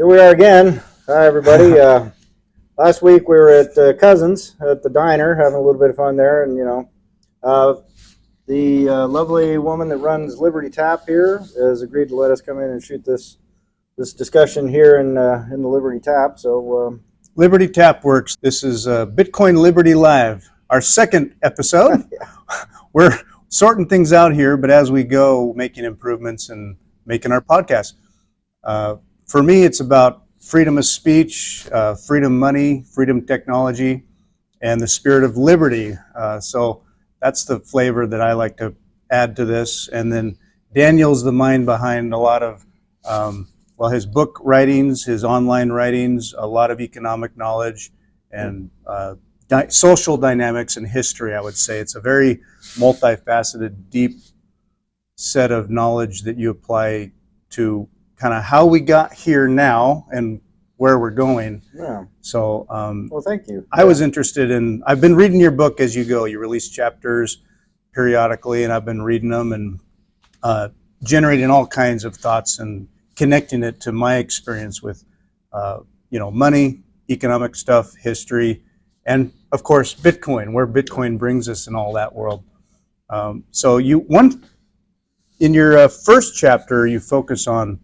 Here we are again. Hi, everybody. Last week we were at Cousins at the diner, having a little bit of fun there, and the lovely woman that runs Liberty Tap here has agreed to let us come in and shoot this discussion here in the Liberty Tap. So Liberty Tap works. This is Bitcoin Liberty Live, our second episode. Yeah. We're sorting things out here, but as we go, making improvements and making our podcast. For me, it's about freedom of speech, freedom money, freedom technology, and the spirit of liberty. So that's the flavor that I like to add to this. And then Daniel's the mind behind a lot of, his book writings, his online writings, a lot of economic knowledge, and social dynamics and history, I would say. It's a very multifaceted, deep set of knowledge that you apply to kind of how we got here now and where we're going. Yeah. So, well, thank you. I was interested in, I've been reading your book as you go. You release chapters periodically, and I've been reading them and generating all kinds of thoughts and connecting it to my experience with, money, economic stuff, history, and of course, Bitcoin, where Bitcoin brings us in all that world. In your first chapter, you focus on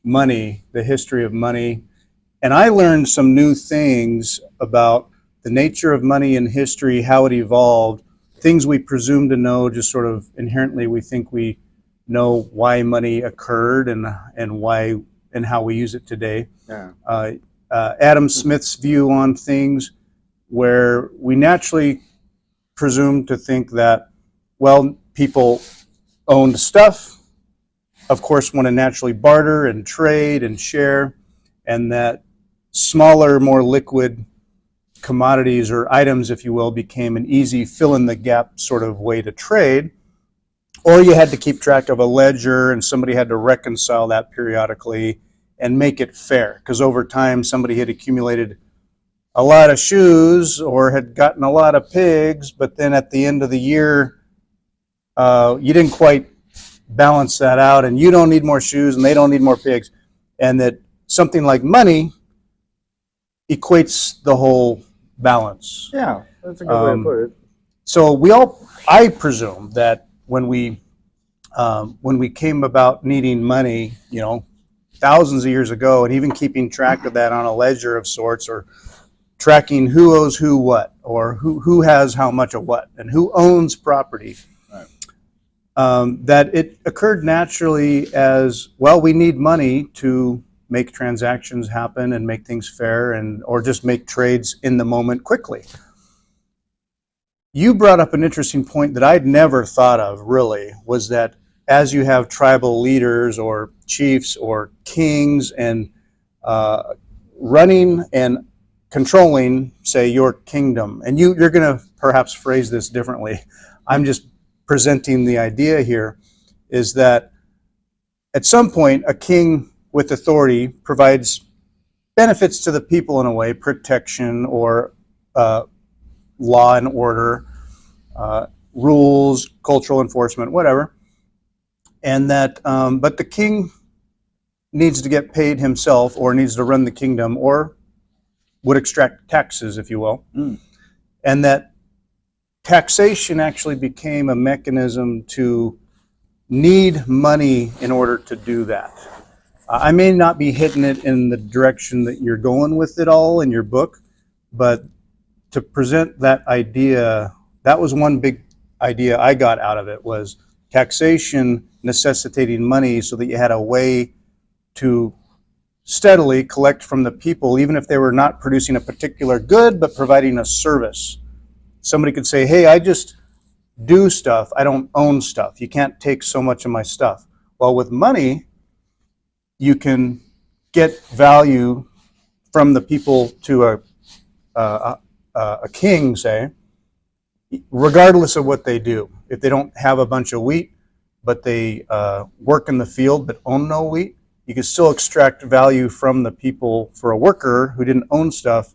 money, the history of money, and I learned some new things about the nature of money in history, how it evolved, things we presume to know, just sort of inherently we think we know why money occurred and why and how we use it today. Yeah. Adam Smith's view on things, where we naturally presume to think that, people owned stuff, of course, want to naturally barter and trade and share, and that smaller, more liquid commodities or items, if you will, became an easy fill-in-the-gap sort of way to trade, or you had to keep track of a ledger and somebody had to reconcile that periodically and make it fair, because over time somebody had accumulated a lot of shoes or had gotten a lot of pigs, but then at the end of the year, you didn't quite balance that out, and you don't need more shoes and they don't need more pigs, and that something like money equates the whole balance. Yeah, that's a good way to put it. So I presume that when we came about needing money, thousands of years ago, and even keeping track of that on a ledger of sorts, or tracking who owes who what, or who has how much of what, and who owns property. That it occurred naturally as, we need money to make transactions happen and make things fair, or just make trades in the moment quickly. You brought up an interesting point that I'd never thought of, really, was that as you have tribal leaders or chiefs or kings and running and controlling, say, your kingdom, and you're going to perhaps phrase this differently. I'm just presenting the idea here, is that at some point a king with authority provides benefits to the people in a way, protection or law and order, rules, cultural enforcement, whatever, and that but the king needs to get paid himself, or needs to run the kingdom, or would extract taxes, if you will, and that taxation actually became a mechanism to need money in order to do that. I may not be hitting it in the direction that you're going with it all in your book, but to present that idea, that was one big idea I got out of it, was taxation necessitating money so that you had a way to steadily collect from the people, even if they were not producing a particular good, but providing a service. Somebody could say, hey, I just do stuff, I don't own stuff. You can't take so much of my stuff. Well, with money, you can get value from the people to a king, say, regardless of what they do. If they don't have a bunch of wheat, but they work in the field but own no wheat, you can still extract value from the people for a worker who didn't own stuff,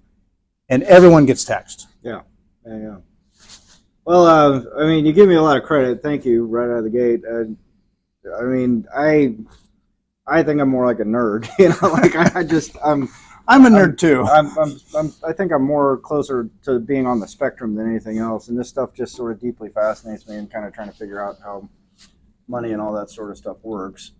and everyone gets taxed. Yeah. Well, you give me a lot of credit. Thank you right out of the gate. I think I'm more like a nerd, like I'm a nerd too. I think I'm more closer to being on the spectrum than anything else, and this stuff just sort of deeply fascinates me, and kind of trying to figure out how money and all that sort of stuff works.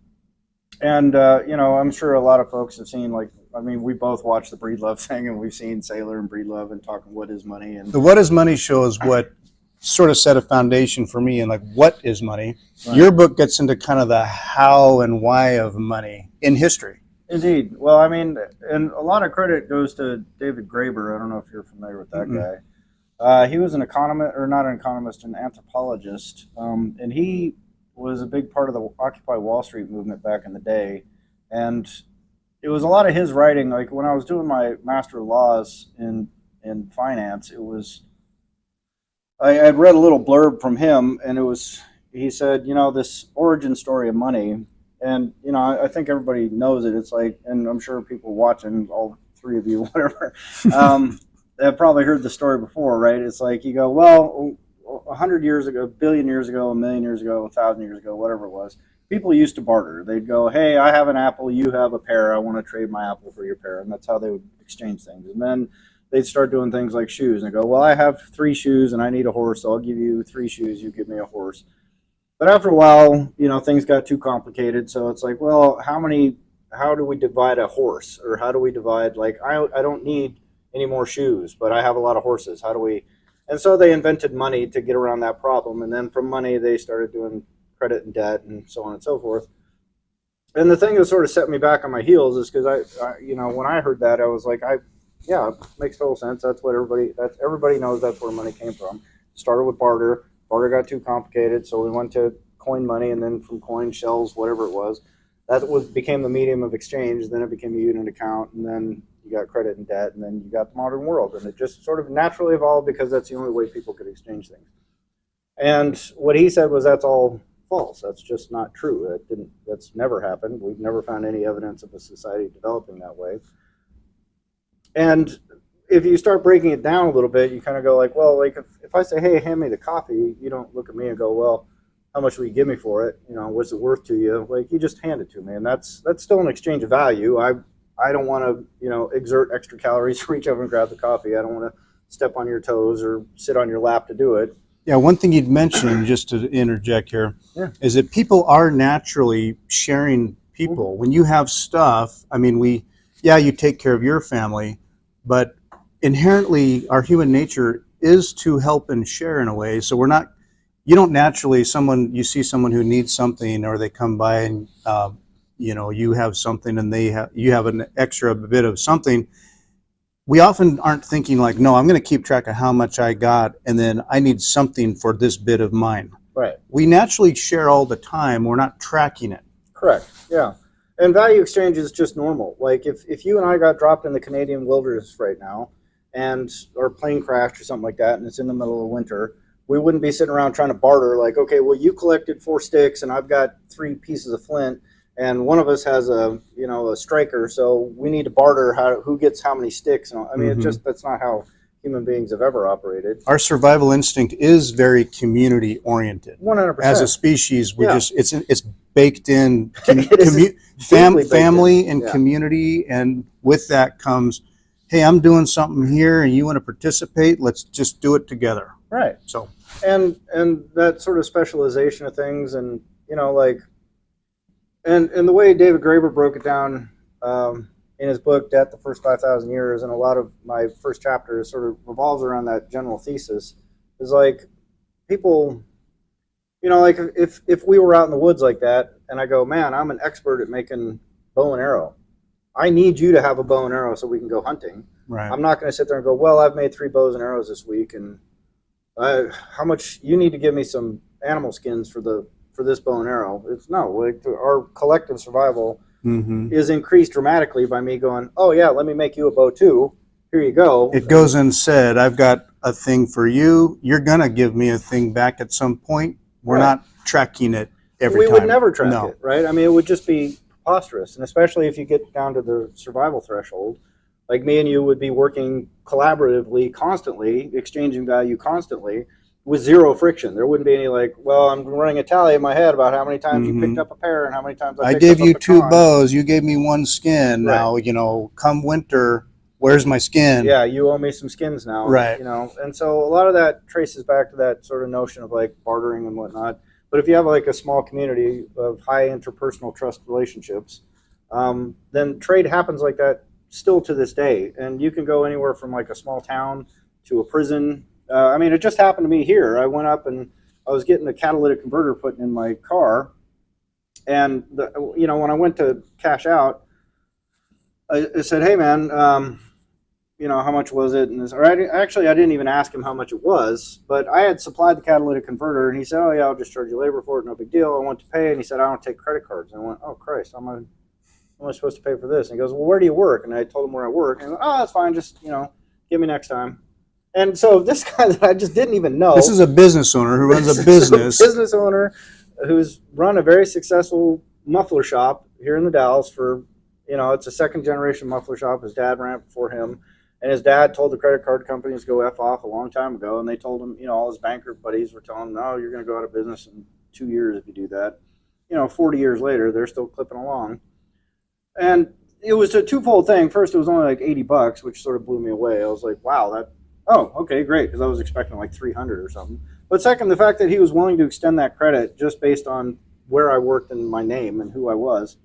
And I'm sure a lot of folks have seen, like, I mean, we both watched the Breedlove thing, and we've seen Sailor and Breedlove and talking what is money. And the What is Money show is what sort of set a foundation for me, and like, what is money? Right. Your book gets into kind of the how and why of money in history. Indeed. Well, I mean, and a lot of credit goes to David Graeber. I don't know if you're familiar with that guy. He was an economist, or not an economist, an anthropologist, and he was a big part of the Occupy Wall Street movement back in the day. And it was a lot of his writing. Like when I was doing my Master of Laws in finance, I had read a little blurb from him, and he said, this origin story of money. And, I think everybody knows it. It's like, and I'm sure people watching, all three of you, whatever, have probably heard the story before, right? It's like you go, well, 100 years ago, a billion years ago, a million years ago, 1,000 years ago, whatever it was, people used to barter. They'd go, hey, I have an apple, you have a pear, I want to trade my apple for your pear. And that's how they would exchange things. And then they'd start doing things like shoes and go, well, I have 3 shoes and I need a horse, so I'll give you 3 shoes, you give me a horse. But after a while, things got too complicated. So it's like, well, how do we divide a horse? Or how do we divide, like, I don't need any more shoes, but I have a lot of horses. How do we? And so they invented money to get around that problem. And then from money, they started doing credit and debt and so on and so forth. And the thing that sort of set me back on my heels is because I when I heard that, I was like, yeah, it makes total sense. That's what everybody knows. That's where money came from. Started with barter. Barter got too complicated, so we went to coin money, and then from coin shells, whatever it was, became the medium of exchange. Then it became a unit account, and then you got credit and debt, and then you got the modern world, and it just sort of naturally evolved because that's the only way people could exchange things. And what he said was that's all false. That's just not true. That's never happened. We've never found any evidence of a society developing that way. And if you start breaking it down a little bit, you kind of go like, well, like if I say, hey, hand me the coffee, you don't look at me and go, well, how much will you give me for it? What's it worth to you? Like, you just hand it to me, and that's still an exchange of value. I don't want to, exert extra calories to reach over and grab the coffee. I don't want to step on your toes or sit on your lap to do it. Yeah, one thing you'd mentioned, just to interject here, is that people are naturally sharing people. When you have stuff, I mean, you take care of your family, but inherently our human nature is to help and share in a way. So you don't naturally, you see someone who needs something, or they come by and you have something and you have an extra bit of something. We often aren't thinking like, no, I'm going to keep track of how much I got, and then I need something for this bit of mine. Right. We naturally share all the time. We're not tracking it. Correct. Yeah. And value exchange is just normal. Like if you and I got dropped in the Canadian wilderness right now, and our plane crashed or something like that, and it's in the middle of winter, we wouldn't be sitting around trying to barter like, okay, well, you collected 4 sticks and I've got 3 pieces of flint, and one of us has a striker, so we need to barter who gets how many sticks. I mean, that's not how human beings have ever operated. Our survival instinct is very community oriented. 100%. As a species, it's baked in. Family and community, and with that comes, hey, I'm doing something here and you want to participate, let's just do it together. Right. So and that sort of specialization of things, and and the way David Graeber broke it down in his book Debt, the First 5,000 Years, and a lot of my first chapter sort of revolves around that general thesis, is like people, like if we were out in the woods like that, and I go, man, I'm an expert at making bow and arrow, I need you to have a bow and arrow so we can go hunting. Right. I'm not going to sit there and go, well, I've made 3 bows and arrows this week, and how much you need to give me some animal skins for this bow and arrow. It's no, like, our collective survival is increased dramatically by me going, oh yeah, let me make you a bow too. Here you go. It goes unsaid, I've got a thing for you. You're going to give me a thing back at some point. We're not tracking it every time. We would never track it, right? I mean, it would just be preposterous. And especially if you get down to the survival threshold, like me and you would be working collaboratively constantly, exchanging value constantly. with zero friction. There wouldn't be any like, well, I'm running a tally in my head about how many times you picked up a pear and how many times I I picked up gave a you 2 pecan. bows. You gave me 1 skin. Right. Now, come winter, where's my skin? Yeah, you owe me some skins now. Right. And so a lot of that traces back to that sort of notion of like bartering and whatnot. But if you have like a small community of high interpersonal trust relationships, then trade happens like that still to this day. And you can go anywhere from like a small town to a prison. I mean, it just happened to me here. I went up and I was getting a catalytic converter put in my car, and when I went to cash out, I said, "Hey, man, how much was it?" And actually, I didn't even ask him how much it was, but I had supplied the catalytic converter, and he said, "Oh yeah, I'll just charge you labor for it, no big deal." I went to pay, and he said, "I don't take credit cards." And I went, "Oh Christ, how am I supposed to pay for this?" And he goes, "Well, where do you work?" And I told him where I work, and he went, "Oh, that's fine, just give me next time." And so this guy that I just didn't even know. This is a business owner who runs a business. A business owner who's run a very successful muffler shop here in the Dalles for, it's a second generation muffler shop. His dad ran it before him. And his dad told the credit card companies to go F off a long time ago. And they told him, all his banker buddies were telling him, no, you're going to go out of business in 2 years if you do that. 40 years later, they're still clipping along. And it was a twofold thing. First, it was only like $80, which sort of blew me away. I was like, wow, okay, great. Because I was expecting like 300 or something. But second, the fact that he was willing to extend that credit just based on where I worked and my name and who I was,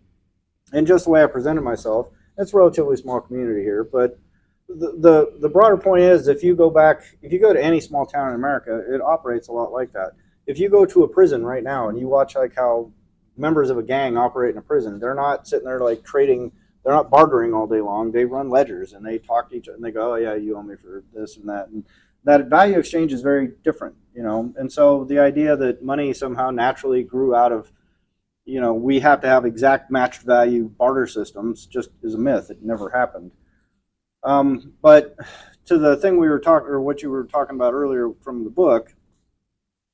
and just the way I presented myself. It's a relatively small community here, but the broader point is, if you go to any small town in America, it operates a lot like that. If you go to a prison right now and you watch like how members of a gang operate in a prison, they're not sitting there like trading. They're not bartering all day long. They run ledgers and they talk to each other and they go, "Oh yeah, you owe me for this and that." And that value exchange is very different, And so the idea that money somehow naturally grew out of, we have to have exact matched value barter systems just is a myth. It never happened. But to the thing we were talking, or what you were talking about earlier from the book,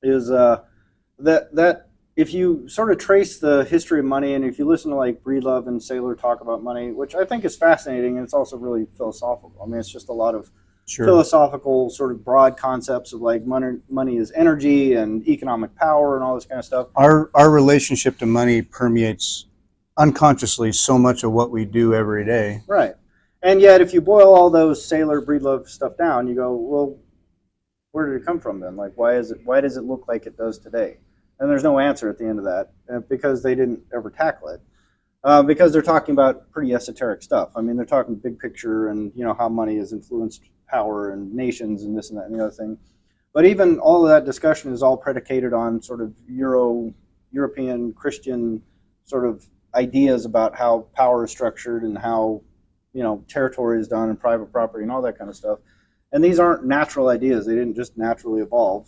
is that if you sort of trace the history of money, and if you listen to like Breedlove and Saylor talk about money, which I think is fascinating, and it's also really philosophical. I mean, it's just a lot of philosophical sort of broad concepts of like money is energy and economic power and all this kind of stuff. Our relationship to money permeates unconsciously so much of what we do every day. Right. And yet, if you boil all those Saylor, Breedlove stuff down, you go, well, where did it come from then? Like, why does it look like it does today? And there's no answer at the end of that because they didn't ever tackle it. Because they're talking about pretty esoteric stuff. I mean, they're talking big picture and, how money has influenced power and nations and this and that and the other thing. But even all of that discussion is all predicated on sort of European Christian sort of ideas about how power is structured and how territory is done and private property and all that kind of stuff. And these aren't natural ideas. They didn't just naturally evolve.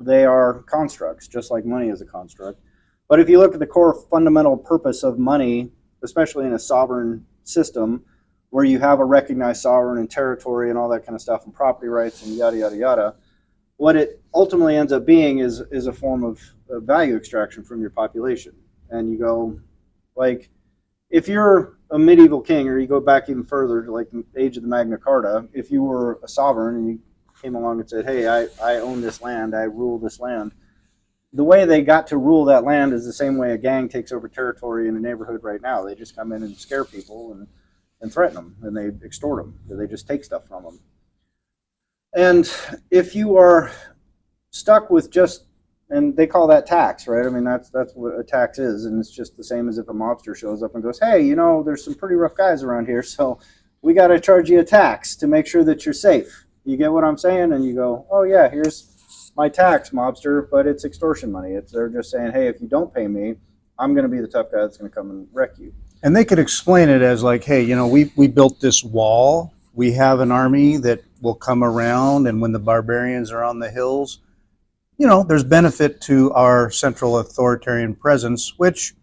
They are constructs, just like money is a construct. But if you look at the core fundamental purpose of money, especially in a sovereign system where you have a recognized sovereign and territory and all that kind of stuff and property rights and yada, yada, yada, what it ultimately ends up being is a form of value extraction from your population. And you go, like, if you're a medieval king, or you go back even further to like the age of the Magna Carta, if you were a sovereign and you came along and said, "Hey, I own this land, I rule this land," the way they got to rule that land is the same way a gang takes over territory in a neighborhood right now. They just come in and scare people and threaten them, and they extort them. They just take stuff from them. And if you are stuck with just, and they call that tax, right? I mean, that's what a tax is, and it's just the same as if a mobster shows up and goes, "Hey, there's some pretty rough guys around here, so we got to charge you a tax to make sure that you're safe." You get what I'm saying? And you go, "Oh yeah, here's my tax, mobster," but it's extortion money. They're just saying, "Hey, if you don't pay me, I'm going to be the tough guy that's going to come and wreck you." And they could explain it as like, "Hey, we built this wall. We have an army that will come around, and when the barbarians are on the hills, there's benefit to our central authoritarian presence, which,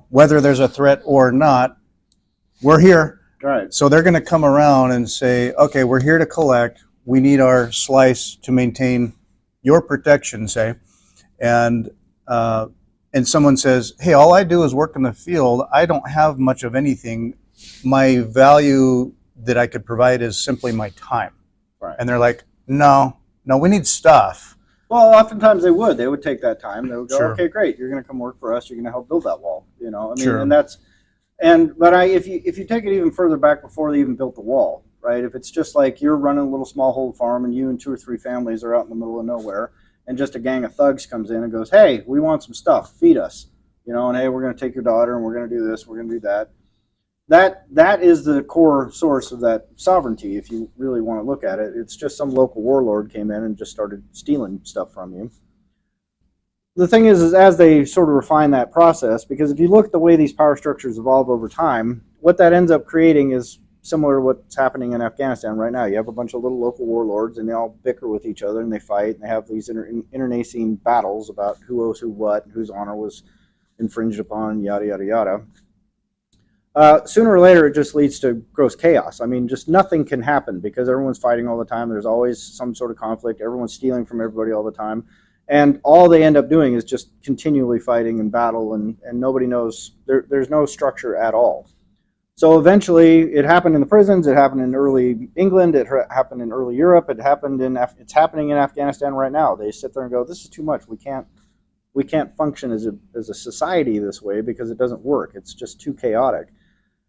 whether there's a threat or not, we're here." Right. So they're going to come around and say, "Okay, we're here to collect. We need our slice to maintain your protection," say. And someone says, "Hey, all I do is work in the field. I don't have much of anything. My value that I could provide is simply my time." Right. And they're like, "No, No, we need stuff. Well, oftentimes they would. They would take that time. They would go, Sure. okay, great. You're going to come work for us. You're going to help build that wall. You know, I mean, Sure. and that's, but if you take it even further back before they even built the wall, right? If it's just like you're running a little smallhold farm and you and 2 or 3 families are out in the middle of nowhere, and just a gang of thugs comes in and goes, hey, we want some stuff. Feed us. You know, and hey, we're going to take your daughter and we're going to do this. We're going to do that. That is the core source of that sovereignty. If you really want to look at it, it's just some local warlord came in and just started stealing stuff from you. The thing is as they sort of refine that process, because if you look at the way these power structures evolve over time, what that ends up creating is similar to what's happening in Afghanistan right now. You have a bunch of little local warlords, and they all bicker with each other, and they fight, and they have these internecine battles about who owes who what, and whose honor was infringed upon, yada yada yada. Sooner or later, it just leads to gross chaos. I mean, just nothing can happen because everyone's fighting all the time. There's always some sort of conflict. Everyone's stealing from everybody all the time. And all they end up doing is just continually fighting and battle, and nobody knows. There's no structure at all. So eventually, it happened in the prisons. It happened in early England. It happened in early Europe. It's happening in Afghanistan right now. They sit there and go, this is too much. We can't function as a society this way because it doesn't work. It's just too chaotic.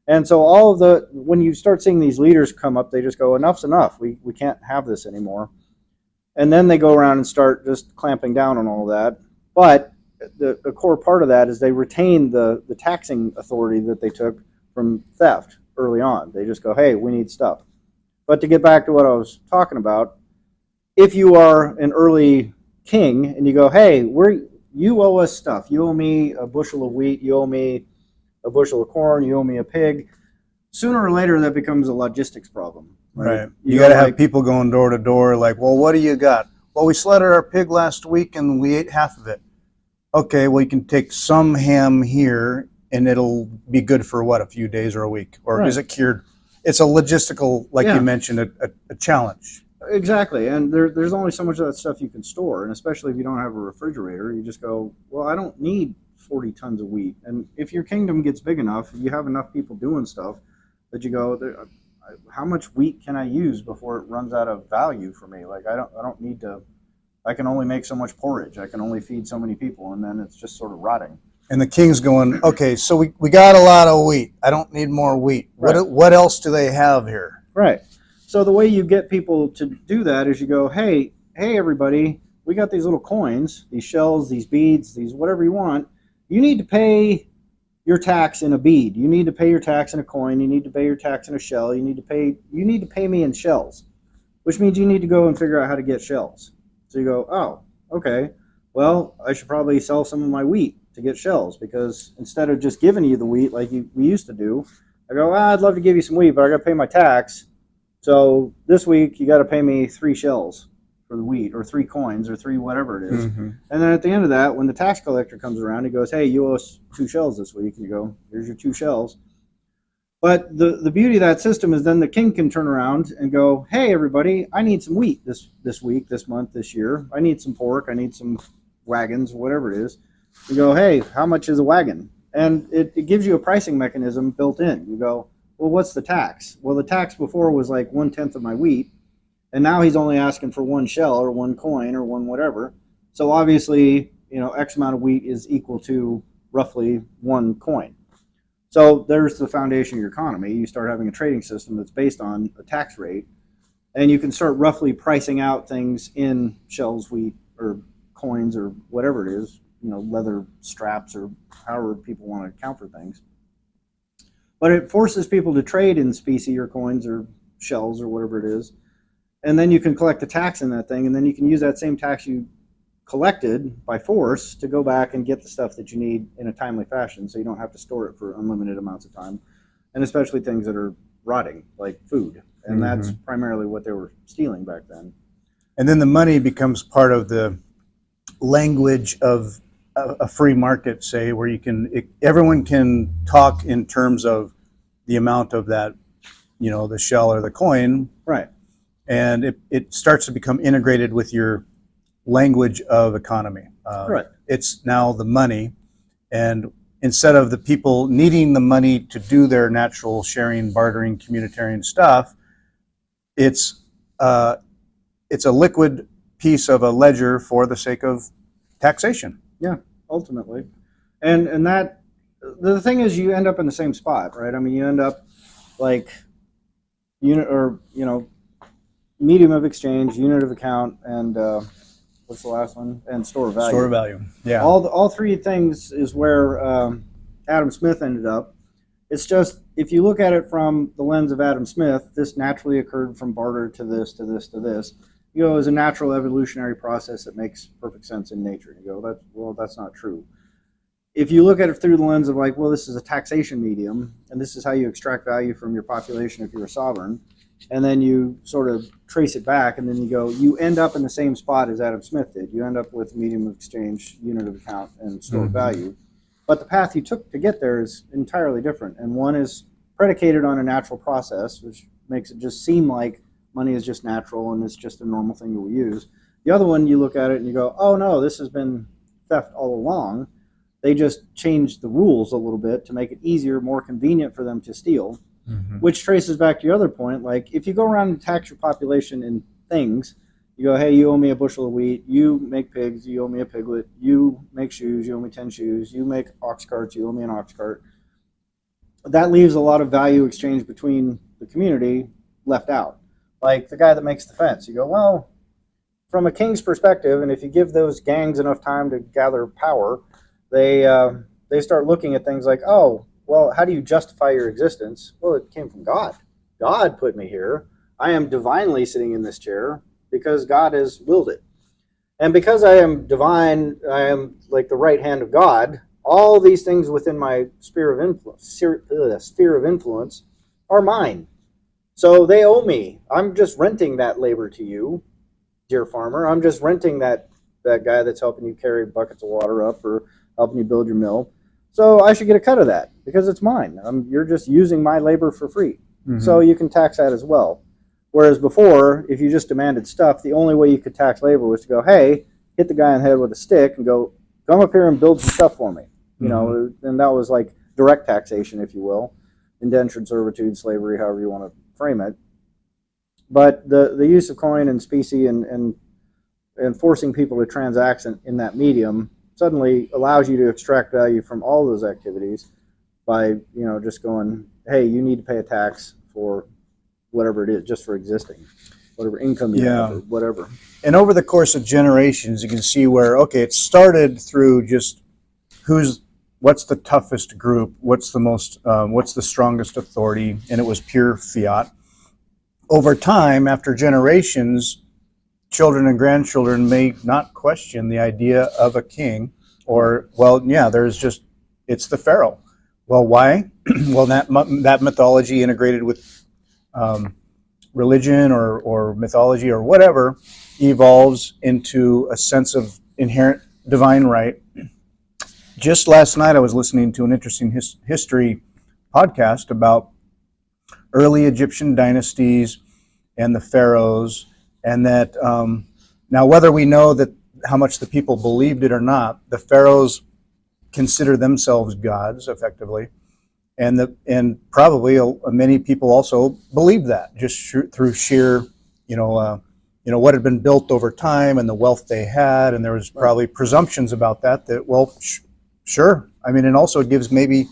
And so when you start seeing these leaders come up, they just go, enough's enough. We can't have this anymore. And then they go around and start just clamping down on all of that. But the core part of that is they retain the taxing authority that they took from theft early on. They just go, hey, we need stuff. But to get back to what I was talking about, if you are an early king and you go, hey, you owe us stuff. You owe me a bushel of wheat. You owe me a bushel of corn. You owe me a pig. Sooner or later, that becomes a logistics problem. Right. You got to have people going door to door like, well, what do you got? Well, we slaughtered our pig last week and we ate half of it. Okay, well, you can take some ham here and it'll be good for what, a few days or a week? Or is it cured? It's a logistical, like you mentioned, a challenge. Exactly. And there's only so much of that stuff you can store. And especially if you don't have a refrigerator, you just go, well, I don't need 40 tons of wheat. And if your kingdom gets big enough, you have enough people doing stuff that you go, how much wheat can I use before it runs out of value for me? Like I don't need to. I can only make so much porridge. I can only feed so many people, and then it's just sort of rotting. And the king's going, okay, so we got a lot of wheat. I don't need more wheat. Right. What else do they have here? Right. So the way you get people to do that is you go, hey everybody, we got these little coins, these shells, these beads, these whatever you want. You need to pay your tax in a bead. You need to pay your tax in a coin. You need to pay your tax in a shell. You need to pay me in shells, which means you need to go and figure out how to get shells. So you go, oh, okay. Well, I should probably sell some of my wheat to get shells, because instead of just giving you the wheat like we used to do, I go, I'd love to give you some wheat, but I got to pay my tax. So this week you got to pay me 3 shells for the wheat, or 3 coins, or 3 whatever it is. Mm-hmm. And then at the end of that, when the tax collector comes around, he goes, hey, you owe us 2 shells this week. And you go, here's your 2 shells. But the beauty of that system is then the king can turn around and go, hey, everybody, I need some wheat this week, this month, this year. I need some pork. I need some wagons, whatever it is. You go, hey, how much is a wagon? And it gives you a pricing mechanism built in. You go, well, what's the tax? Well, the tax before was like 1/10 of my wheat. And now he's only asking for 1 shell or 1 coin or 1 whatever. So obviously, X amount of wheat is equal to roughly 1 coin. So there's the foundation of your economy. You start having a trading system that's based on a tax rate, and you can start roughly pricing out things in shells, wheat, or coins, or whatever it is, leather straps, or however people want to account for things. But it forces people to trade in specie or coins or shells or whatever it is. And then you can collect a tax in that thing, and then you can use that same tax you collected by force to go back and get the stuff that you need in a timely fashion, so you don't have to store it for unlimited amounts of time, and especially things that are rotting, like food. And that's primarily what they were stealing back then. And then the money becomes part of the language of a free market, say, where everyone can talk in terms of the amount of that, the shell or the coin. Right. And it starts to become integrated with your language of economy. Right. It's now the money, and instead of the people needing the money to do their natural sharing, bartering, communitarian stuff, it's a liquid piece of a ledger for the sake of taxation. Yeah, ultimately. And that, the thing is, you end up in the same spot, right? I mean, you end up like unit, or medium of exchange, unit of account, and what's the last one? And store of value. Store of value. Yeah. All three things is where Adam Smith ended up. It's just, if you look at it from the lens of Adam Smith, this naturally occurred from barter to this, to this, to this. You go, as a natural evolutionary process that makes perfect sense in nature. You go, that's not true. If you look at it through the lens of like, well, this is a taxation medium, and this is how you extract value from your population if you're a sovereign, and then you sort of trace it back, and then you go, you end up in the same spot as Adam Smith did. You end up with medium of exchange, unit of account, and store of value. But the path you took to get there is entirely different. And one is predicated on a natural process, which makes it just seem like money is just natural and it's just a normal thing that we use. The other one, you look at it and you go, oh no, this has been theft all along. They just changed the rules a little bit to make it easier, more convenient for them to steal, which traces back to your other point. Like, if you go around and tax your population in things, you go, hey, you owe me a bushel of wheat, you make pigs, you owe me a piglet, you make shoes, you owe me 10 shoes, you make ox carts, you owe me an ox cart. That leaves a lot of value exchange between the community left out. Like the guy that makes the fence, you go, well, from a king's perspective, and if you give those gangs enough time to gather power, they start looking at things like, oh, well, how do you justify your existence? Well, it came from God. God put me here. I am divinely sitting in this chair because God has willed it. And because I am divine, I am like the right hand of God, all these things within my sphere of influence are mine. So they owe me. I'm just renting that labor to you, dear farmer. I'm just renting that guy that's helping you carry buckets of water up or helping you build your mill. So I should get a cut of that because it's mine. You're just using my labor for free. So you can tax that as well. Whereas before, if you just demanded stuff, the only way you could tax labor was to go, hey, hit the guy in the head with a stick and go, come up here and build some stuff for me. You know, and that was like direct taxation, if you will, indentured servitude, slavery, however you want to frame it. But the use of coin and specie and forcing people to transact in that medium suddenly allows you to extract value from all those activities by, just going, hey, you need to pay a tax for whatever it is, just for existing, whatever income you have, or whatever. And over the course of generations, you can see where, okay, it started through just what's the toughest group, what's the strongest authority, and it was pure fiat. Over time, after generations, children and grandchildren may not question the idea of a king, or, well, yeah, it's the pharaoh. Well, why? Well, that mythology integrated with religion or mythology or whatever evolves into a sense of inherent divine right. Just last night I was listening to an interesting history podcast about early Egyptian dynasties and the pharaohs, and that now whether we know that how much the people believed it or not, the pharaohs consider themselves gods effectively. And probably many people also believed that just through sheer, what had been built over time and the wealth they had, and there was probably presumptions about that. Well, sure. I mean, and also it gives maybe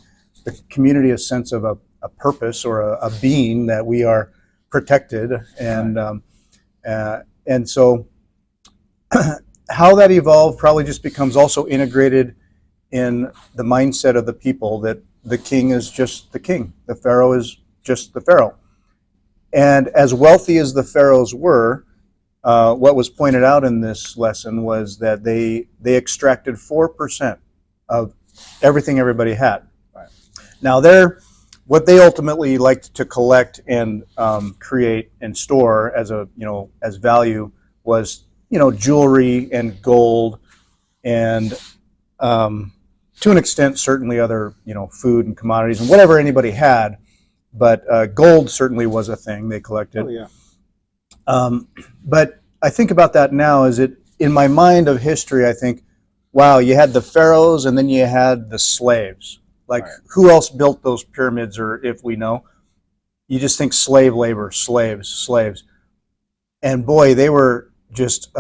the community a sense of a purpose or a being that we are protected, and so how that evolved probably just becomes also integrated in the mindset of the people that the king is just the king. The pharaoh is just the pharaoh. And as wealthy as the pharaohs were, what was pointed out in this lesson was that they extracted 4% of everything everybody had. Right. Now, what they ultimately liked to collect and create and store as value was jewelry and gold and to an extent, certainly other, food and commodities and whatever anybody had, but gold certainly was a thing they collected. Oh, yeah. But I think about that now, in my mind of history, I think, wow, you had the pharaohs and then you had the slaves. Like, who else built those pyramids, or if we know? You just think slave labor, slaves. And boy, they were just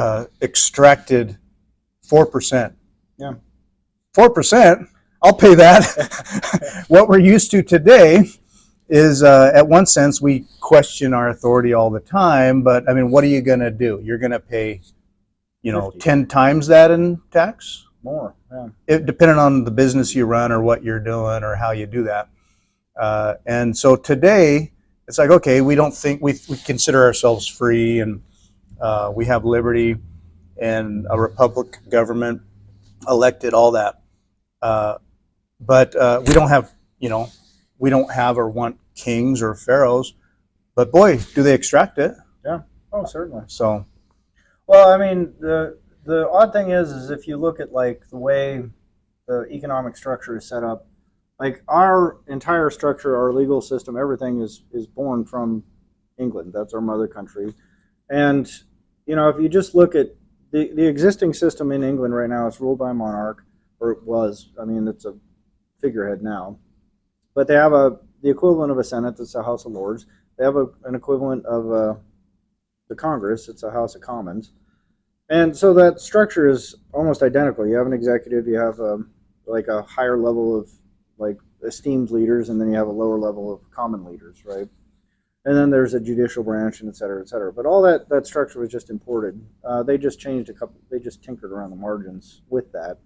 extracted 4%. Yeah. 4%? I'll pay that. What we're used to today is, at one sense, we question our authority all the time, but I mean, what are you going to do? You're going to pay, 50. 10 times that in tax? More, yeah. Depending on the business you run or what you're doing or how you do that. And so today, it's like, okay, we don't think, we consider ourselves free, and we have liberty and a republic government elected, all that. But we don't have, we don't have or want kings or pharaohs. But boy, do they extract it. Yeah. Oh, certainly. So, well, I mean, the odd thing is if you look at like the way the economic structure is set up, like our entire structure, our legal system, everything is born from England. That's our mother country. And if you just look at the existing system in England right now, it's ruled by a monarch, or it was. I mean, it's a figurehead now, but they have the equivalent of a Senate. That's the House of Lords. They have an equivalent of the Congress. It's a House of Commons. And so that structure is almost identical. You have an executive, you have like a higher level of like esteemed leaders, and then you have a lower level of common leaders, right? And then there's a judicial branch, and et cetera, et cetera. But all that structure was just imported. They just changed they just tinkered around the margins with that.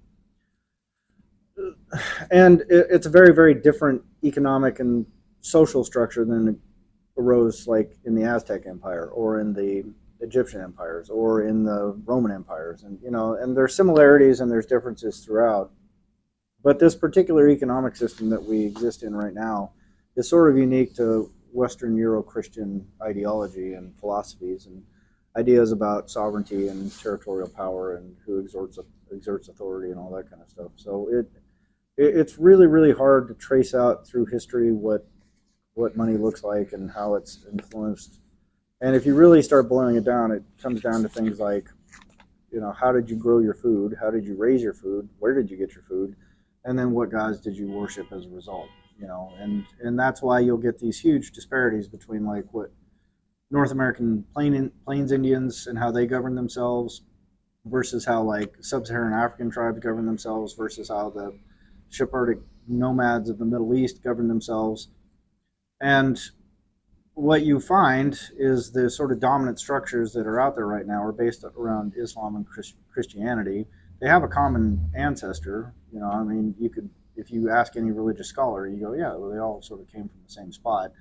And it's a very, very different economic and social structure than arose like in the Aztec Empire or in the Egyptian empires or in the Roman empires, and there's similarities and there's differences throughout. But this particular economic system that we exist in right now is sort of unique to Western Euro-Christian ideology and philosophies and ideas about sovereignty and territorial power and who exerts authority and all that kind of stuff. So it's really, really hard to trace out through history what money looks like and how it's influenced. And if you really start boiling it down, it comes down to things like, how did you grow your food? How did you raise your food? Where did you get your food? And then what gods did you worship as a result? And that's why you'll get these huge disparities between like what North American Plains Indians and how they govern themselves versus how like sub-Saharan African tribes govern themselves versus how the Sephardic nomads of the Middle East govern themselves. And what you find is the sort of dominant structures that are out there right now are based around Islam and Christianity. They have a common ancestor. I mean, if you ask any religious scholar, you go, yeah, well, they all sort of came from the same spot.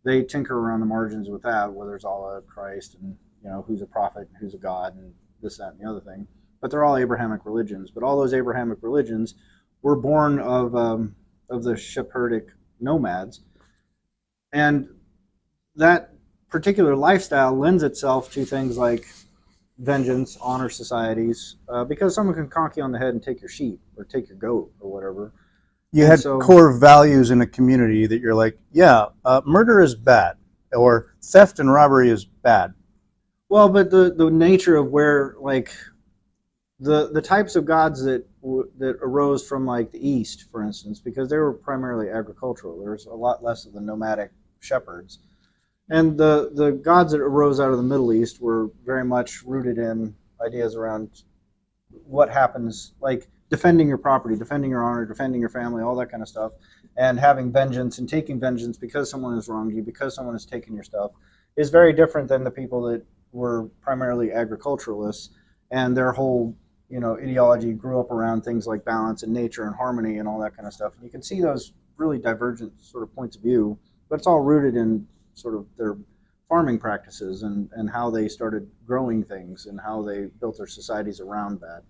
They tinker around the margins with that, whether it's Allah, Christ, and who's a prophet, and who's a god, and this, that, and the other thing. But they're all Abrahamic religions. But all those Abrahamic religions were born of the Sephardic nomads, and that particular lifestyle lends itself to things like vengeance, honor societies, because someone can conk you on the head and take your sheep or take your goat or whatever. you had core values in a community that you're like, yeah, murder is bad, or theft and robbery is bad. Well, but the nature of where like the types of gods that arose from like the East, for instance, because they were primarily agricultural. There's a lot less of the nomadic shepherds. And the gods that arose out of the Middle East were very much rooted in ideas around what happens, like defending your property, defending your honor, defending your family, all that kind of stuff, and having vengeance and taking vengeance because someone has wronged you, because someone has taken your stuff, is very different than the people that were primarily agriculturalists, and their whole ideology grew up around things like balance and nature and harmony and all that kind of stuff. And you can see those really divergent sort of points of view, but it's all rooted in sort of their farming practices and how they started growing things and how they built their societies around that.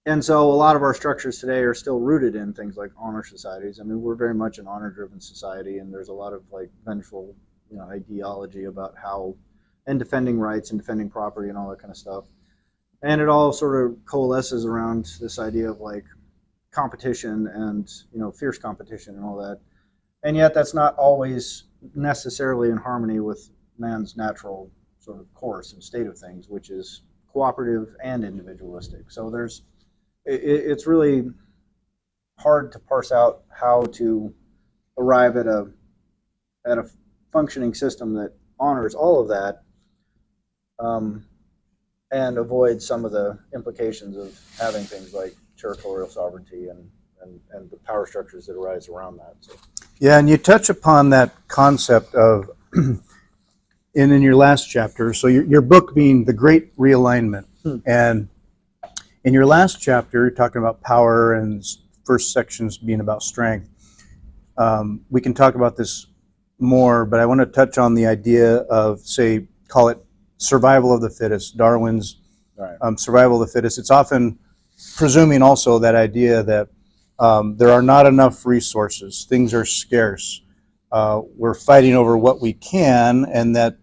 And so a lot of our structures today are still rooted in things like honor societies. I mean, we're very much an honor-driven society, and there's a lot of like vengeful, ideology about how, and defending rights and defending property and all that kind of stuff. And it all sort of coalesces around this idea of like competition and fierce competition and all that. And yet that's not always necessarily in harmony with man's natural sort of course and state of things, which is cooperative and individualistic. So it's really hard to parse out how to arrive at a functioning system that honors all of that, and avoid some of the implications of having things like territorial sovereignty and the power structures that arise around that. So. Yeah, and you touch upon that concept of, in your last chapter, so your book being The Great Realignment. And in your last chapter, you're talking about power and first sections being about strength. We can talk about this more, but I want to touch on the idea of, say, call it survival of the fittest, Darwin's survival of the fittest. It's often presuming also that idea that there are not enough resources, things are scarce, we're fighting over what we can, and that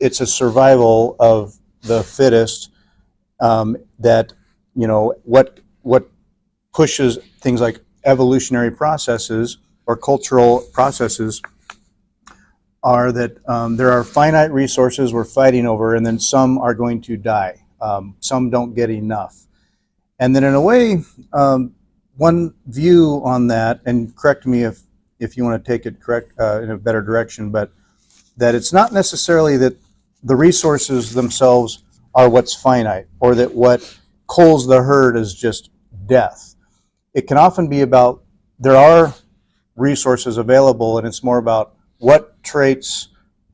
it's a survival of the fittest, that, you know, what pushes things like evolutionary processes or cultural processes are that there are finite resources we're fighting over, and then some are going to die. Some don't get enough. And then in a way, one view on that, and correct me if you want to take it in a better direction, but that it's not necessarily that the resources themselves are what's finite, or that what culls the herd is just death. It can often be about, there are resources available, and it's more about what traits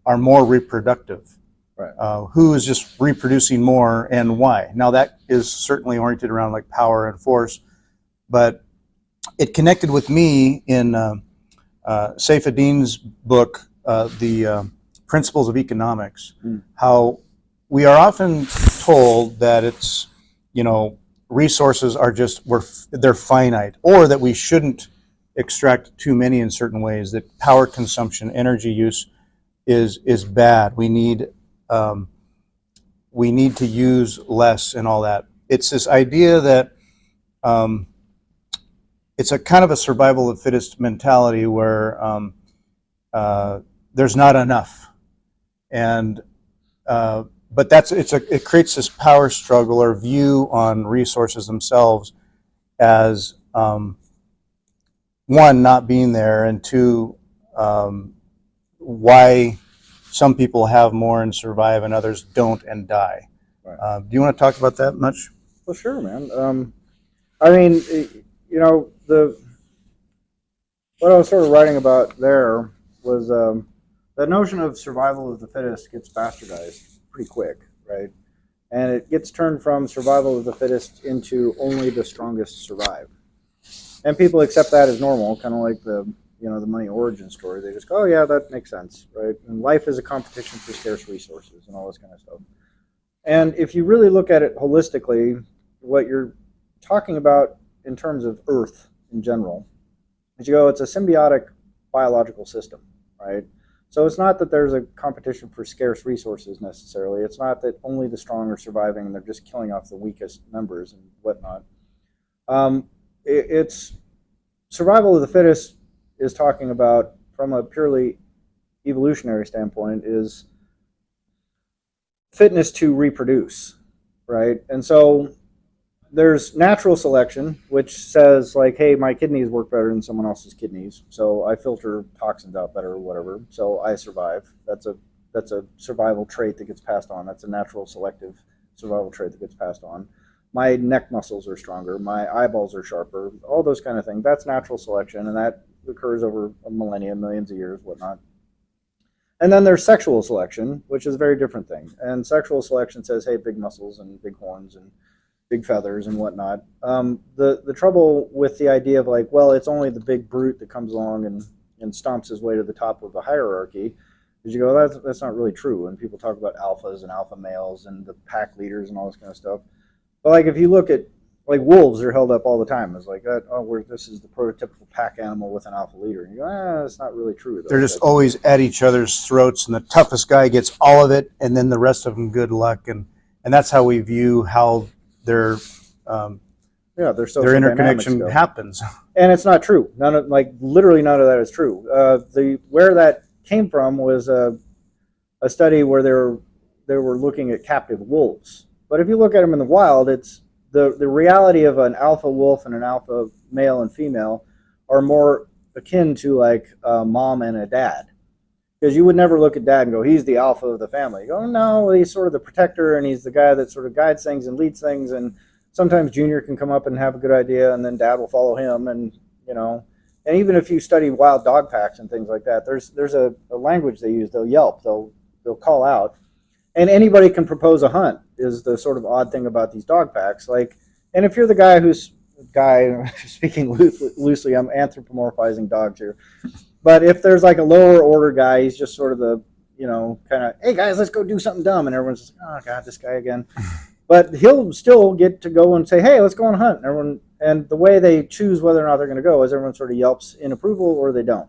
are more reproductive. Right. Who is just reproducing more and why. Now that is certainly oriented around like power and force, but it connected with me in Saifuddin's book, The Principles of Economics, how we are often told that it's, you know, resources are just, they're finite, or that we shouldn't extract too many in certain ways, that power consumption, energy use is bad. We need to use less and all that. It's this idea that it's a kind of a survival of the fittest mentality where there's not enough, and but it creates this power struggle or view on resources themselves as one, not being there, and two, why some people have more and survive and others don't and die. Right. Do you want to talk about that much? Well, sure, man. I mean, you know, what I was sort of writing about there was the notion of survival of the fittest gets bastardized pretty quick, right? And it gets turned from survival of the fittest into only the strongest survive. And people accept that as normal, kind of like the money origin story. They just go, oh yeah, that makes sense, right? And life is a competition for scarce resources and all this kind of stuff. And if you really look at it holistically, what you're talking about in terms of Earth in general, is you go, it's a symbiotic biological system, right? So it's not that there's a competition for scarce resources necessarily. It's not that only the strong are surviving and they're just killing off the weakest members and whatnot. It's survival of the fittest is talking about, from a purely evolutionary standpoint, is fitness to reproduce, right? And so there's natural selection, which says like, hey, my kidneys work better than someone else's kidneys, so I filter toxins out better or whatever, so I survive. That's a survival trait that gets passed on. That's a natural selective survival trait that gets passed on. My neck muscles are stronger, my eyeballs are sharper, all those kind of things. That's natural selection, and that occurs over a millennia, millions of years, whatnot. And then there's sexual selection, which is a very different thing. And sexual selection says, hey, big muscles and big horns and big feathers and whatnot. The trouble with the idea of like, well, it's only the big brute that comes along and stomps his way to the top of the hierarchy, is you go, that's not really true. And people talk about alphas and alpha males and the pack leaders and all this kind of stuff. But like, if you look at, like, wolves are held up all the time as like, this is the prototypical pack animal with an alpha leader. And you go, that's not really true, though. They're just always at each other's throats, and the toughest guy gets all of it, and then the rest of them, good luck. And that's how we view how their interconnection happens. And it's not true. Literally none of that is true. Where that came from was a study where they were looking at captive wolves. But if you look at them in the wild, it's the reality of an alpha wolf and an alpha male and female are more akin to like a mom and a dad. Because you would never look at dad and go, he's the alpha of the family. You go, no, he's sort of the protector, and he's the guy that sort of guides things and leads things. And sometimes Junior can come up and have a good idea, and then dad will follow him. And, you know, and even if you study wild dog packs and things like that, there's a language they use. They'll yelp, they'll call out. And anybody can propose a hunt is the sort of odd thing about these dog packs. Like, and if you're the guy speaking loosely, I'm anthropomorphizing dogs here. But if there's like a lower order guy, he's just sort of the, kind of, hey guys, let's go do something dumb. And everyone's just like, oh God, this guy again. But he'll still get to go and say, hey, let's go on a hunt. And the way they choose whether or not they're going to go is everyone sort of yelps in approval or they don't.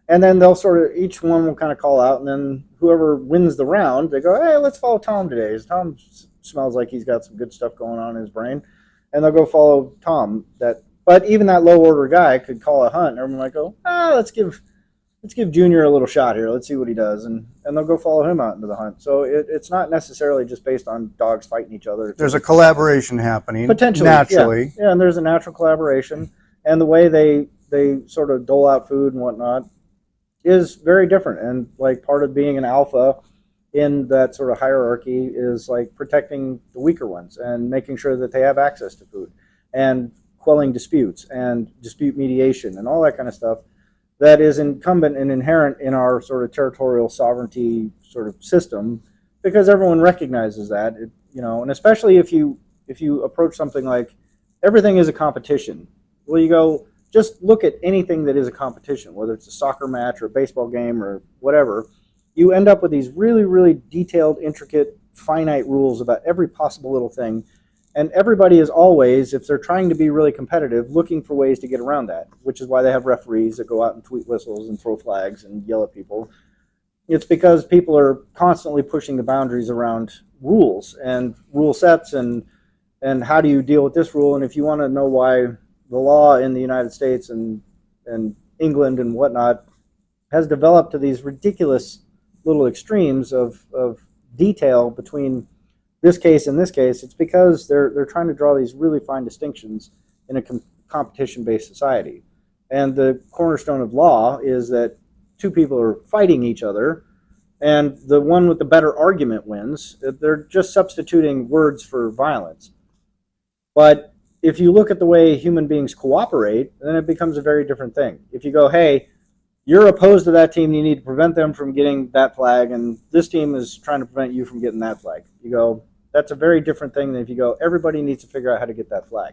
And then they'll sort of, each one will kind of call out, and then whoever wins the round, they go, hey, let's follow Tom today. Tom smells like he's got some good stuff going on in his brain. And they'll go follow Tom. But even that low order guy could call a hunt, and everyone might go, let's give Junior a little shot here. Let's see what he does. And they'll go follow him out into the hunt. So it's not necessarily just based on dogs fighting each other. There's a collaboration happening. Potentially. Naturally. Yeah, and there's a natural collaboration. And the way they sort of dole out food and whatnot is very different. And like part of being an alpha in that sort of hierarchy is like protecting the weaker ones and making sure that they have access to food and quelling disputes and dispute mediation and all that kind of stuff that is incumbent and inherent in our sort of territorial sovereignty sort of system, because everyone recognizes that, and especially if you approach something like everything is a competition. Well, you go, just look at anything that is a competition, whether it's a soccer match or a baseball game or whatever. You end up with these really, really detailed, intricate, finite rules about every possible little thing. And everybody is always, if they're trying to be really competitive, looking for ways to get around that, which is why they have referees that go out and tweet whistles and throw flags and yell at people. It's because people are constantly pushing the boundaries around rules and rule sets and how do you deal with this rule. And if you want to know why the law in the United States and England and whatnot has developed to these ridiculous little extremes of detail between this case and this case, it's because they're trying to draw these really fine distinctions in a competition-based society. And the cornerstone of law is that two people are fighting each other, and the one with the better argument wins. They're just substituting words for violence. But if you look at the way human beings cooperate, then it becomes a very different thing. If you go, hey, you're opposed to that team, you need to prevent them from getting that flag, and this team is trying to prevent you from getting that flag. You go, that's a very different thing than if you go, everybody needs to figure out how to get that flag.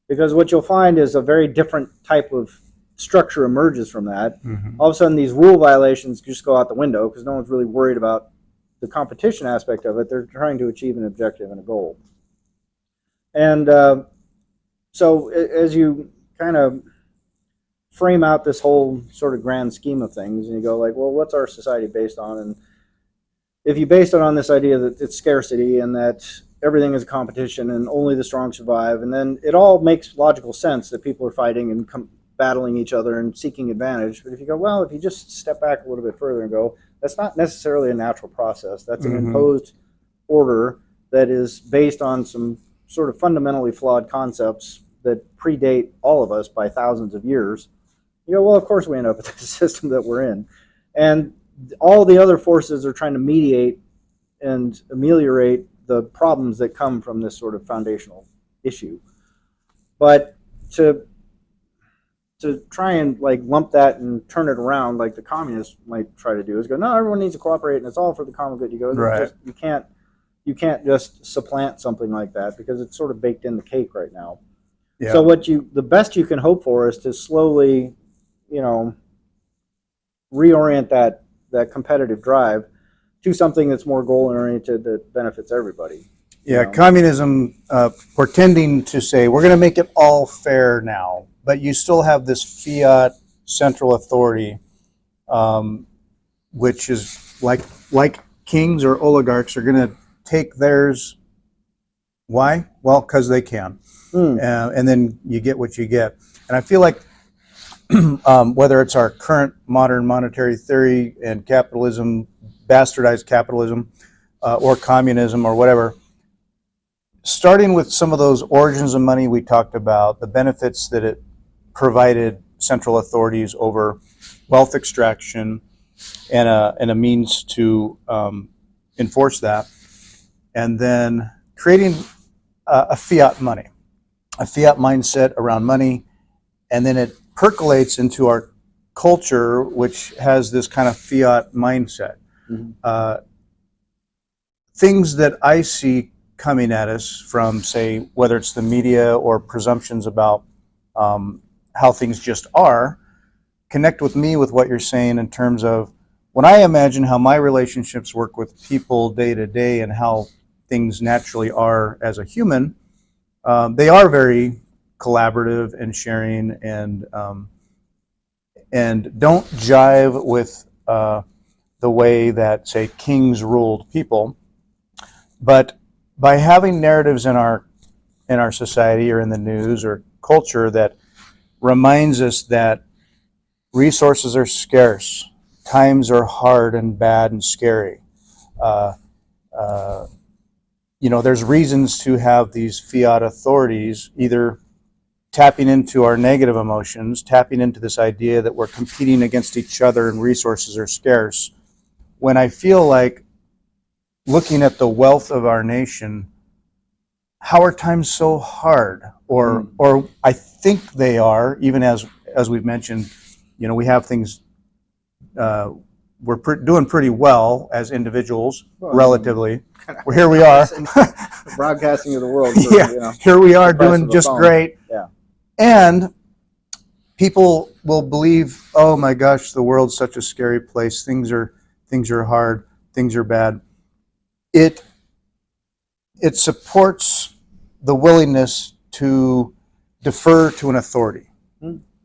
Because what you'll find is a very different type of structure emerges from that. Mm-hmm. All of a sudden, these rule violations just go out the window because no one's really worried about the competition aspect of it. They're trying to achieve an objective and a goal. And so as you kind of frame out this whole sort of grand scheme of things, and you go like, well, what's our society based on? And if you base it on this idea that it's scarcity and that everything is a competition and only the strong survive, and then it all makes logical sense that people are fighting and battling each other and seeking advantage. But if you go, well, if you just step back a little bit further and go, that's not necessarily a natural process. That's an imposed order that is based on some sort of fundamentally flawed concepts that predate all of us by thousands of years. You go, well, of course we end up with the system that we're in. And all the other forces are trying to mediate and ameliorate the problems that come from this sort of foundational issue. But to try and like lump that and turn it around like the communists might try to do is go, no, everyone needs to cooperate and it's all for the common good. You go, right. You can't just supplant something like that because it's sort of baked in the cake right now. Yeah. So the best you can hope for is to slowly, reorient that competitive drive to something that's more goal-oriented that benefits everybody. Yeah, communism pretending to say, we're going to make it all fair now, but you still have this fiat central authority, which is like kings or oligarchs are going to take theirs. Why? Well, because they can. And then you get what you get. And I feel like whether it's our current modern monetary theory and capitalism, bastardized capitalism, or communism or whatever, starting with some of those origins of money we talked about, the benefits that it provided central authorities over wealth extraction, and a means to enforce that, and then creating a fiat money, a fiat mindset around money, and then it percolates into our culture, which has this kind of fiat mindset. Mm-hmm. Things that I see coming at us from, say, whether it's the media or presumptions about how things just are, connect with me with what you're saying in terms of when I imagine how my relationships work with people day to day and how things naturally are as a human. They are very collaborative and sharing, and don't jive with the way that, say, kings ruled people. But by having narratives in our society or in the news or culture that reminds us that resources are scarce, times are hard and bad and scary. There's reasons to have these fiat authorities either tapping into our negative emotions, tapping into this idea that we're competing against each other and resources are scarce. When I feel like looking at the wealth of our nation, how are times so hard? Or I think they are, even as we've mentioned, we have things, we're doing pretty well as individuals, relatively. Well, here we are. Broadcasting of the world. Yeah, here we are doing just great. Yeah. And people will believe, oh my gosh, the world's such a scary place. Things are hard. Things are bad. It supports the willingness to defer to an authority.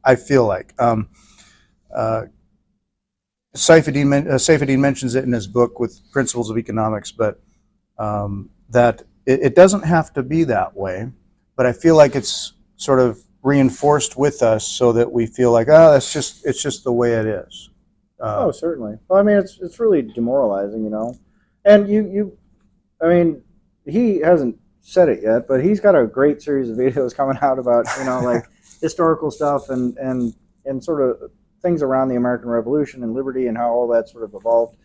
I feel like Saifuddin mentions it in his book with Principles of Economics, but that it doesn't have to be that way. But I feel like it's sort of reinforced with us so that we feel like, oh, it's just the way it is. Oh, certainly. Well, I mean, it's really demoralizing, And I mean, he hasn't said it yet, but he's got a great series of videos coming out about, like historical stuff and sort of things around the American Revolution and liberty and how all that sort of evolved.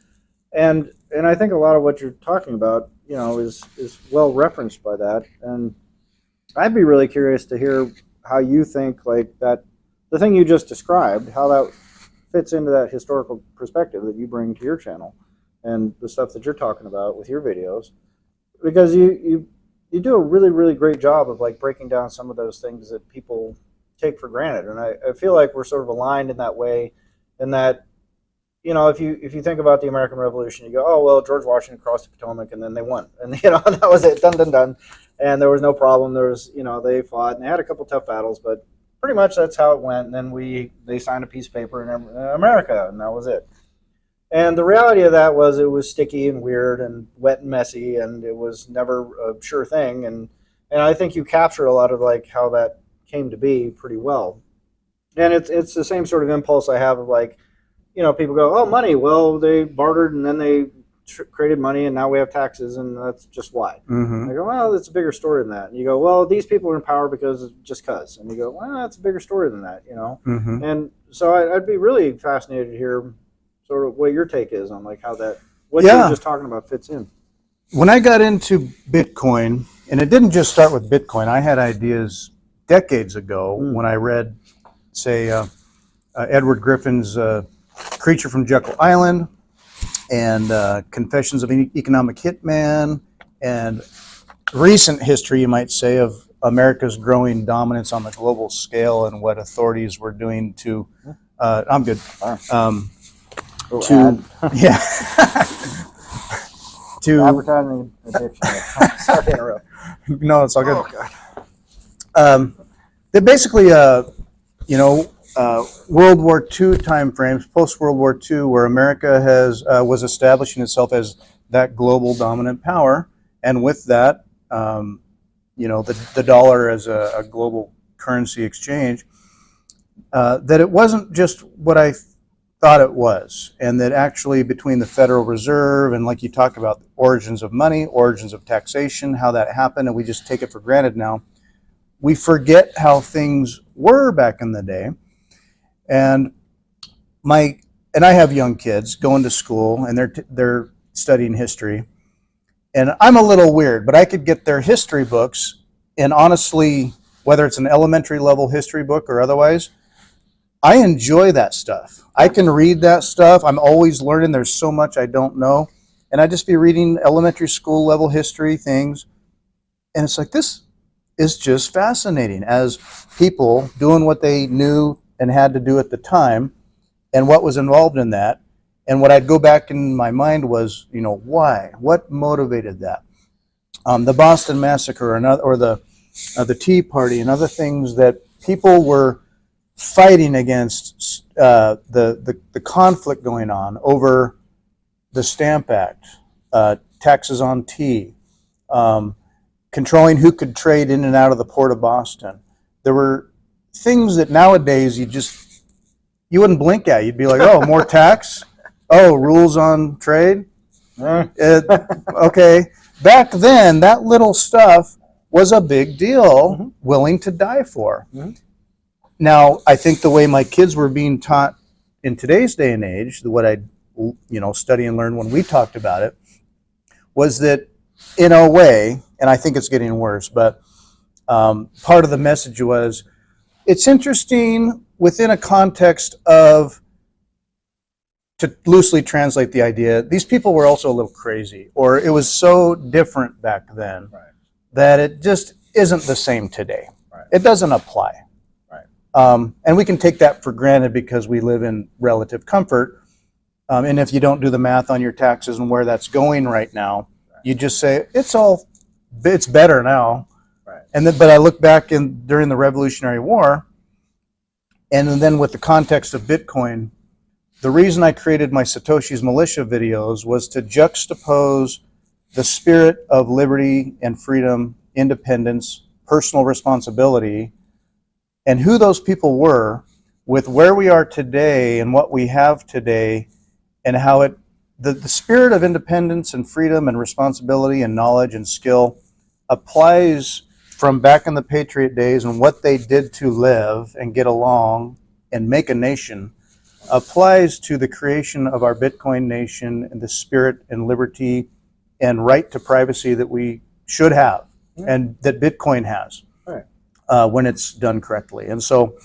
And I think a lot of what you're talking about, is well referenced by that. And I'd be really curious to hear how you think like that, the thing you just described, how that fits into that historical perspective that you bring to your channel and the stuff that you're talking about with your videos, because you do a really, really great job of like breaking down some of those things that people take for granted. And I feel like we're sort of aligned in that way, in that, if you think about the American Revolution, you go, oh, well, George Washington crossed the Potomac and then they won. And, that was it, done, done, done. And there was no problem. There was, they fought and they had a couple tough battles, but pretty much that's how it went. And then they signed a piece of paper in America, and that was it. And the reality of that was it was sticky and weird and wet and messy, and it was never a sure thing. And I think you capture a lot of like how that came to be pretty well. And it's the same sort of impulse I have of like, people go, oh, money. Well, they bartered and then they created money, and now we have taxes, and that's just why. Mm-hmm. I go, well, it's a bigger story than that. And you go, well, these people are in power because just cuz. And you go, well, that's a bigger story than that, Mm-hmm. And so I'd be really fascinated to hear sort of what your take is on like how that, what you were just talking about fits in. When I got into Bitcoin, and it didn't just start with Bitcoin, I had ideas decades ago when I read, say, Edward Griffin's Creature from Jekyll Island, and Confessions of an Economic Hitman, and recent history, you might say, of America's growing dominance on the global scale and what authorities were doing to, I'm good, to, yeah, to advertising addiction. Sorry to interrupt. No, it's all good. Oh, God. They basically, World War II timeframes, post-World War II, where America was establishing itself as that global dominant power, and with that, the dollar as a global currency exchange, that it wasn't just what I thought it was, and that actually between the Federal Reserve and, like you talk about, the origins of money, origins of taxation, how that happened, and we just take it for granted now. We forget how things were back in the day. And my and I have young kids going to school, and they're studying history, and I'm a little weird, but I could get their history books, and honestly, whether it's an elementary level history book or otherwise, I enjoy that stuff. I can read that stuff. I'm always learning. There's so much I don't know, and I just be reading elementary school level history things, and it's like, this is just fascinating as people doing what they knew and had to do at the time, and what was involved in that. And what I'd go back in my mind was, why? What motivated that? The Boston Massacre, or the Tea Party, and other things that people were fighting against, the conflict going on over the Stamp Act, taxes on tea, controlling who could trade in and out of the port of Boston. There were things that nowadays you wouldn't blink at. You'd be like, oh, more tax? Oh, rules on trade? Okay. Back then, that little stuff was a big deal, willing to die for. Now, I think the way my kids were being taught in today's day and age, what I study and learn when we talked about it, was that in a way, and I think it's getting worse, but part of the message was, it's interesting within a context of, to loosely translate the idea, these people were also a little crazy, or it was so different back then that it just isn't the same today. It doesn't apply. And we can take that for granted because we live in relative comfort. And if you don't do the math on your taxes and where that's going right now, you just say, it's better now. But I look back during the Revolutionary War, and then with the context of Bitcoin, the reason I created my Satoshi's Militia videos was to juxtapose the spirit of liberty and freedom, independence, personal responsibility, and who those people were with where we are today and what we have today, and how the spirit of independence and freedom and responsibility and knowledge and skill applies from back in the patriot days, and what they did to live and get along and make a nation applies to the creation of our Bitcoin nation and the spirit and liberty and right to privacy that we should have, and that Bitcoin has when it's done correctly. And so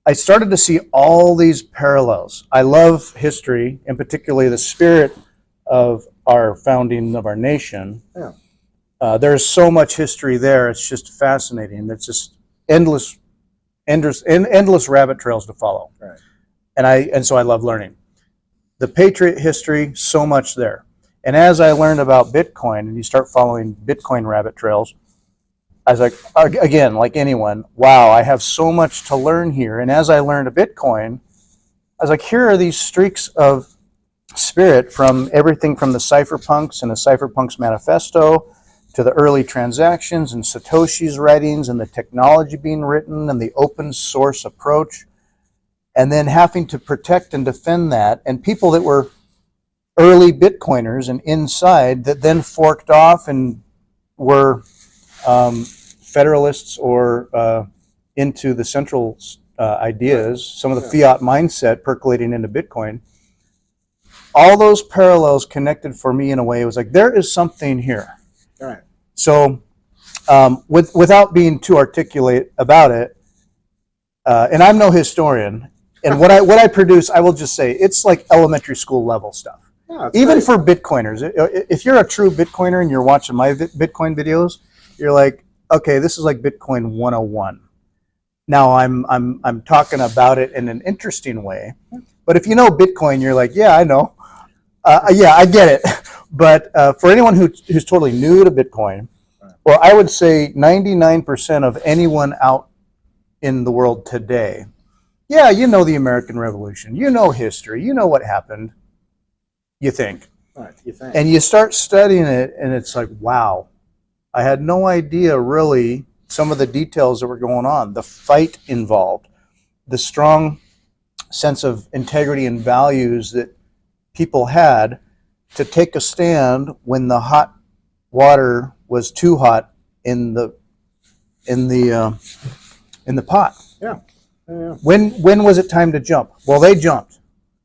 I started to see all these parallels. I love history, and particularly the spirit of our founding of our nation. There's so much history there. It's just fascinating. It's just endless rabbit trails to follow. And so I love learning. The patriot history, so much there. And as I learned about Bitcoin, and you start following Bitcoin rabbit trails, I was like, again, like anyone, wow, I have so much to learn here. And as I learned a Bitcoin, I was like, here are these streaks of spirit from everything from the cypherpunks and the cypherpunks manifesto to the early transactions and Satoshi's writings and the technology being written and the open source approach, and then having to protect and defend that, and people that were early Bitcoiners and inside that then forked off and were federalists or into the central ideas, some of the fiat mindset percolating into Bitcoin. All those parallels connected for me in a way. It was like, there is something here. So without being too articulate about it, and I'm no historian, and what I produce, I will just say, it's like elementary school level stuff. Even for Bitcoiners. If you're a true Bitcoiner and you're watching my Bitcoin videos, you're like, okay, this is like Bitcoin 101. Now I'm talking about it in an interesting way. But if you know Bitcoin, you're like, yeah, I know. Yeah, I get it. But for anyone who's totally new to Bitcoin, well, I would say 99% of anyone out in the world today, yeah, you know the American Revolution, you know history, you know what happened, you think. And you start studying it, and it's like, wow, I had no idea really some of the details that were going on, the fight involved, the strong sense of integrity and values that people had to take a stand when the hot water was too hot in the pot. When was it time to jump? Well, they jumped.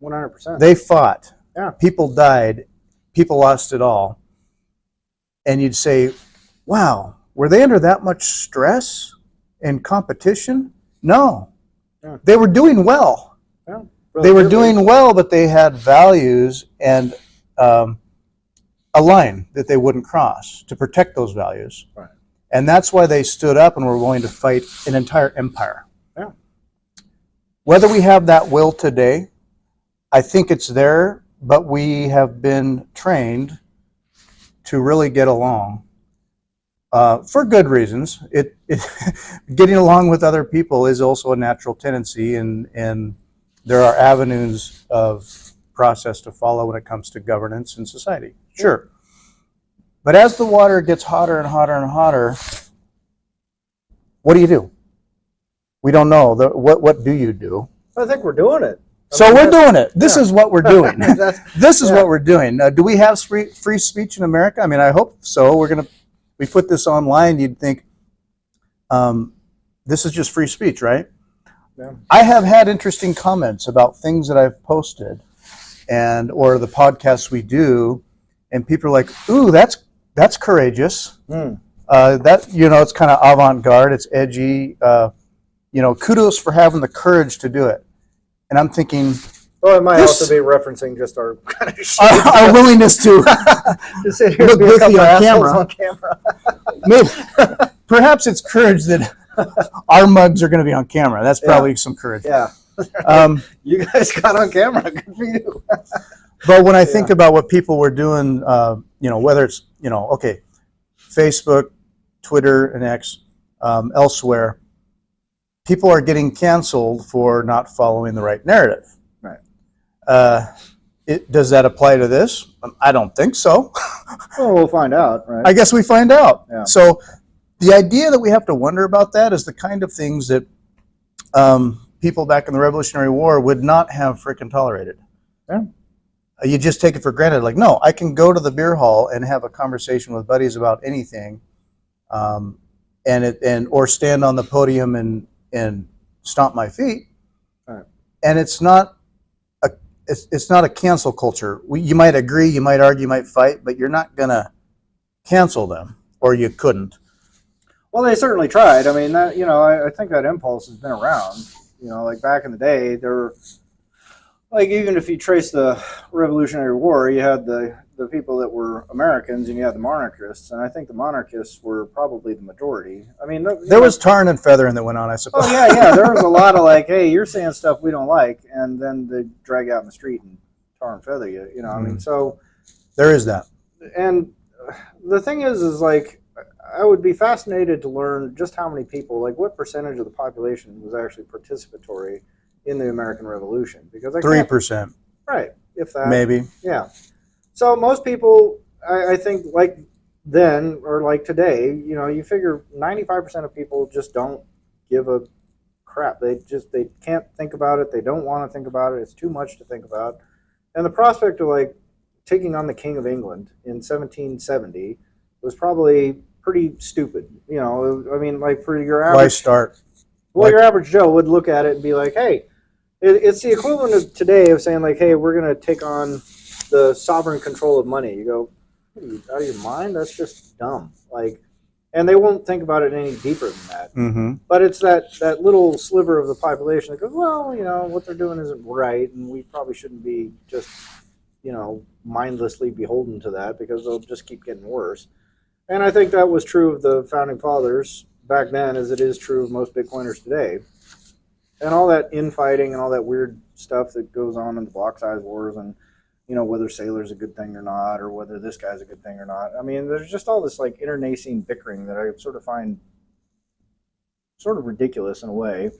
100%. They fought. Yeah. People died. People lost it all. And you'd say, wow, were they under that much stress and competition? No. Yeah. They were doing well. Yeah. They were doing well, but they had values and a line that they wouldn't cross to protect those values. Right. And that's why they stood up and were willing to fight an entire empire. Yeah. Whether we have that will today, I think it's there, but we have been trained to really get along for good reasons. Getting along with other people is also a natural tendency, and there are avenues of process to follow when it comes to governance and society. Sure. But as the water gets hotter and hotter and hotter, what do? We don't know. What do you do? I think we're doing it. We're doing it. This is what we're doing. This is Yeah. what we're doing. Do we have free speech in America? I mean, I hope so. We put this online. You'd think this is just free speech, right? Yeah. I have had interesting comments about things that I've posted, or the podcasts we do, and people are like, "Ooh, that's courageous." It's kind of avant-garde. It's edgy. Kudos for having the courage to do it. And I'm thinking, well, it might also be referencing just our kind of our willingness to sit here look and be a goofy couple on on camera. Maybe, perhaps it's courage that our mugs are going to be on camera. That's probably some courage. Yeah. You guys got on camera. Good for you. But when I think about what people were doing, whether it's, Facebook, Twitter, and X, elsewhere, people are getting canceled for not following the right narrative. Right. Does that apply to this? I don't think so. Well, we'll find out, right? I guess we find out. Yeah. So the idea that we have to wonder about that is the kind of things that people back in the Revolutionary War would not have frickin' tolerated. Yeah. You just take it for granted. Like, no, I can go to the beer hall and have a conversation with buddies about anything, or stand on the podium and stomp my feet. Right. And it's not a cancel culture. You might agree, you might argue, you might fight, but you're not gonna cancel them, or you couldn't. Well, they certainly tried. I mean, I think that impulse has been around. Like back in the day, there were, like, even if you trace the Revolutionary War, you had the people that were Americans and you had the monarchists, and I think the monarchists were probably the majority. I mean, there was tarring and feathering that went on, I suppose. Oh yeah, there was a lot of like, hey, you're saying stuff we don't like, and then they drag you out in the street and tar and feather you. I mean, so there is that. And the thing is like, I would be fascinated to learn just how many people, like what percentage of the population was actually participatory in the American Revolution, because 3%, right, if that, maybe. Yeah. So most people, I think, like then or like today, you figure 95% of people just don't give a crap. They can't think about it. They don't want to think about it. It's too much to think about. And the prospect of like taking on the King of England in 1770 was probably pretty stupid. I mean, like for your average, Why start? Well, your average Joe would look at it and be like, hey, it's the equivalent of today of saying like, hey, we're going to take on the sovereign control of money. You go, what are you, out of your mind? That's just dumb. Like, and they won't think about it any deeper than that. Mm-hmm. But it's that little sliver of the population that goes, well, what they're doing isn't right, and we probably shouldn't be just, mindlessly beholden to that, because they'll just keep getting worse. And I think that was true of the founding fathers back then, as it is true of most Bitcoiners today. And all that infighting and all that weird stuff that goes on in the block size wars, and whether Sailor's a good thing or not, or whether this guy's a good thing or not. I mean, there's just all this like internecine bickering that I sort of find sort of ridiculous in a way.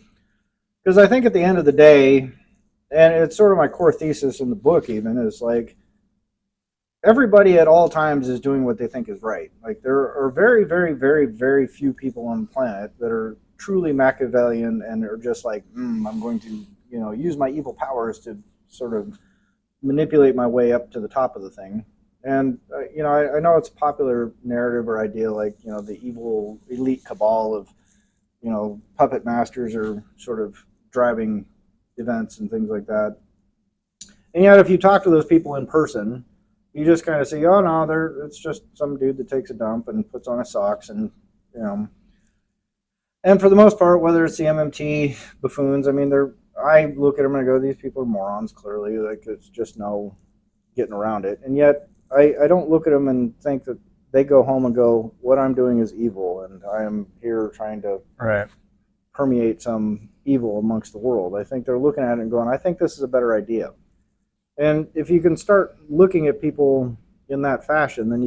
Because I think at the end of the day, and it's sort of my core thesis in the book even, is like, everybody at all times is doing what they think is right. Like, there are very, very, very, very few people on the planet that are truly Machiavellian and are just like, I'm going to, use my evil powers to sort of manipulate my way up to the top of the thing. And, I know it's a popular narrative or idea, like, the evil elite cabal of, puppet masters are sort of driving events and things like that. And yet, if you talk to those people in person, you just kind of say, "Oh no, it's just some dude that takes a dump and puts on his socks," and you know. And for the most part, whether it's the MMT buffoons, I mean, I look at them and I go, "These people are morons." Clearly, like it's just no getting around it. And yet, I don't look at them and think that they go home and go, "What I'm doing is evil," and I am here trying to Right. permeate some evil amongst the world. I think they're looking at it and going, "I think this is a better idea." And if you can start looking at people in that fashion, then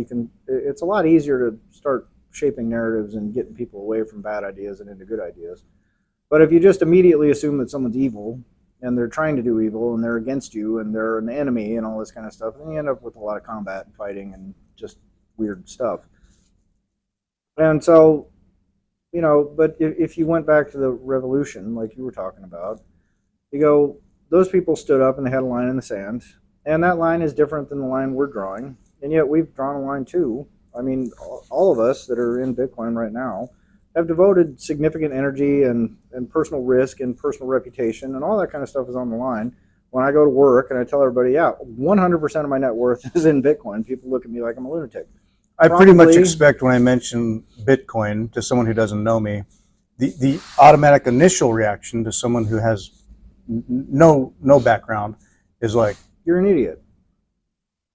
it's a lot easier to start shaping narratives and getting people away from bad ideas and into good ideas. But if you just immediately assume that someone's evil and they're trying to do evil and they're against you and they're an enemy and all this kind of stuff, then you end up with a lot of combat and fighting and just weird stuff. And so, but if you went back to the revolution, like you were talking about, you go, those people stood up and they had a line in the sand, and that line is different than the line we're drawing, and yet we've drawn a line too. I mean, all of us that are in Bitcoin right now have devoted significant energy and personal risk and personal reputation, and all that kind of stuff is on the line. When I go to work and I tell everybody, yeah, 100% of my net worth is in Bitcoin, people look at me like I'm a lunatic. I pretty much expect when I mention Bitcoin to someone who doesn't know me, the automatic initial reaction to someone who has no background is like, you're an idiot.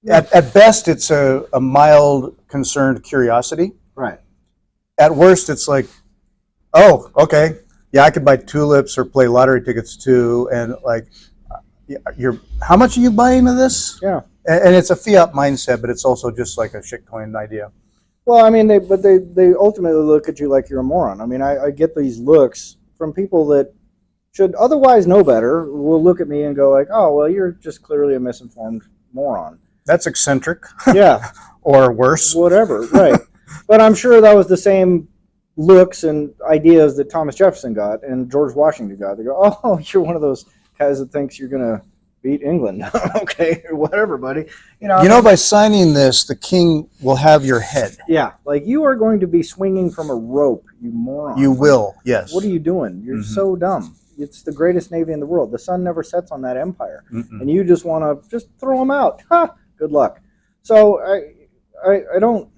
At best, it's a mild, concerned curiosity. Right. At worst, it's like, oh, okay, yeah, I could buy tulips or play lottery tickets too, and like, how much are you buying of this? Yeah. And it's a fiat mindset, but it's also just like a shitcoin idea. Well, I mean, they ultimately look at you like you're a moron. I mean, I get these looks from people that should otherwise know better, will look at me and go like, oh, well, you're just clearly a misinformed moron. That's eccentric. Yeah. Or worse. Whatever, right. But I'm sure that was the same looks and ideas that Thomas Jefferson got and George Washington got. They go, oh, you're one of those guys that thinks you're going to beat England. Okay, whatever, buddy. By signing this, the king will have your head. Yeah, like you are going to be swinging from a rope, you moron. You will, yes. What are you doing? You're so dumb. It's the greatest navy in the world. The sun never sets on that empire. And you just want to just throw them out. Ha! Good luck. So I don't.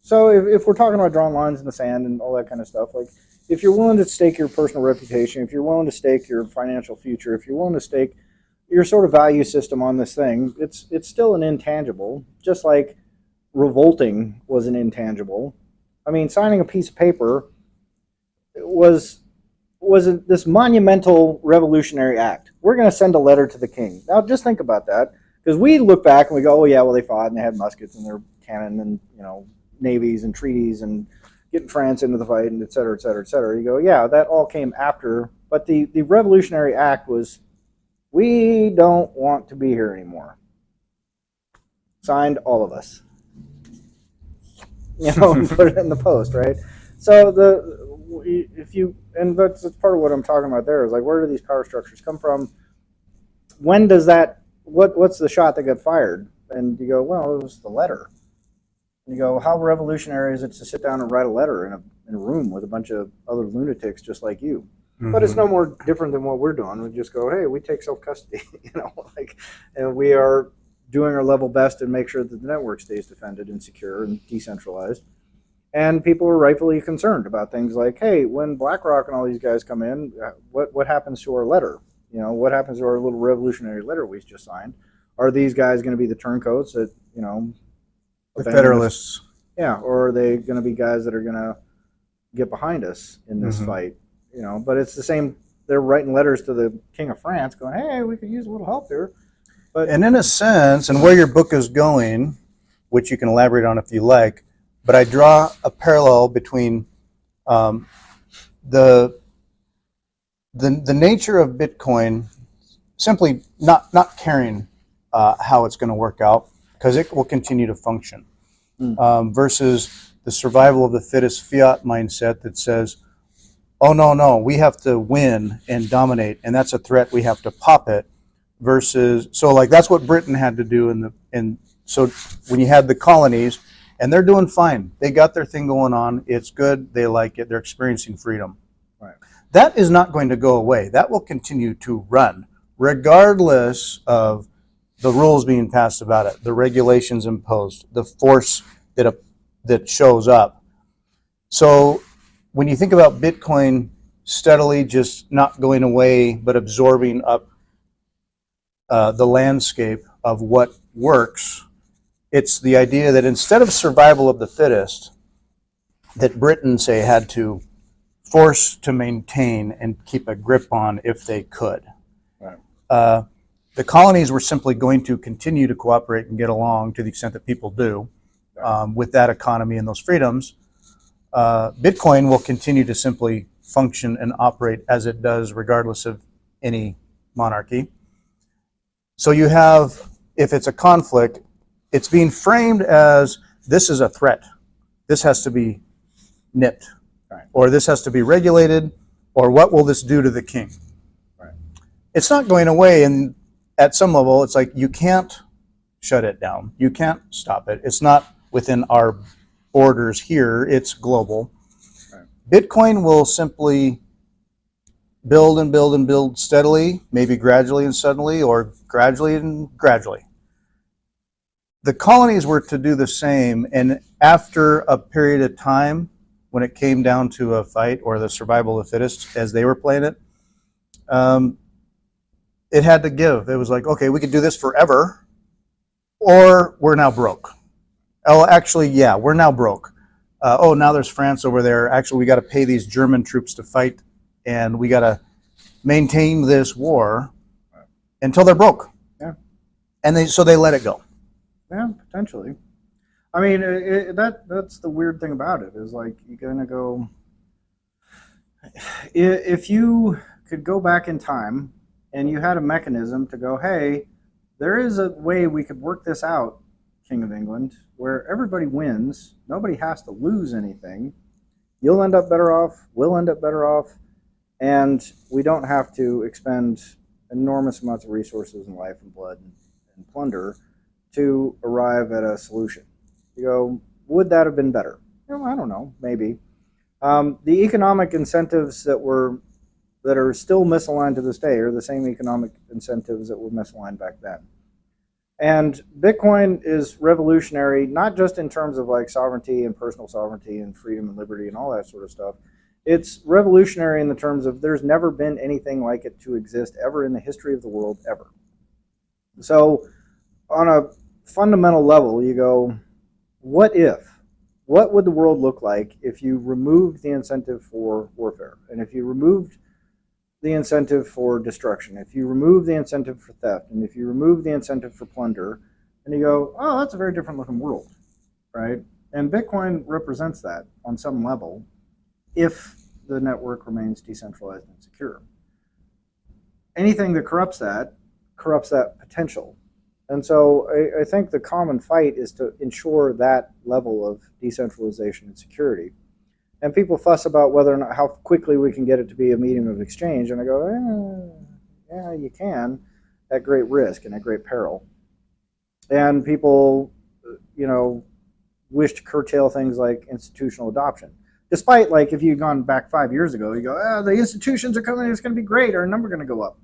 So if we're talking about drawing lines in the sand and all that kind of stuff, like if you're willing to stake your personal reputation, if you're willing to stake your financial future, if you're willing to stake your sort of value system on this thing, it's still an intangible, just like revolting was an intangible. I mean, signing a piece of paper was this monumental revolutionary act. We're going to send a letter to the king. Now, just think about that, because we look back and we go, oh yeah, well they fought and they had muskets and their cannon and navies and treaties and getting France into the fight and et cetera, et cetera, et cetera. You go, yeah, that all came after, but the revolutionary act was, we don't want to be here anymore. Signed, all of us. And put it in the post, right? So and that's part of what I'm talking about there is like, where do these power structures come from? When does that, what's the shot that got fired? And you go, well, it was the letter. And you go, how revolutionary is it to sit down and write a letter in a room with a bunch of other lunatics just like you? Mm-hmm. But it's no more different than what we're doing. We just go, hey, we take self-custody, and we are doing our level best to make sure that the network stays defended and secure and decentralized. And people are rightfully concerned about things like, hey, when BlackRock and all these guys come in, what happens to our letter? What happens to our little revolutionary letter we just signed? Are these guys going to be the turncoats that, the Federalists? Yeah, or are they going to be guys that are going to get behind us in this fight? But it's the same. They're writing letters to the King of France going, hey, we could use a little help here. And in a sense, and where your book is going, which you can elaborate on if you like, but I draw a parallel between the nature of Bitcoin simply not caring how it's going to work out because it will continue to function versus the survival of the fittest fiat mindset that says, oh, no, we have to win and dominate, and that's a threat, we have to pop it, versus, so like that's what Britain had to do so when you had the colonies, and they're doing fine. They got their thing going on. It's good. They like it. They're experiencing freedom. Right. That is not going to go away. That will continue to run regardless of the rules being passed about it, the regulations imposed, the force that shows up. So when you think about Bitcoin steadily just not going away, but absorbing up the landscape of what works, it's the idea that instead of survival of the fittest, that Britain, say, had to force to maintain and keep a grip on if they could. Right. The colonies were simply going to continue to cooperate and get along to the extent that people do with that economy and those freedoms. Bitcoin will continue to simply function and operate as it does regardless of any monarchy. So you have, if it's a conflict, it's being framed as this is a threat. This has to be nipped, right, or this has to be regulated, or what will this do to the king? Right. It's not going away, and at some level, it's like you can't shut it down. You can't stop it. It's not within our borders here. It's global. Right. Bitcoin will simply build and build and build steadily, maybe gradually and suddenly, or gradually and gradually. The colonies were to do the same, and after a period of time, when it came down to a fight or the survival of the fittest, as they were playing it, it had to give. It was like, okay, we could do this forever, or we're now broke. Oh, actually, yeah, we're now broke. Oh, now there's France over there. Actually, we got to pay these German troops to fight, and we got to maintain this war until they're broke. Yeah, and so they let it go. Yeah, potentially. I mean, that's the weird thing about it, is like you're gonna go. If you could go back in time and you had a mechanism to go, hey, there is a way we could work this out, King of England, where everybody wins, nobody has to lose anything. You'll end up better off, we'll end up better off, and we don't have to expend enormous amounts of resources and life and blood and plunder to arrive at a solution. You go, would that have been better? Well, I don't know, maybe. The economic incentives that are still misaligned to this day are the same economic incentives that were misaligned back then. And Bitcoin is revolutionary, not just in terms of like sovereignty and personal sovereignty and freedom and liberty and all that sort of stuff. It's revolutionary in the terms of there's never been anything like it to exist ever in the history of the world, ever. So on a fundamental level, you go, what would the world look like if you removed the incentive for warfare, and if you removed the incentive for destruction, if you remove the incentive for theft, and if you remove the incentive for plunder, and you go, oh, that's a very different looking world, right? And Bitcoin represents that on some level if the network remains decentralized and secure. Anything that corrupts that potential. And so I think the common fight is to ensure that level of decentralization and security. And people fuss about whether or not how quickly we can get it to be a medium of exchange. And I go, yeah, you can, at great risk and at great peril. And people, wish to curtail things like institutional adoption. Despite, like, if you'd gone back 5 years ago, you go, the institutions are coming, it's going to be great, our number going to go up.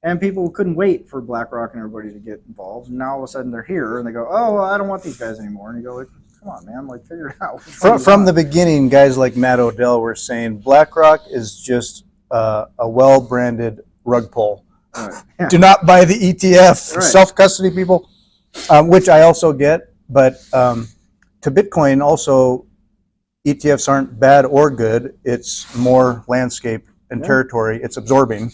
And people couldn't wait for BlackRock and everybody to get involved. And now all of a sudden they're here and they go, oh, well, I don't want these guys anymore. And you go, like, come on, man, like, figure it out. From the beginning, guys like Matt Odell were saying BlackRock is just a well-branded rug pull. Right. Yeah. Do not buy the ETF, right. Self-custody people, which I also get. But to Bitcoin, also, ETFs aren't bad or good. It's more landscape and territory. It's absorbing.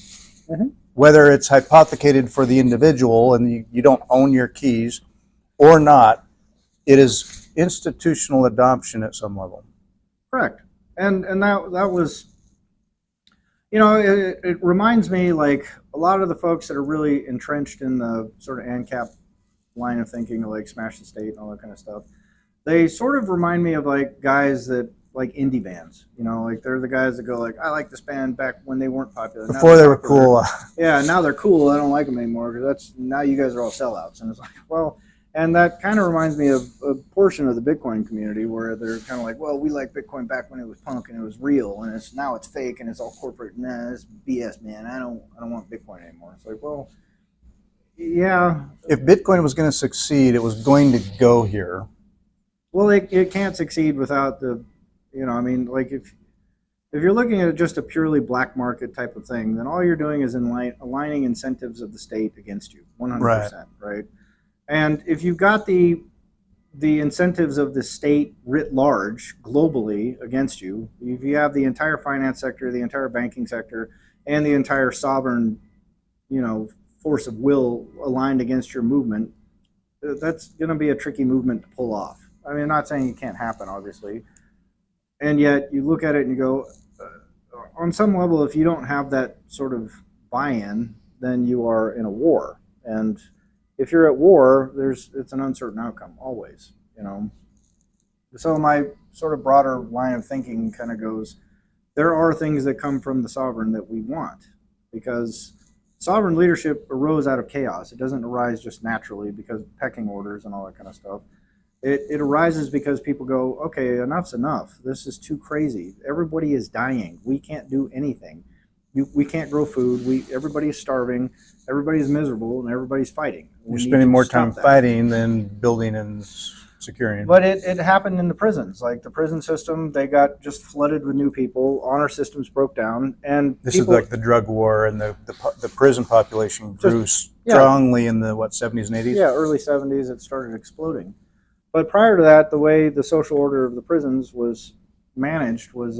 Mm-hmm. Whether it's hypothecated for the individual and you don't own your keys or not, it is institutional adoption at some level. Correct. And that was, it reminds me, like, a lot of the folks that are really entrenched in the sort of ANCAP line of thinking, like smash the state and all that kind of stuff. They sort of remind me of like guys that like indie bands, like they're the guys that go like, I like this band back when they weren't popular. Before they were cool. Yeah, now they're cool. I don't like them anymore because now you guys are all sellouts. And it's like, well, And that kind of reminds me of a portion of the Bitcoin community where they're kind of like, well, we like Bitcoin back when it was punk and it was real, and now it's fake and it's all corporate. Nah, it's BS, man. I don't want Bitcoin anymore. It's like, well, yeah. If Bitcoin was going to succeed, it was going to go here. Well, it can't succeed without the, I mean, like if you're looking at just a purely black market type of thing, then all you're doing is aligning incentives of the state against you, 100%, right? And if you've got the incentives of the state writ large globally against you, if you have the entire finance sector, the entire banking sector, and the entire sovereign, force of will aligned against your movement, that's going to be a tricky movement to pull off. I mean, I'm not saying it can't happen, obviously. And yet you look at it and you go, on some level, if you don't have that sort of buy-in, then you are in a war. And if you're at war, it's an uncertain outcome always, So my sort of broader line of thinking kind of goes, there are things that come from the sovereign that we want, because sovereign leadership arose out of chaos. It doesn't arise just naturally because of pecking orders and all that kind of stuff. It arises because people go, okay, enough's enough. This is too crazy. Everybody is dying. We can't do anything. We can't grow food. Everybody's starving. Everybody's miserable, and everybody's fighting. You're spending more time fighting than building and securing. But it happened in the prisons. Like the prison system, they got just flooded with new people. Honor systems broke down, and this is like the drug war, and the prison population grew strongly in the 70s and 80s. Yeah, early 70s, it started exploding. But prior to that, the way the social order of the prisons was managed was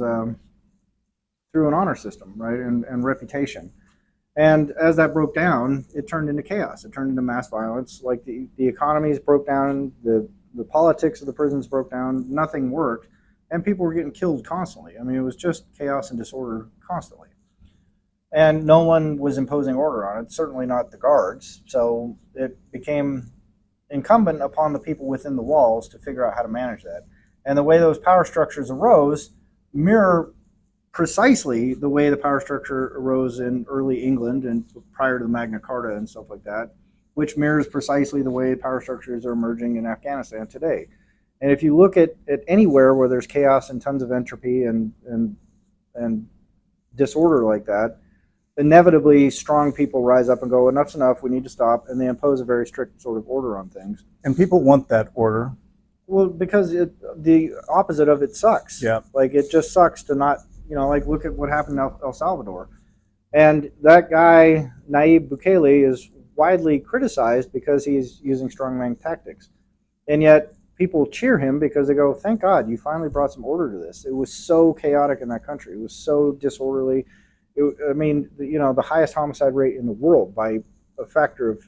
through an honor system, right, and reputation. And as that broke down, it turned into chaos. It turned into mass violence. Like the economies broke down, the politics of the prisons broke down, nothing worked, and people were getting killed constantly. I mean, it was just chaos and disorder constantly. And no one was imposing order on it, certainly not the guards. So it became incumbent upon the people within the walls to figure out how to manage that. And the way those power structures arose mirror precisely the way the power structure arose in early England and prior to the Magna Carta and stuff like that, which mirrors precisely the way power structures are emerging in Afghanistan today. And if you look at anywhere where there's chaos and tons of entropy and disorder like that, inevitably strong people rise up and go, enough's enough, we need to stop, and they impose a very strict sort of order on things. And people want that order. Well, because the opposite of it sucks. Yeah. Like it just sucks to not, like look at what happened in El Salvador. And that guy, Nayib Bukele, is widely criticized because he's using strongman tactics. And yet people cheer him because they go, thank God you finally brought some order to this. It was so chaotic in that country. It was so disorderly. The highest homicide rate in the world by a factor of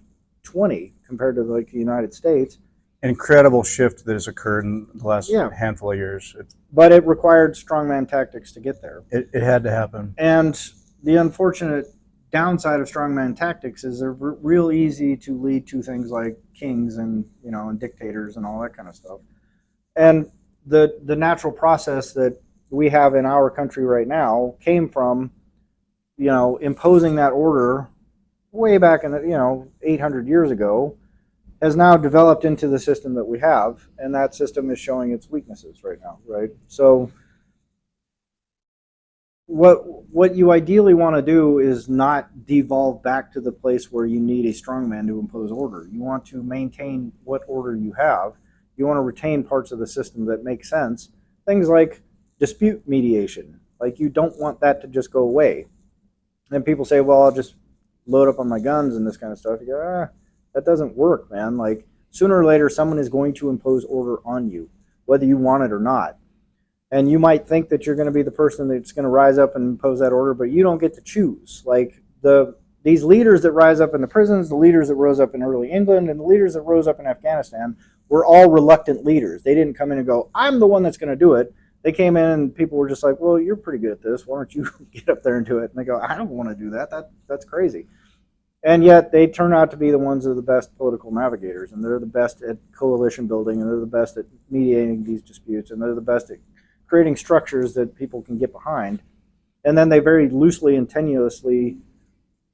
20 compared to like the United States. Incredible shift that has occurred in the last handful of years. But it required strongman tactics to get there. It had to happen. And the unfortunate downside of strongman tactics is they're real easy to lead to things like kings and and dictators and all that kind of stuff. And the natural process that we have in our country right now came from imposing that order way back in 800 years ago, has now developed into the system that we have, and that system is showing its weaknesses right now, right? So what you ideally want to do is not devolve back to the place where you need a strongman to impose order. You want to maintain what order you have. You want to retain parts of the system that make sense. Things like dispute mediation. Like you don't want that to just go away. And people say, well, I'll just load up on my guns and this kind of stuff. You go, that doesn't work, man. Like sooner or later, someone is going to impose order on you, whether you want it or not. And you might think that you're going to be the person that's going to rise up and impose that order, but you don't get to choose. Like these leaders that rise up in the prisons, the leaders that rose up in early England, and the leaders that rose up in Afghanistan were all reluctant leaders. They didn't come in and go, I'm the one that's going to do it. They came in and people were just like, well, you're pretty good at this. Why don't you get up there and do it? And they go, I don't want to do that. That's crazy. And yet they turn out to be the ones that are the best political navigators, and they're the best at coalition building, and they're the best at mediating these disputes, and they're the best at creating structures that people can get behind. And then they very loosely and tenuously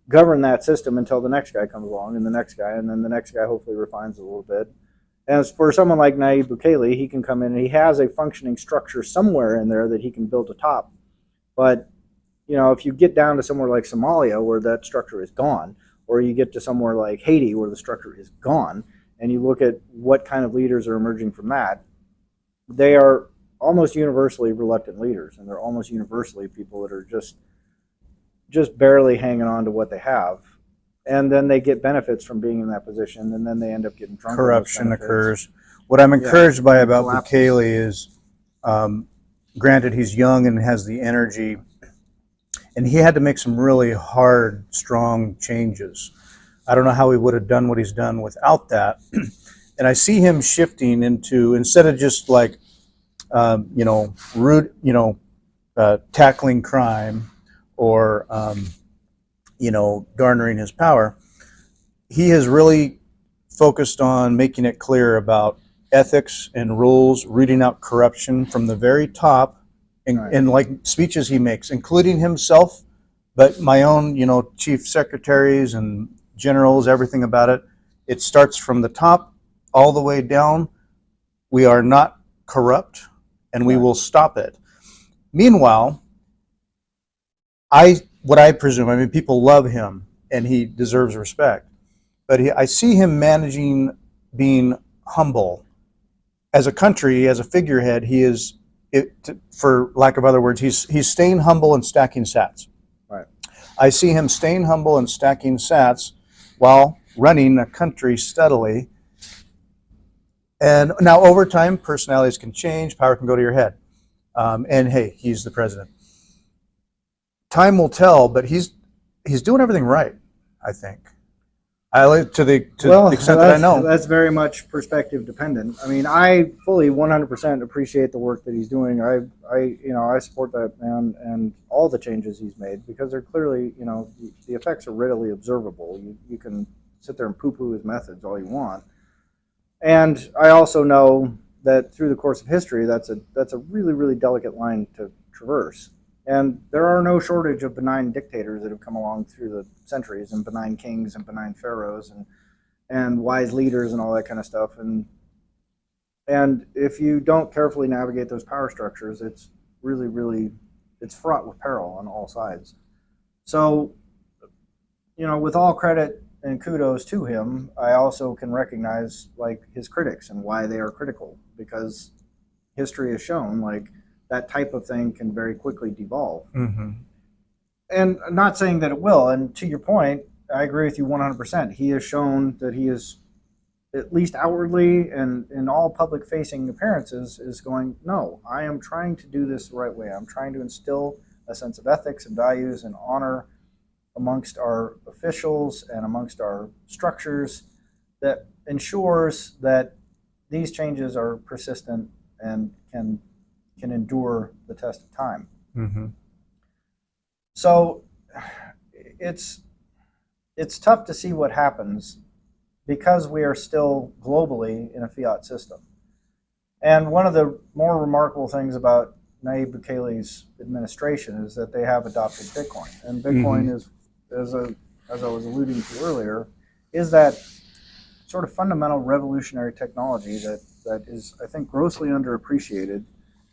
govern that system until the next guy comes along, and the next guy, and then the next guy hopefully refines it a little bit. As for someone like Nayib Bukele, he can come in and he has a functioning structure somewhere in there that he can build atop. But if you get down to somewhere like Somalia where that structure is gone, or you get to somewhere like Haiti where the structure is gone, and you look at what kind of leaders are emerging from that, they are almost universally reluctant leaders, and they're almost universally people that are just barely hanging on to what they have. And then they get benefits from being in that position, and then they end up getting drunk. Corruption occurs. What I'm encouraged by about Bukele is, granted, he's young and has the energy, and he had to make some really hard, strong changes. I don't know how he would have done what he's done without that. And I see him shifting into, instead of just like, tackling crime or, garnering his power, he has really focused on making it clear about ethics and rules, rooting out corruption from the very top, and like speeches he makes, including himself, but my own, chief secretaries and generals, everything about it. It starts from the top all the way down. We are not corrupt, and we will stop it. Meanwhile, what I presume, people love him, and he deserves respect. But I see him managing being humble. As a country, as a figurehead, he is, for lack of other words, he's staying humble and stacking sats. Right. I see him staying humble and stacking sats while running a country steadily. And now, over time, personalities can change, power can go to your head. And hey, he's the president. Time will tell, but he's doing everything right, I think. To the extent that I know. That's very much perspective dependent. I fully 100% appreciate the work that he's doing. I support that man and all the changes he's made, because they're clearly, the effects are readily observable. You can sit there and poo-poo his methods all you want. And I also know that through the course of history, that's a really, really delicate line to traverse. And there are no shortage of benign dictators that have come along through the centuries, and benign kings and benign pharaohs and wise leaders and all that kind of stuff. And if you don't carefully navigate those power structures, it's really, really, it's fraught with peril on all sides. So, with all credit and kudos to him, I also can recognize his critics and why they are critical, because history has shown that type of thing can very quickly devolve. Mm-hmm. And I'm not saying that it will. And to your point, I agree with you 100%. He has shown that he is, at least outwardly and in all public-facing appearances, is going, no, I am trying to do this the right way. I'm trying to instill a sense of ethics and values and honor amongst our officials and amongst our structures that ensures that these changes are persistent and can endure the test of time. Mm-hmm. So it's tough to see what happens, because we are still globally in a fiat system. And one of the more remarkable things about Nayib Bukele's administration is that they have adopted Bitcoin. And Bitcoin is, as I was alluding to earlier, is that sort of fundamental revolutionary technology that is, I think, grossly underappreciated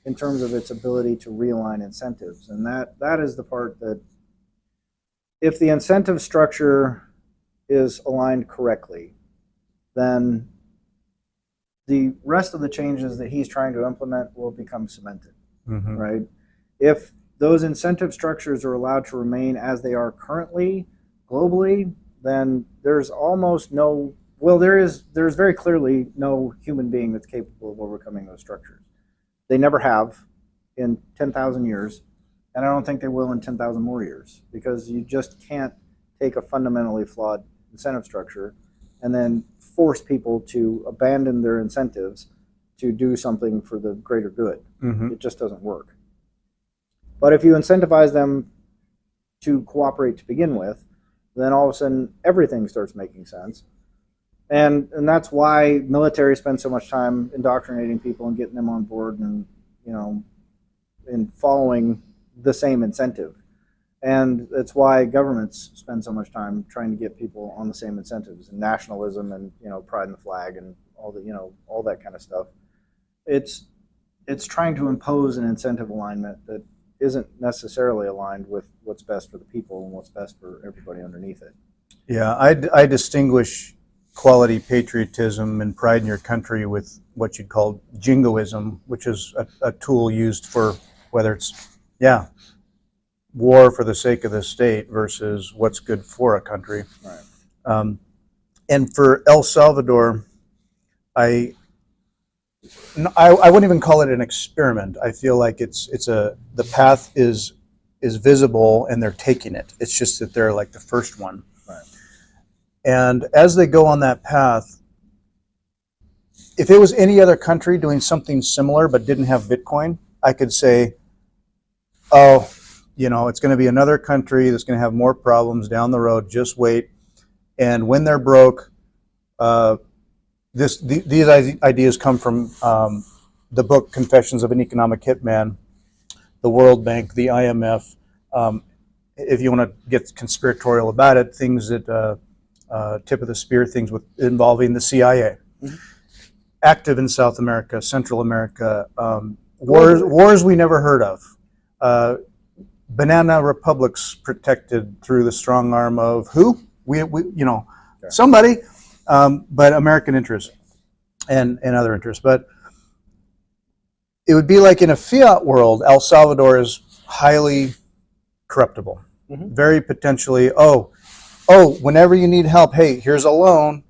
in terms of its ability to realign incentives. And that is the part that, if the incentive structure is aligned correctly, then the rest of the changes that he's trying to implement will become cemented, right? If those incentive structures are allowed to remain as they are currently globally, then there's almost no, well, there's very clearly no human being that's capable of overcoming those structures. They never have in 10,000 years, and I don't think they will in 10,000 more years, because you just can't take a fundamentally flawed incentive structure and then force people to abandon their incentives to do something for the greater good. It just doesn't work. But if you incentivize them to cooperate to begin with, then all of a sudden everything starts making sense. And that's why military spends so much time indoctrinating people and getting them on board and, and following the same incentive. And that's why governments spend so much time trying to get people on the same incentives and nationalism and pride in the flag and all that kind of stuff. It's trying to impose an incentive alignment that isn't necessarily aligned with what's best for the people and what's best for everybody underneath it. Yeah, I distinguish quality patriotism and pride in your country with what you'd call jingoism, which is a tool used for whether it's, war for the sake of the state versus what's good for a country. Right. And for El Salvador, I wouldn't even call it an experiment. I feel like the path is visible and they're taking it. It's just that they're like the first one. Right. And as they go on that path, if it was any other country doing something similar but didn't have Bitcoin, I could say, oh, it's going to be another country that's going to have more problems down the road. Just wait. And when they're broke, these ideas come from the book Confessions of an Economic Hitman, the World Bank, the IMF. If you want to get conspiratorial about it, things that tip of the spear, things involving the CIA, active in South America, Central America, wars we never heard of, banana republics protected through the strong arm of who? Somebody. But American interests and other interests. But it would be like in a fiat world, El Salvador is highly corruptible, very potentially, whenever you need help, hey, here's a loan,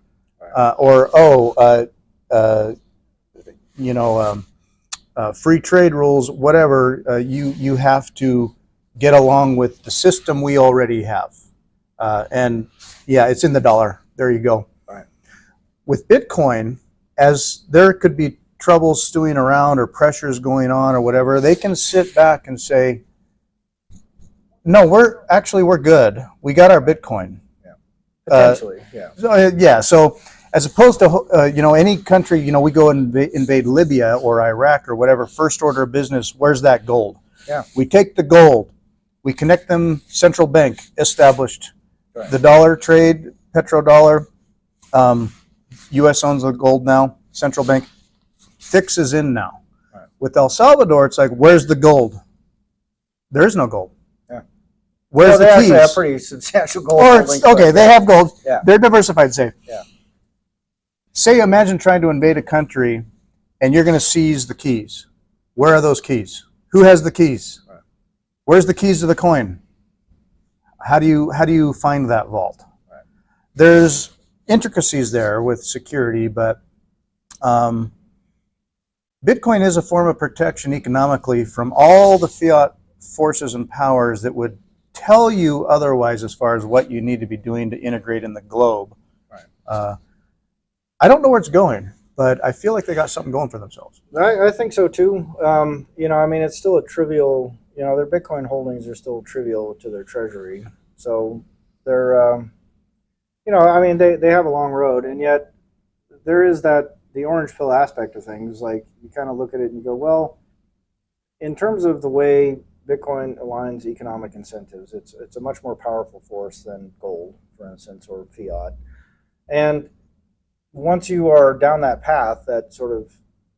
free trade rules, whatever, you have to get along with the system we already have. It's in the dollar. There you go. With Bitcoin, as there could be trouble stewing around or pressures going on or whatever, they can sit back and say, no, we're good. We got our Bitcoin. Yeah. Potentially, So as opposed to, any country, we go and invade Libya or Iraq or whatever, first order of business, where's that gold? Yeah. We take the gold, we connect them, central bank established, right. The dollar trade, petrodollar, U.S. owns the gold now, central bank, fix is in now. Right. With El Salvador, it's like, where's the gold? There is no gold. Yeah. Where's the keys? They actually have pretty substantial gold. They have gold. Yeah. They're diversified safe. Yeah. Imagine trying to invade a country and you're going to seize the keys. Where are those keys? Who has the keys? Right. Where's the keys to the coin? How do you find that vault? Right. There's intricacies there with security, but Bitcoin is a form of protection economically from all the fiat forces and powers that would tell you otherwise as far as what you need to be doing to integrate in the globe. Right. I don't know where it's going, but I feel like they got something going for themselves. I think so too. It's still a trivial, their Bitcoin holdings are still trivial to their treasury. So they're, they have a long road, and yet there is the orange pill aspect of things. Like, you kind of look at it and you go, well, in terms of the way Bitcoin aligns economic incentives, it's a much more powerful force than gold, for instance, or fiat. And once you are down that path, that sort of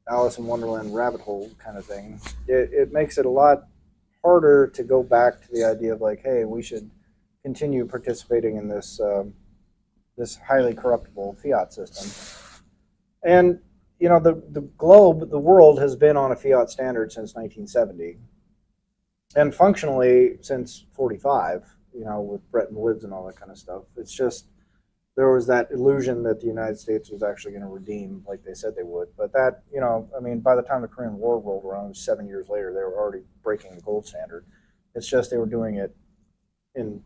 Alice in Wonderland rabbit hole kind of thing, it makes it a lot harder to go back to the idea of like, hey, we should continue participating in this this highly corruptible fiat system. And the globe, the world has been on a fiat standard since 1970, and functionally since 45. With Bretton Woods and all that kind of stuff. It's just there was that illusion that the United States was actually going to redeem like they said they would. But that, by the time the Korean War rolled around, 7 years later, they were already breaking the gold standard. It's just they were doing it in,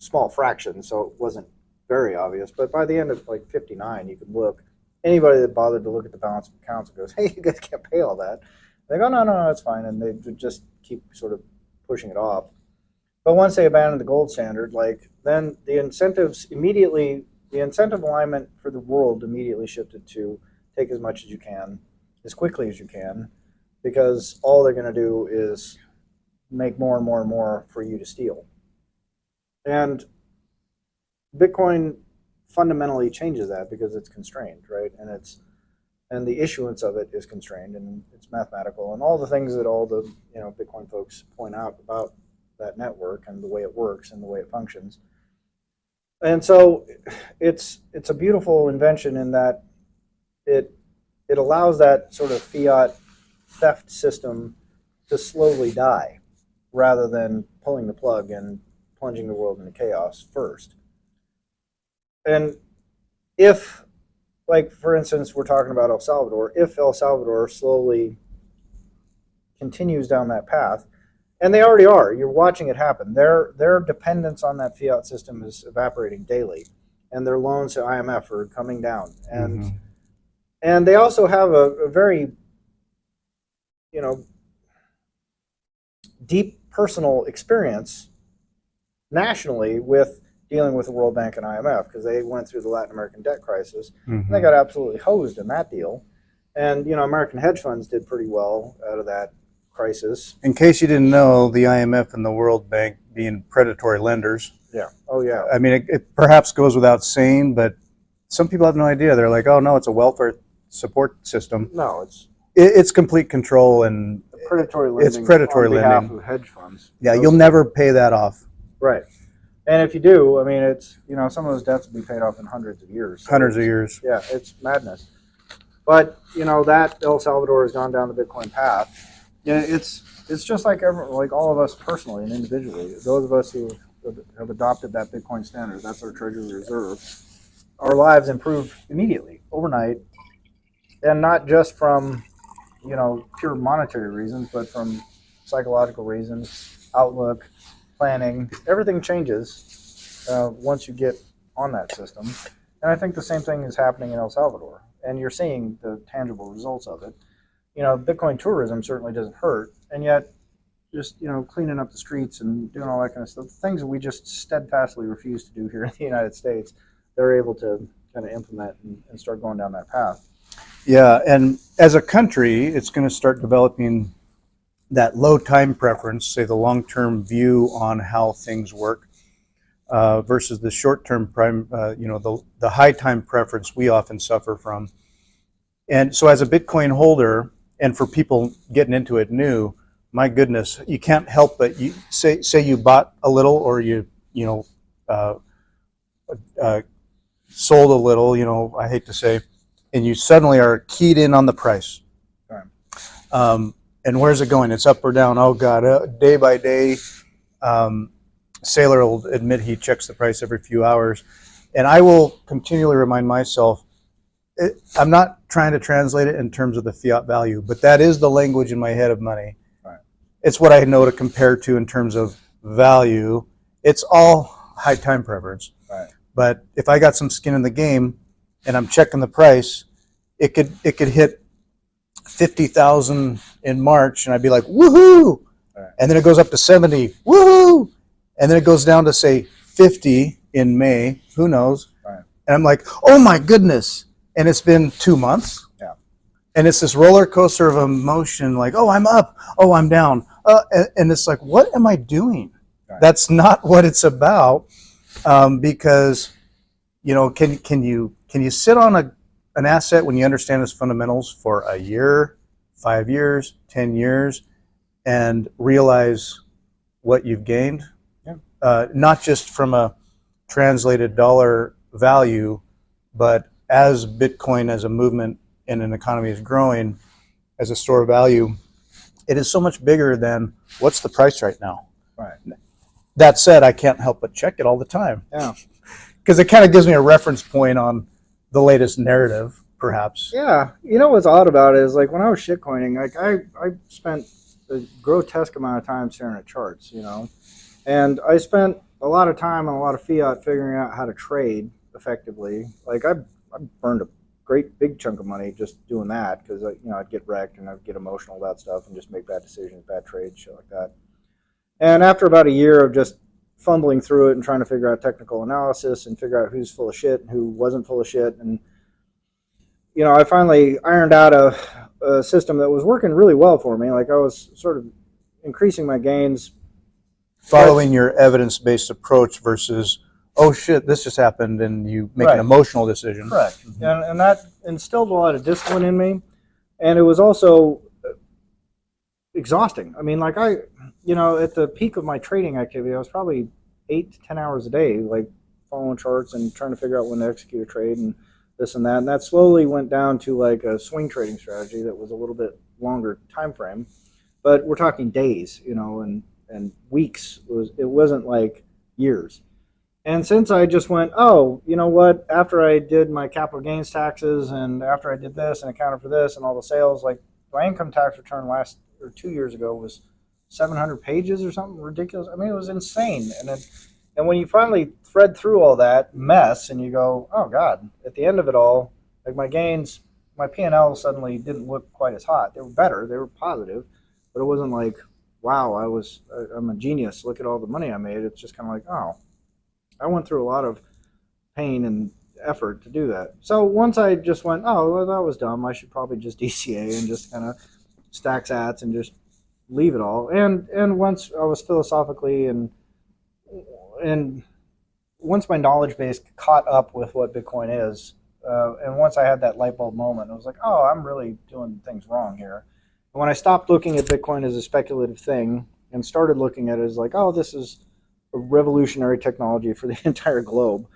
small fractions, so it wasn't very obvious. But by the end of like 59, you could look. Anybody that bothered to look at the balance of accounts and goes, hey, you guys can't pay all that. They go, no, it's fine. And they would just keep sort of pushing it off. But once they abandoned the gold standard, then the incentive alignment for the world immediately shifted to take as much as you can, as quickly as you can, because all they're going to do is make more and more and more for you to steal. And Bitcoin fundamentally changes that because it's constrained, right? And the issuance of it is constrained, and it's mathematical, and all the things that all the Bitcoin folks point out about that network and the way it works and the way it functions. And so it's a beautiful invention in that it allows that sort of fiat theft system to slowly die rather than pulling the plug and plunging the world into chaos first. And if, like, for instance, we're talking about El Salvador, if El Salvador slowly continues down that path, and they already are, you're watching it happen, their dependence on that fiat system is evaporating daily, and their loans to IMF are coming down. And they also have a very, deep personal experience nationally with dealing with the World Bank and IMF, because they went through the Latin American debt crisis, and they got absolutely hosed in that deal. And, American hedge funds did pretty well out of that crisis. In case you didn't know, the IMF and the World Bank being predatory lenders. Yeah. Oh, yeah. I mean, it perhaps goes without saying, but some people have no idea. They're like, oh, no, it's a welfare support system. No, it's complete control, and predatory lending. It's predatory on behalf lending of hedge funds. Yeah, you'll never pay that off. Right. And if you do, I mean, it's, some of those debts will be paid off in hundreds of years. So Hundreds of years. Yeah, it's madness. But, that El Salvador has gone down the Bitcoin path. It's just like all of us personally and individually. Those of us who have adopted that Bitcoin standard, that's our treasury reserve, our lives improve immediately, overnight, and not just from, pure monetary reasons, but from psychological reasons, outlook, planning. Everything changes once you get on that system. And I think the same thing is happening in El Salvador, and you're seeing the tangible results of it. Bitcoin tourism certainly doesn't hurt, and yet just, cleaning up the streets and doing all that kind of stuff, things that we just steadfastly refuse to do here in the United States, they're able to kind of implement and start going down that path. Yeah, and as a country, it's going to start developing that low time preference, say the long-term view on how things work, versus the short-term the high time preference we often suffer from. And so as a Bitcoin holder, and for people getting into it new, my goodness, you can't help but you say you bought a little, or you sold a little, I hate to say, and you suddenly are keyed in on the price. Right. And where's it going? It's up or down? Oh God, day by day. Sailor will admit he checks the price every few hours, and I will continually remind myself, I'm not trying to translate it in terms of the fiat value, but that is the language in my head of money. Right. It's what I know to compare to in terms of value. It's all high time preference. Right. But if I got some skin in the game and I'm checking the price, it could hit 50,000 in March, and I'd be like, woohoo! Right. And then it goes up to 70, woohoo! And then it goes down to, say, 50 in May, who knows? Right. And I'm like, oh my goodness! And it's been 2 months. Yeah. And it's this roller coaster of emotion, like, oh, I'm up, oh, I'm down, and it's like, what am I doing? Right. That's not what it's about, because, can you sit on an asset when you understand its fundamentals for a year, 5 years, 10 years, and realize what you've gained? Yeah. Not just from a translated dollar value, but as Bitcoin as a movement and an economy is growing as a store of value, it is so much bigger than what's the price right now. Right. That said, I can't help but check it all the time. Yeah. Because it kind of gives me a reference point on the latest narrative, perhaps. Yeah. What's odd about it is, like, when I was shitcoining, like, I spent a grotesque amount of time staring at charts, and I spent a lot of time and a lot of fiat figuring out how to trade effectively. Like, I burned a great big chunk of money just doing that, because I'd get wrecked and I'd get emotional about stuff and just make bad decisions, bad trades, shit like that. And after about a year of just fumbling through it and trying to figure out technical analysis and figure out who's full of shit and who wasn't full of shit, and I finally ironed out a system that was working really well for me. Like, I was sort of increasing my gains. Following your evidence-based approach versus, oh shit, this just happened, and you make an emotional decision. Correct. And that instilled a lot of discipline in me. And it was also exhausting. I mean, like at the peak of my trading activity, I was probably 8 to 10 hours a day, like following charts and trying to figure out when to execute a trade and this and that. And that slowly went down to like a swing trading strategy that was a little bit longer time frame. But we're talking days, and weeks. It wasn't like years. And since I just went, oh, you know what? After I did my capital gains taxes and after I did this and accounted for this and all the sales, like my income tax return 2 years ago was 700 pages or something ridiculous. I mean, it was insane. And when you finally thread through all that mess and you go, oh God, at the end of it all, like my gains, my P&L suddenly didn't look quite as hot. They were better. They were positive, but it wasn't like, wow, I'm a genius. Look at all the money I made. It's just kind of like, oh, I went through a lot of pain and effort to do that. So once I just went, oh, well, that was dumb. I should probably just DCA and just kind of stack sats and just leave it all. And once I was philosophically and once my knowledge base caught up with what Bitcoin is, and once I had that light bulb moment, I was like, oh, I'm really doing things wrong here. And when I stopped looking at Bitcoin as a speculative thing and started looking at it as like, oh, this is a revolutionary technology for the entire globe,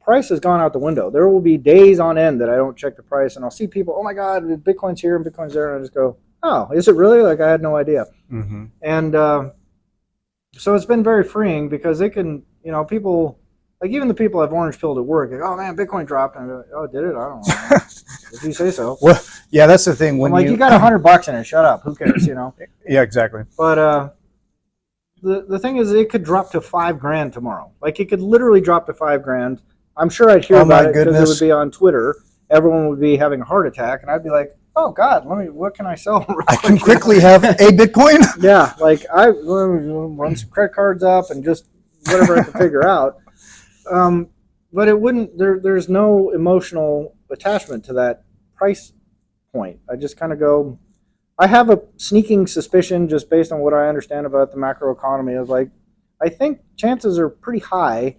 price has gone out the window. There will be days on end that I don't check the price, and I'll see people, oh my God, Bitcoin's here and Bitcoin's there, and I just go, oh, is it really? Like I had no idea. Mm-hmm. And so it's been very freeing because they can, people, like even the people I've orange pilled at work, like, oh man, Bitcoin dropped, and I'm like, oh, did it? I don't know. If you say so. Well, yeah, that's the thing. When you got $100 in it, shut up. Who cares? Yeah, exactly. But the thing is, it could drop to $5,000 tomorrow. Like it could literally drop to $5,000. I'm sure I'd hear about it because it would be on Twitter. Everyone would be having a heart attack, and I'd be like, oh God, what can I sell? I can quickly have a Bitcoin. Yeah, like I run some credit cards up and just whatever I can figure out. But it wouldn't. There's no emotional attachment to that price point. I just kind of go. I have a sneaking suspicion, just based on what I understand about the macroeconomy, of like, I think chances are pretty high,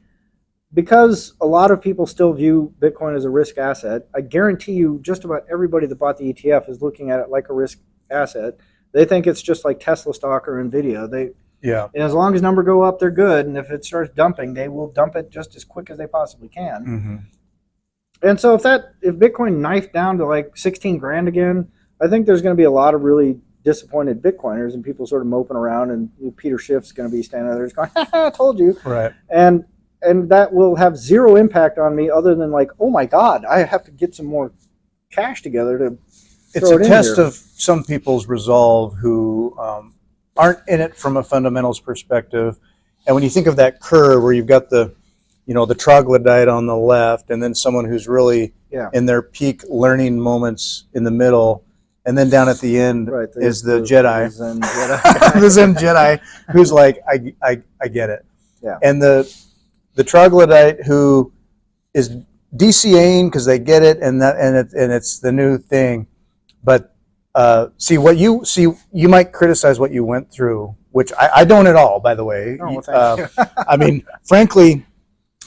because a lot of people still view Bitcoin as a risk asset. I guarantee you just about everybody that bought the ETF is looking at it like a risk asset. They think it's just like Tesla stock or Nvidia. And as long as numbers go up, they're good. And if it starts dumping, they will dump it just as quick as they possibly can. Mm-hmm. And so if Bitcoin knifed down to like 16 grand again, I think there's going to be a lot of really disappointed Bitcoiners and people sort of moping around, and Peter Schiff's going to be standing there just going, I told you. Right. And that will have zero impact on me other than like, oh my God, I have to get some more cash together to It's a test of some people's resolve who aren't in it from a fundamentals perspective. And when you think of that curve where you've got the troglodyte on the left, and then someone who's really in their peak learning moments in the middle, and then down at the end is the Jedi. The Zen Jedi. The Zen Jedi, who's like, I get it. Yeah. And the troglodyte who is DCAing because they get it, and it's the new thing. But you might criticize what you went through, which I don't at all, by the way. Oh, well, thank you. I mean, frankly,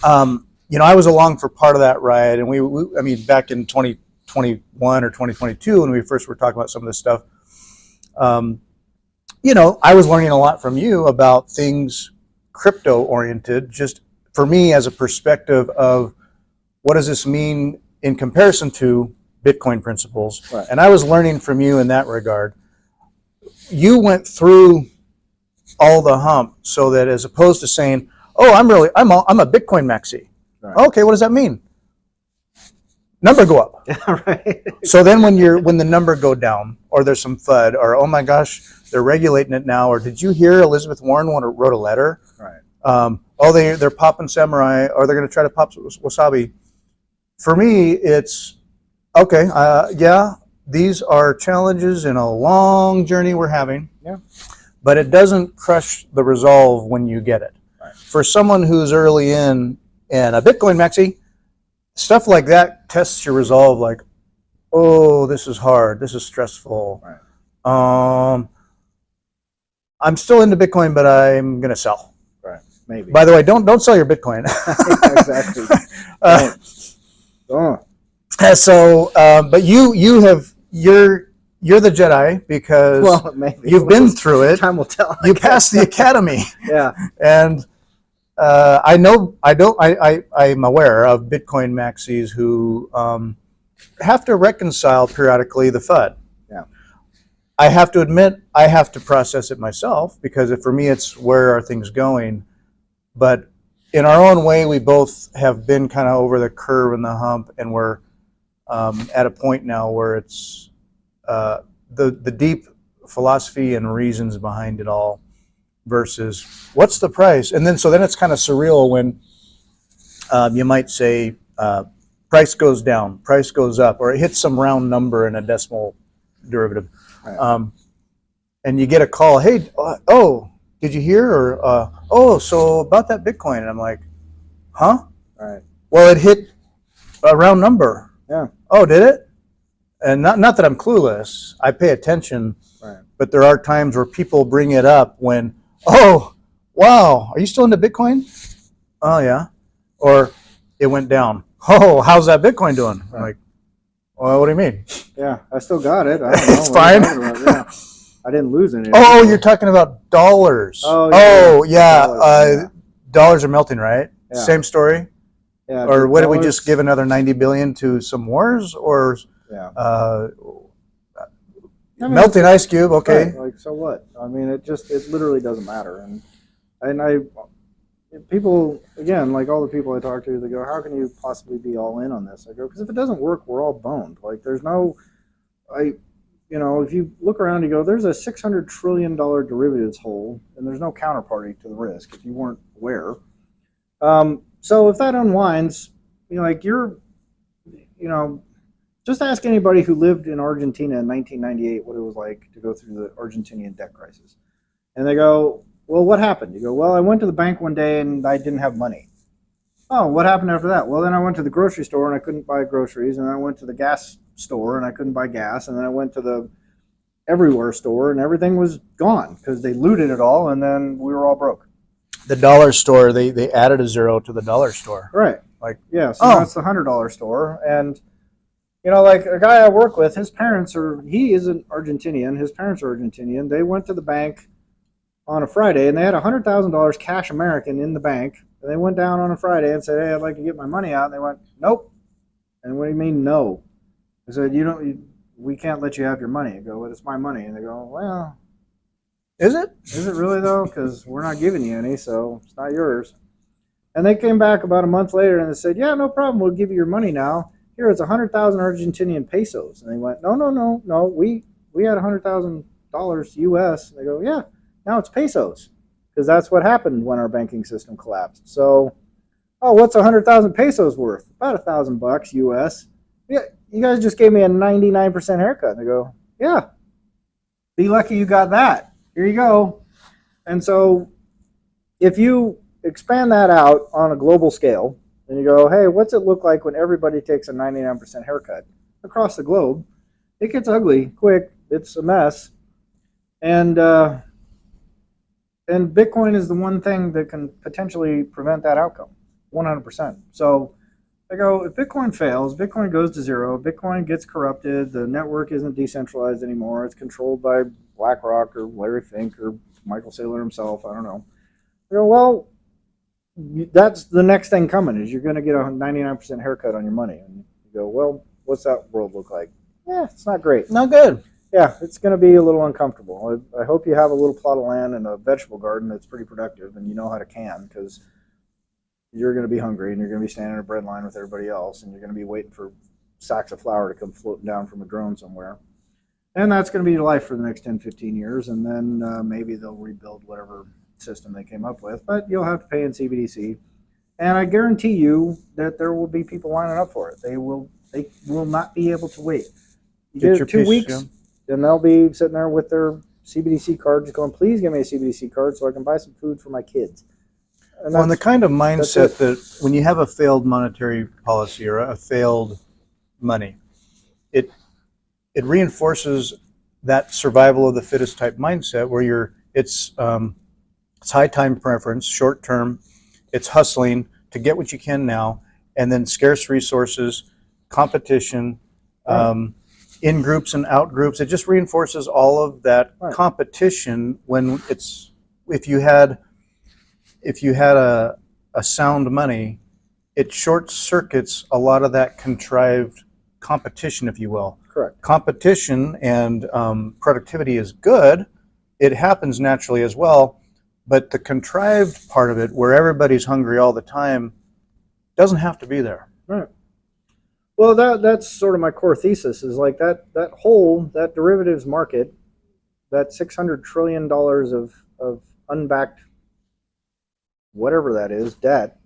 I was along for part of that ride, and we back in 2021 or 2022 when we first were talking about some of this stuff, I was learning a lot from you about things crypto oriented, just for me as a perspective of what does this mean in comparison to Bitcoin principles. Right. And I was learning from you in that regard. You went through all the hump, so that as opposed to saying, oh, I'm a Bitcoin maxi. Right. Okay, what does that mean? Number go up. Right. So then when the number go down, or there's some FUD, or oh my gosh, they're regulating it now, or did you hear Elizabeth Warren wrote a letter? Right. They're popping samurai, or they're going to try to pop wasabi. For me, it's okay. These are challenges in a long journey we're having. Yeah. But it doesn't crush the resolve when you get it. Right. For someone who's early in a Bitcoin maxi, stuff like that tests your resolve. Like, oh, this is hard. This is stressful. Right. I'm still into Bitcoin, but I'm going to sell. Right. Maybe. By the way, don't sell your Bitcoin. Yeah, exactly. Don't. So, but you're the Jedi because Well, maybe. you've been through it. Time will tell. You passed the academy. Yeah. And I'm aware of Bitcoin maxis who have to reconcile periodically the FUD. Yeah. I have to admit, I have to process it myself because for me, it's where are things going. But in our own way, we both have been kind of over the curve and the hump, and we're at a point now where it's the deep philosophy and reasons behind it all versus what's the price. And then it's kind of surreal when you might say price goes down, price goes up, or it hits some round number in a decimal derivative. Right. And you get a call, hey, did you hear? Or, so about that Bitcoin. And I'm like, huh? Right. Well, it hit a round number. Yeah. Oh, did it? And not that I'm clueless. I pay attention. Right. But there are times where people bring it up when, oh, wow, are you still into Bitcoin? Oh, yeah. Or it went down. Oh, how's that Bitcoin doing? Right. I'm like, well, what do you mean? Yeah, I still got it. I don't know. It's fine. Yeah. I didn't lose any. Oh, you're talking about dollars. Oh, yeah. Yeah. Dollars are melting, right? Yeah. Same story? Yeah. Or what, did we just give another 90 billion to some wars? Or yeah. Melting ice cube, okay. Right, like, so what? I mean, it literally doesn't matter. And people, again, like all the people I talk to, they go, how can you possibly be all in on this? I go, because if it doesn't work, we're all boned. Like, there's no, if you look around, you go, there's a $600 trillion derivatives hole, and there's no counterparty to the risk if you weren't aware. So if that unwinds, just ask anybody who lived in Argentina in 1998 what it was like to go through the Argentinian debt crisis. And they go, well, what happened? You go, well, I went to the bank one day and I didn't have money. Oh, what happened after that? Well, then I went to the grocery store and I couldn't buy groceries. And I went to the gas store and I couldn't buy gas. And then I went to the everywhere store and everything was gone because they looted it all. And then we were all broke. The dollar store, they added a zero to the dollar store. Right. Like, yeah, so now it's the $100 store. And like a guy I work with, he is an Argentinian. His parents are Argentinian. They went to the bank on a Friday, and they had $100,000 cash American in the bank. And they went down on a Friday and said, hey, I'd like to get my money out. And they went, nope. And what do you mean, no? I said, we can't let you have your money. I go, well, it's my money. And they go, well. Is it? Is it really, though? Because we're not giving you any, so it's not yours. And they came back about a month later, and they said, yeah, no problem. We'll give you your money now. Here, it's 100,000 Argentinian pesos. And they went, no, we had $100,000 US. And they go, yeah, now it's pesos. Because that's what happened when our banking system collapsed. So, what's 100,000 pesos worth? About $1,000 US. Yeah, you guys just gave me a 99% haircut. And they go, yeah, be lucky you got that. Here you go. And so, if you expand that out on a global scale, and you go, hey, what's it look like when everybody takes a 99% haircut across the globe? It gets ugly quick. It's a mess. And Bitcoin is the one thing that can potentially prevent that outcome, 100%. So I go, if Bitcoin fails, Bitcoin goes to zero, Bitcoin gets corrupted, the network isn't decentralized anymore, it's controlled by BlackRock or Larry Fink or Michael Saylor himself, I don't know. I go, well, that's the next thing coming is you're going to get a 99% haircut on your money. And you go, well, what's that world look like? Yeah, it's not great. Not good. Yeah, it's going to be a little uncomfortable. I hope you have a little plot of land and a vegetable garden that's pretty productive and you know how to can because you're going to be hungry and you're going to be standing in a bread line with everybody else and you're going to be waiting for sacks of flour to come floating down from a drone somewhere. And that's going to be your life for the next 10, 15 years. And then maybe they'll rebuild whatever system they came up with, but you'll have to pay in CBDC. And I guarantee you that there will be people lining up for it. They will not be able to wait. You get your 2 weeks, then they'll be sitting there with their CBDC card just going, please give me a CBDC card so I can buy some food for my kids. And the kind of mindset that when you have a failed monetary policy or a failed money, it reinforces that survival of the fittest type mindset where It's high time preference, short term. It's hustling to get what you can now, and then scarce resources, competition, in groups and out groups. It just reinforces all of that competition. When it's if you had a sound money, it short circuits a lot of that contrived competition, if you will. Correct. Competition and productivity is good. It happens naturally as well, but the contrived part of it, where everybody's hungry all the time, doesn't have to be there. Right. Well, that's sort of my core thesis, is like that derivatives market, that $600 trillion of unbacked, whatever that is, debt,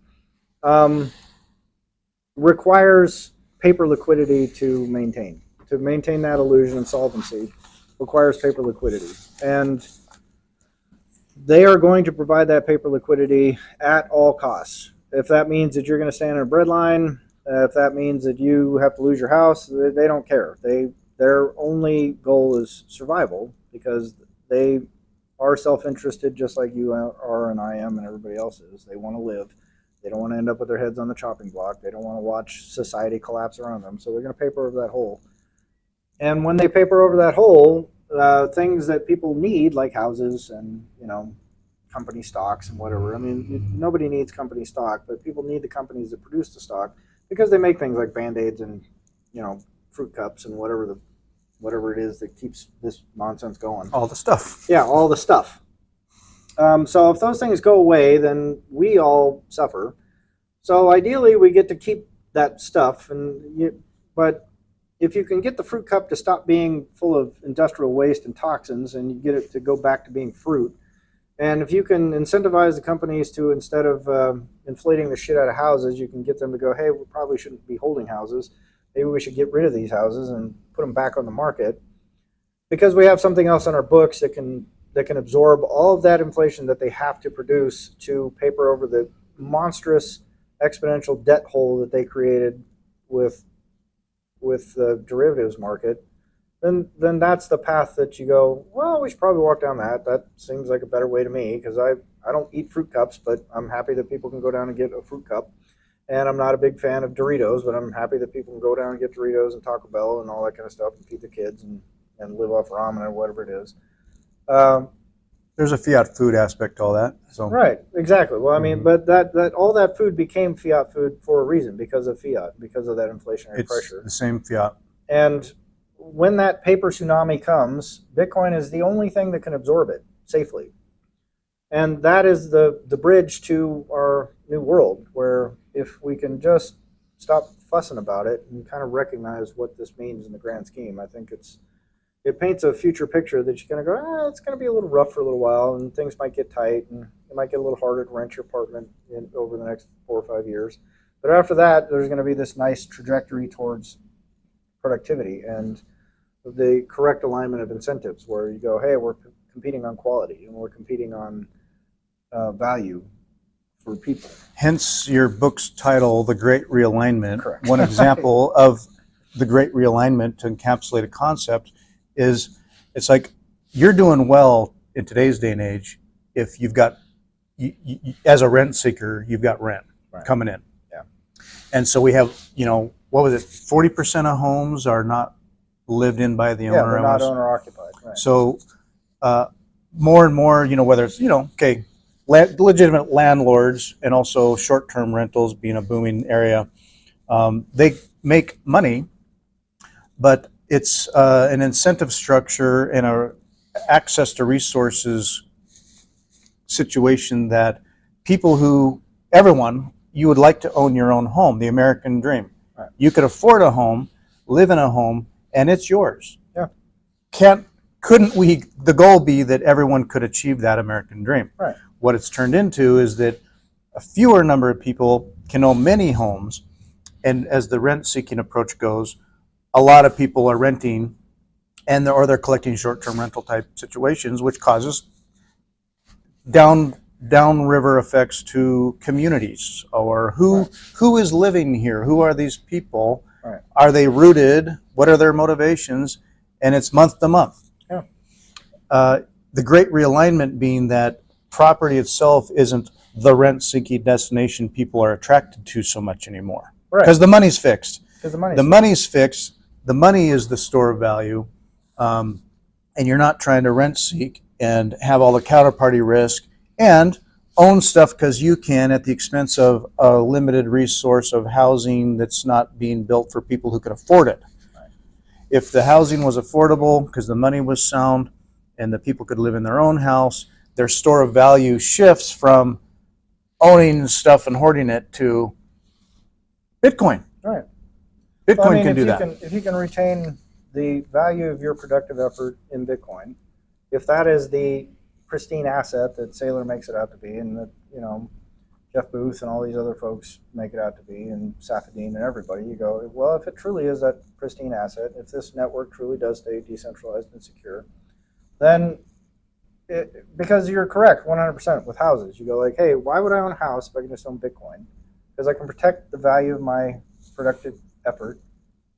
requires paper liquidity to maintain. To maintain that illusion of solvency requires paper liquidity. And they are going to provide that paper liquidity at all costs. If that means that you're going to stand in a bread line, if that means that you have to lose your house, they don't care. Their only goal is survival, because they are self-interested, just like you are and I am and everybody else is. They want to live. They don't want to end up with their heads on the chopping block. They don't want to watch society collapse around them. So they're going to paper over that hole. And when they paper over that hole, things that people need, like houses and, company stocks and whatever. I mean, nobody needs company stock, but people need the companies that produce the stock, because they make things like Band-Aids and, fruit cups and whatever it is that keeps this nonsense going. All the stuff. Yeah, all the stuff. So if those things go away, then we all suffer. So ideally, we get to keep that stuff, but if you can get the fruit cup to stop being full of industrial waste and toxins, and you get it to go back to being fruit, and if you can incentivize the companies to, instead of inflating the shit out of houses, you can get them to go, hey, we probably shouldn't be holding houses. Maybe we should get rid of these houses and put them back on the market, because we have something else on our books that can absorb all of that inflation that they have to produce to paper over the monstrous exponential debt hole that they created with the derivatives market. Then that's the path that you go, well, we should probably walk down that. That seems like a better way to me, because I don't eat fruit cups, but I'm happy that people can go down and get a fruit cup. And I'm not a big fan of Doritos, but I'm happy that people can go down and get Doritos and Taco Bell and all that kind of stuff and feed the kids and live off ramen or whatever it is. There's a fiat food aspect to all that. So right, exactly. Well, I mean, but that all that food became fiat food for a reason, because of fiat, because of that inflationary pressure. It's the same fiat. And when that paper tsunami comes, Bitcoin is the only thing that can absorb it safely. And that is the bridge to our new world, where if we can just stop fussing about it and kind of recognize what this means in the grand scheme, I think it paints a future picture that you're going to go, it's going to be a little rough for a little while, and things might get tight, and it might get a little harder to rent your apartment over the next 4 or 5 years. But after that, there's going to be this nice trajectory towards productivity and the correct alignment of incentives, where you go, hey, we're competing on quality, and we're competing on value for people. Hence your book's title, The Great Realignment. Correct. One example of the Great Realignment, to encapsulate a concept, is it's like you're doing well in today's day and age if you've got, as a rent seeker, you've got rent coming in. Yeah. And so we have, what was it, 40% of homes are not lived in by the owner. Yeah, they're not owner occupied. Right. So more and more, whether it's, legitimate landlords and also short-term rentals being a booming area, they make money, but it's an incentive structure and a access to resources situation that everyone, you would like to own your own home, the American dream. Right. You could afford a home, live in a home, and it's yours. Yeah. Couldn't the goal be that everyone could achieve that American dream? Right. What it's turned into is that a fewer number of people can own many homes, and as the rent-seeking approach goes, a lot of people are renting, or they're collecting short-term rental type situations, which causes downriver effects to communities. Or who is living here? Who are these people? Right. Are they rooted? What are their motivations? And it's month to month. Yeah. the Great Realignment being that property itself isn't the rent-seeking destination people are attracted to so much anymore. Right. Because the money's fixed. Because the The money's fixed. The money is the store of value. And you're not trying to rent seek and have all the counterparty risk and own stuff because you can at the expense of a limited resource of housing that's not being built for people who can afford it. Right. If the housing was affordable because the money was sound and the people could live in their own house, their store of value shifts from owning stuff and hoarding it to Bitcoin. Right. Bitcoin can do that. If you can retain the value of your productive effort in Bitcoin, if that is the pristine asset that Saylor makes it out to be, and that, you know, Jeff Booth and all these other folks make it out to be, and Safadine and everybody, you go, well, if it truly is that pristine asset, if this network truly does stay decentralized and secure, then because you're correct 100% with houses, you go like, hey, why would I own a house if I can just own Bitcoin? Because I can protect the value of my productive effort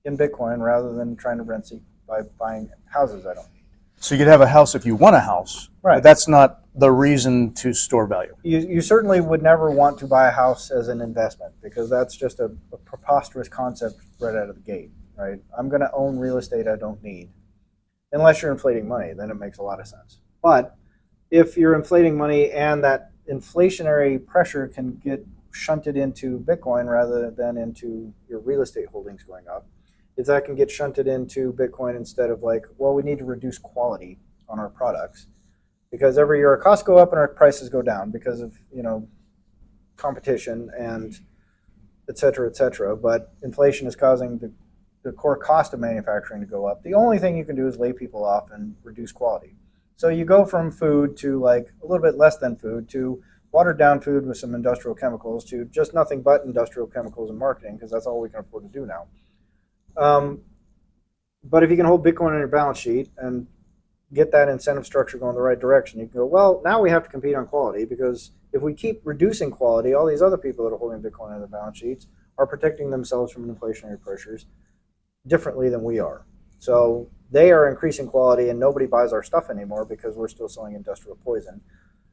in Bitcoin rather than trying to rent seek by buying houses I don't need. So you could have a house if you want a house, right? But that's not the reason to store value. You certainly would never want to buy a house as an investment because that's just a preposterous concept right out of the gate, right? I'm going to own real estate I don't need. Unless you're inflating money, then it makes a lot of sense. But if you're inflating money and that inflationary pressure can get shunted into Bitcoin rather than into your real estate holdings going up, if that can get shunted into Bitcoin instead of like, well, we need to reduce quality on our products because every year our costs go up and our prices go down because of, you know, competition and et cetera, but inflation is causing the core cost of manufacturing to go up. The only thing you can do is lay people off and reduce quality. So you go from food to like a little bit less than food to watered down food with some industrial chemicals to just nothing but industrial chemicals and marketing because that's all we can afford to do now. But if you can hold Bitcoin on your balance sheet and get that incentive structure going the right direction, you can go, well, now we have to compete on quality because if we keep reducing quality, all these other people that are holding Bitcoin on their balance sheets are protecting themselves from inflationary pressures differently than we are. So they are increasing quality and nobody buys our stuff anymore because we're still selling industrial poison.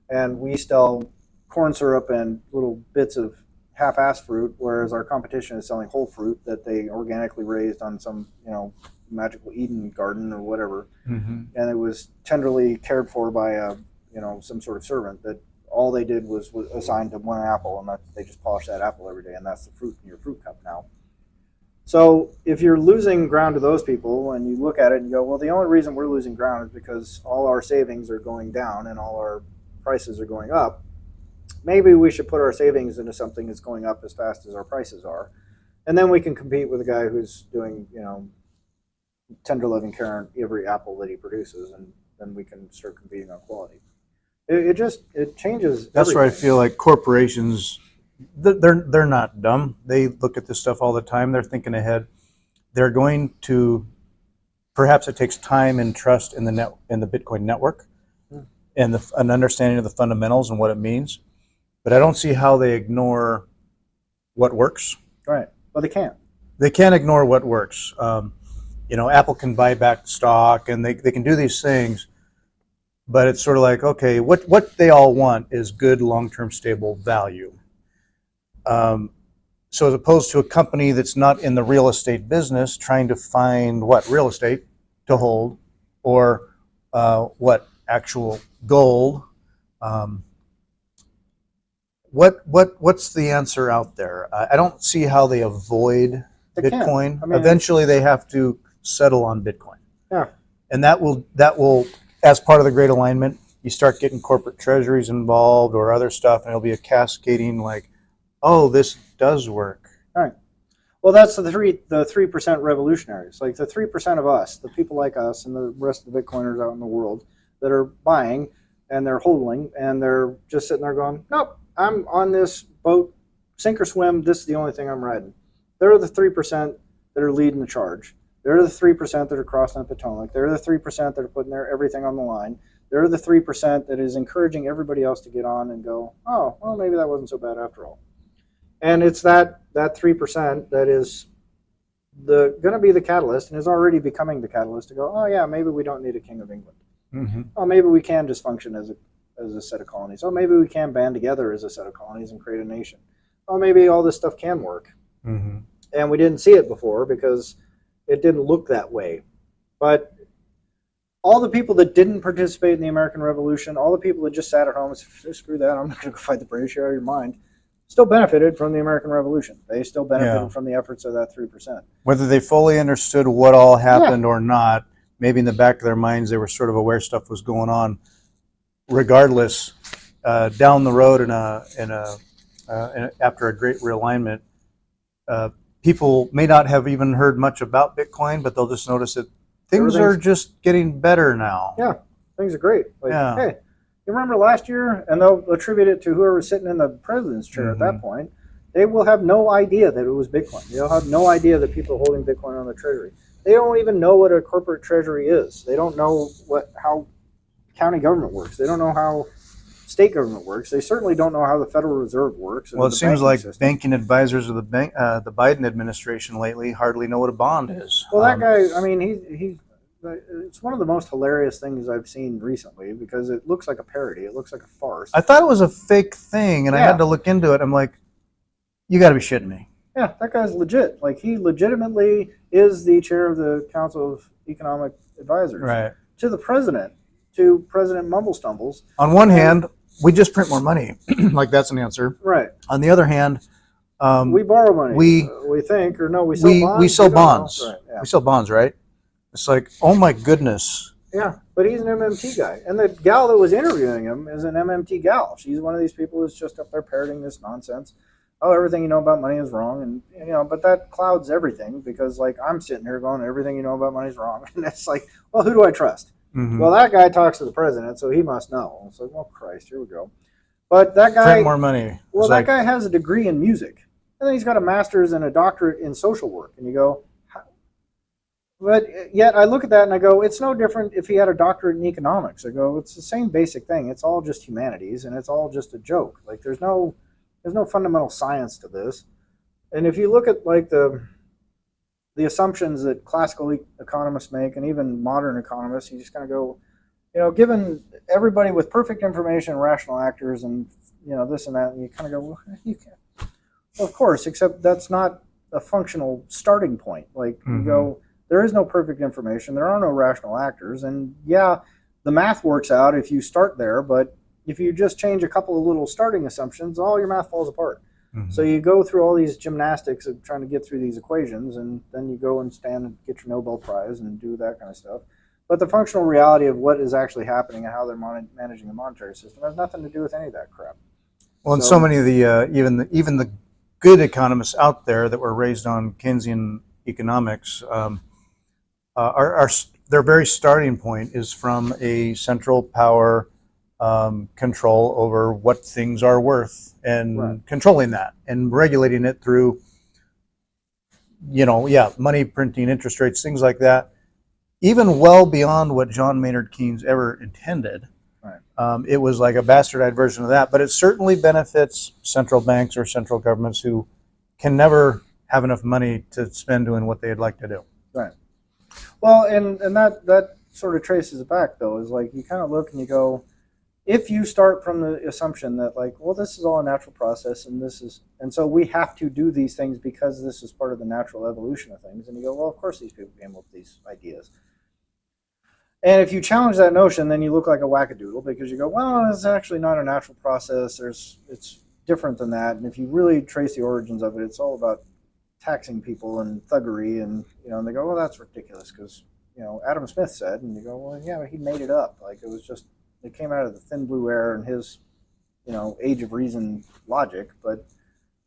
And we sell corn syrup and little bits of half-assed fruit, whereas our competition is selling whole fruit that they organically raised on some, you know, magical Eden garden or whatever. Mm-hmm. And it was tenderly cared for by a, you know, some sort of servant that all they did was assigned to one apple, and they just polish that apple every day, and that's the fruit in your fruit cup now. So if you're losing ground to those people and you look at it and you go, well, the only reason we're losing ground is because all our savings are going down and all our prices are going up, maybe we should put our savings into something that's going up as fast as our prices are. And then we can compete with a guy who's doing, you know, tender loving care on every apple that he produces, and then we can start competing on quality. It changes. That's everything. where I feel like corporations, they're not dumb. They look at this stuff all the time. They're thinking ahead. They're going to, perhaps it takes time and trust in the Bitcoin network and an understanding of the fundamentals and what it means. But I don't see how they ignore what works. Right. Well, they can't. They can't ignore what works. You know, Apple can buy back stock and they can do these things, but it's sort of like, okay, what they all want is good, long-term, stable value. So as opposed to a company that's not in the real estate business trying to find real estate to hold or actual gold, what's the answer out there? I don't see how they avoid Bitcoin. I mean, eventually they have to settle on Bitcoin. Yeah. And that will, as part of the Great Alignment, you start getting corporate treasuries involved or other stuff, and it'll be a cascading like, oh, this does work. All right. Well, that's the 3% revolutionaries, like the 3% of us, the people like us and the rest of the Bitcoiners out in the world that are buying and they're holding and they're just sitting there going, nope, I'm on this boat, sink or swim, this is the only thing I'm riding. They're the 3% that are leading the charge. They're the 3% that are crossing the Potomac. They're the 3% that are putting everything on the line. They're the 3% that is encouraging everybody else to get on and go, oh, well, maybe that wasn't so bad after all. And it's that 3% that is going to be the catalyst and is already becoming the catalyst to go, oh, yeah, maybe we don't need a King of England. Oh, maybe we can just function as a set of colonies. Oh, maybe we can band together as a set of colonies and create a nation. Oh, maybe all this stuff can work. And we didn't see it before because it didn't look that way. But all the people that didn't participate in the American Revolution, all the people that just sat at home and said, screw that, I'm not going to go fight the British, you're out of your mind, still benefited from the American Revolution. They still benefited from the efforts of that 3%. Whether they fully understood what all happened or not, maybe in the back of their minds they were sort of aware stuff was going on. Regardless, down the road after a Great Realignment, people may not have even heard much about Bitcoin, but they'll just notice that things are just getting better now. Yeah, things are great. Like, hey, you remember last year? And they'll attribute it to whoever's sitting in the president's chair at that point. They will have no idea that it was Bitcoin. They'll have no idea that people are holding Bitcoin on the treasury. They don't even know what a corporate treasury is. They don't know how county government works. They don't know how state government works. They certainly don't know how the Federal Reserve works. Well, it seems like banking advisors of the Biden administration lately hardly know what a bond is. Well, that guy, I mean, it's one of the most hilarious things I've seen recently because it looks like a parody. It looks like a farce. I thought it was a fake thing, and I had to look into it. I'm like, you got to be shitting me. Yeah, that guy's legit. Like, he legitimately is the chair of the Council of Economic Advisors. Right. To the president, to President Mumblestumbles. On one hand, we just print more money. Like, that's an answer. Right. On the other hand, we borrow money. We think, or no, we sell bonds. We sell bonds. Right, yeah. We sell bonds, right? It's like, oh my goodness. Yeah, but he's an MMT guy. And the gal that was interviewing him is an MMT gal. She's one of these people who's just up there parroting this nonsense. Oh, everything you know about money is wrong. And, but that clouds everything because, like, I'm sitting here going, everything you know about money is wrong. And it's like, well, who do I trust? Well, that guy talks to the president, so he must know. It's like, well, Christ, here we go. But that guy... Print more money. Well, that guy has a degree in music. And then he's got a master's and a doctorate in social work. And you go... But yet I look at that and I go, it's no different if he had a doctorate in economics. I go, it's the same basic thing. It's all just humanities, and it's all just a joke. Like, there's no fundamental science to this. And if you look at, like, the assumptions that classical economists make, and even modern economists, you just kind of go, given everybody with perfect information, rational actors, and this and that, and you kind of go, well, you can't. Well, of course, except that's not a functional starting point. Like, you go, there is no perfect information. There are no rational actors. And yeah, the math works out if you start there, but if you just change a couple of little starting assumptions, all your math falls apart. So you go through all these gymnastics of trying to get through these equations, and then you go and stand and get your Nobel Prize and do that kind of stuff. But the functional reality of what is actually happening and how they're managing the monetary system has nothing to do with any of that crap. Well, and so many of the even the good economists out there that were raised on Keynesian economics their very starting point is from a central power control over what things are worth and controlling that and regulating it through, money printing, interest rates, things like that, even well beyond what John Maynard Keynes ever intended. It was like a bastardized version of that, but it certainly benefits central banks or central governments who can never have enough money to spend doing what they'd like to do. Right. Well, and that sort of traces it back, though, is like you kind of look and you go, if you start from the assumption that, like, well, this is all a natural process and so we have to do these things because this is part of the natural evolution of things, and you go, well, of course these people came up with these ideas. And if you challenge that notion, then you look like a wackadoodle because you go, well, it's actually not a natural process. It's different than that. And if you really trace the origins of it, it's all about taxing people and thuggery, and and they go, well, that's ridiculous because Adam Smith said, and you go, well, yeah, he made it up. Like, it came out of the thin blue air and his age of reason logic. But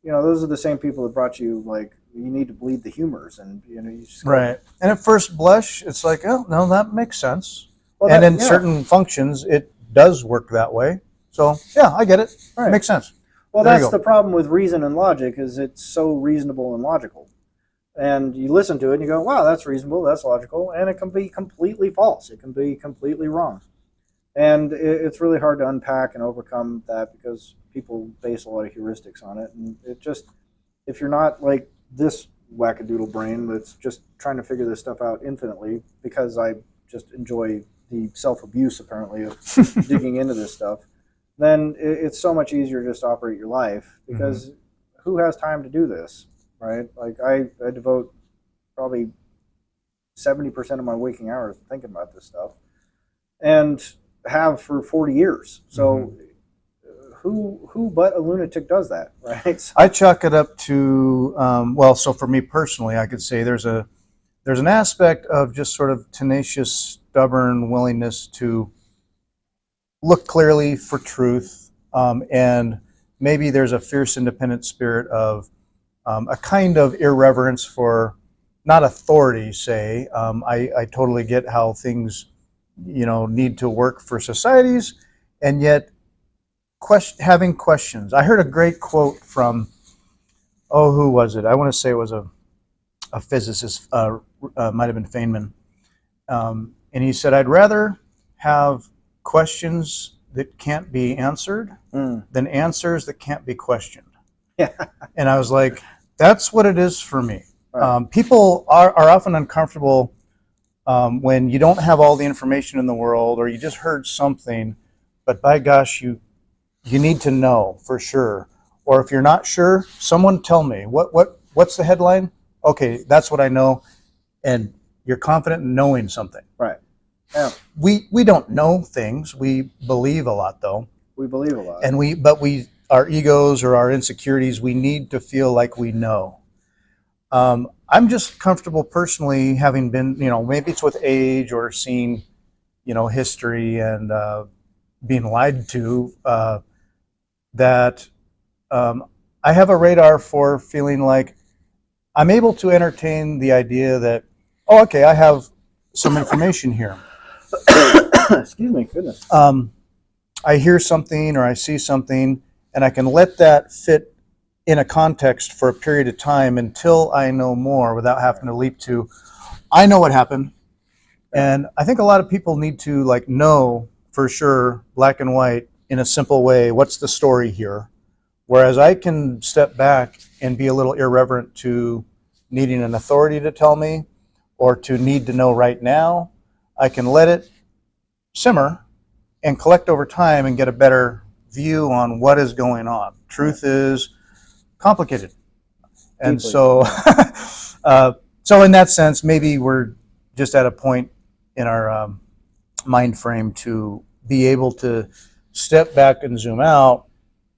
those are the same people that brought you, like, you need to bleed the humors, and you just go, right. And at first blush, it's like, oh no, that makes sense. Well, and in certain functions, it does work that way. So yeah, I get it. Right. It makes sense. Well, that's the problem with reason and logic, is it's so reasonable and logical. And you listen to it and you go, wow, that's reasonable, that's logical, and it can be completely false. It can be completely wrong. And it's really hard to unpack and overcome that because people base a lot of heuristics on it. And it just, if you're not like this wackadoodle brain that's just trying to figure this stuff out infinitely because I just enjoy the self-abuse apparently of digging into this stuff, then it's so much easier just to operate your life, because who has time to do this, right? Like I devote probably 70% of my waking hours thinking about this stuff, and have for 40 years. So who but a lunatic does that, right? So, I chalk it up to, so for me personally, I could say there's an aspect of just sort of tenacious, stubborn willingness to look clearly for truth, and maybe there's a fierce, independent spirit of a kind of irreverence for not authority, say. I totally get how things, need to work for societies, and yet having questions. I heard a great quote from, who was it? I want to say it was a physicist, might have been Feynman. And he said, I'd rather have questions that can't be answered than answers that can't be questioned. Yeah. And I was like, that's what it is for me. Right. People are often uncomfortable when you don't have all the information in the world, or you just heard something, but by gosh, you need to know for sure. Or if you're not sure, someone tell me, what's the headline? Okay, that's what I know. And you're confident in knowing something. Right. Yeah. We don't know things. We believe a lot, though. We believe a lot. And our egos or our insecurities, we need to feel like we know. I'm just comfortable personally, having been, maybe it's with age or seeing, history and being lied to, that I have a radar for feeling like I'm able to entertain the idea that, okay, I have some information here. Excuse me, goodness. I hear something or I see something, and I can let that fit in a context for a period of time until I know more, without having to leap to, I know what happened. And I think a lot of people need to know for sure, black and white, in a simple way, what's the story here? Whereas I can step back and be a little irreverent to needing an authority to tell me, or to need to know right now. I can let it simmer and collect over time and get a better view on what is going on. Truth is complicated. And Deeply. so in that sense, maybe we're just at a point in our mind frame to be able to step back and zoom out,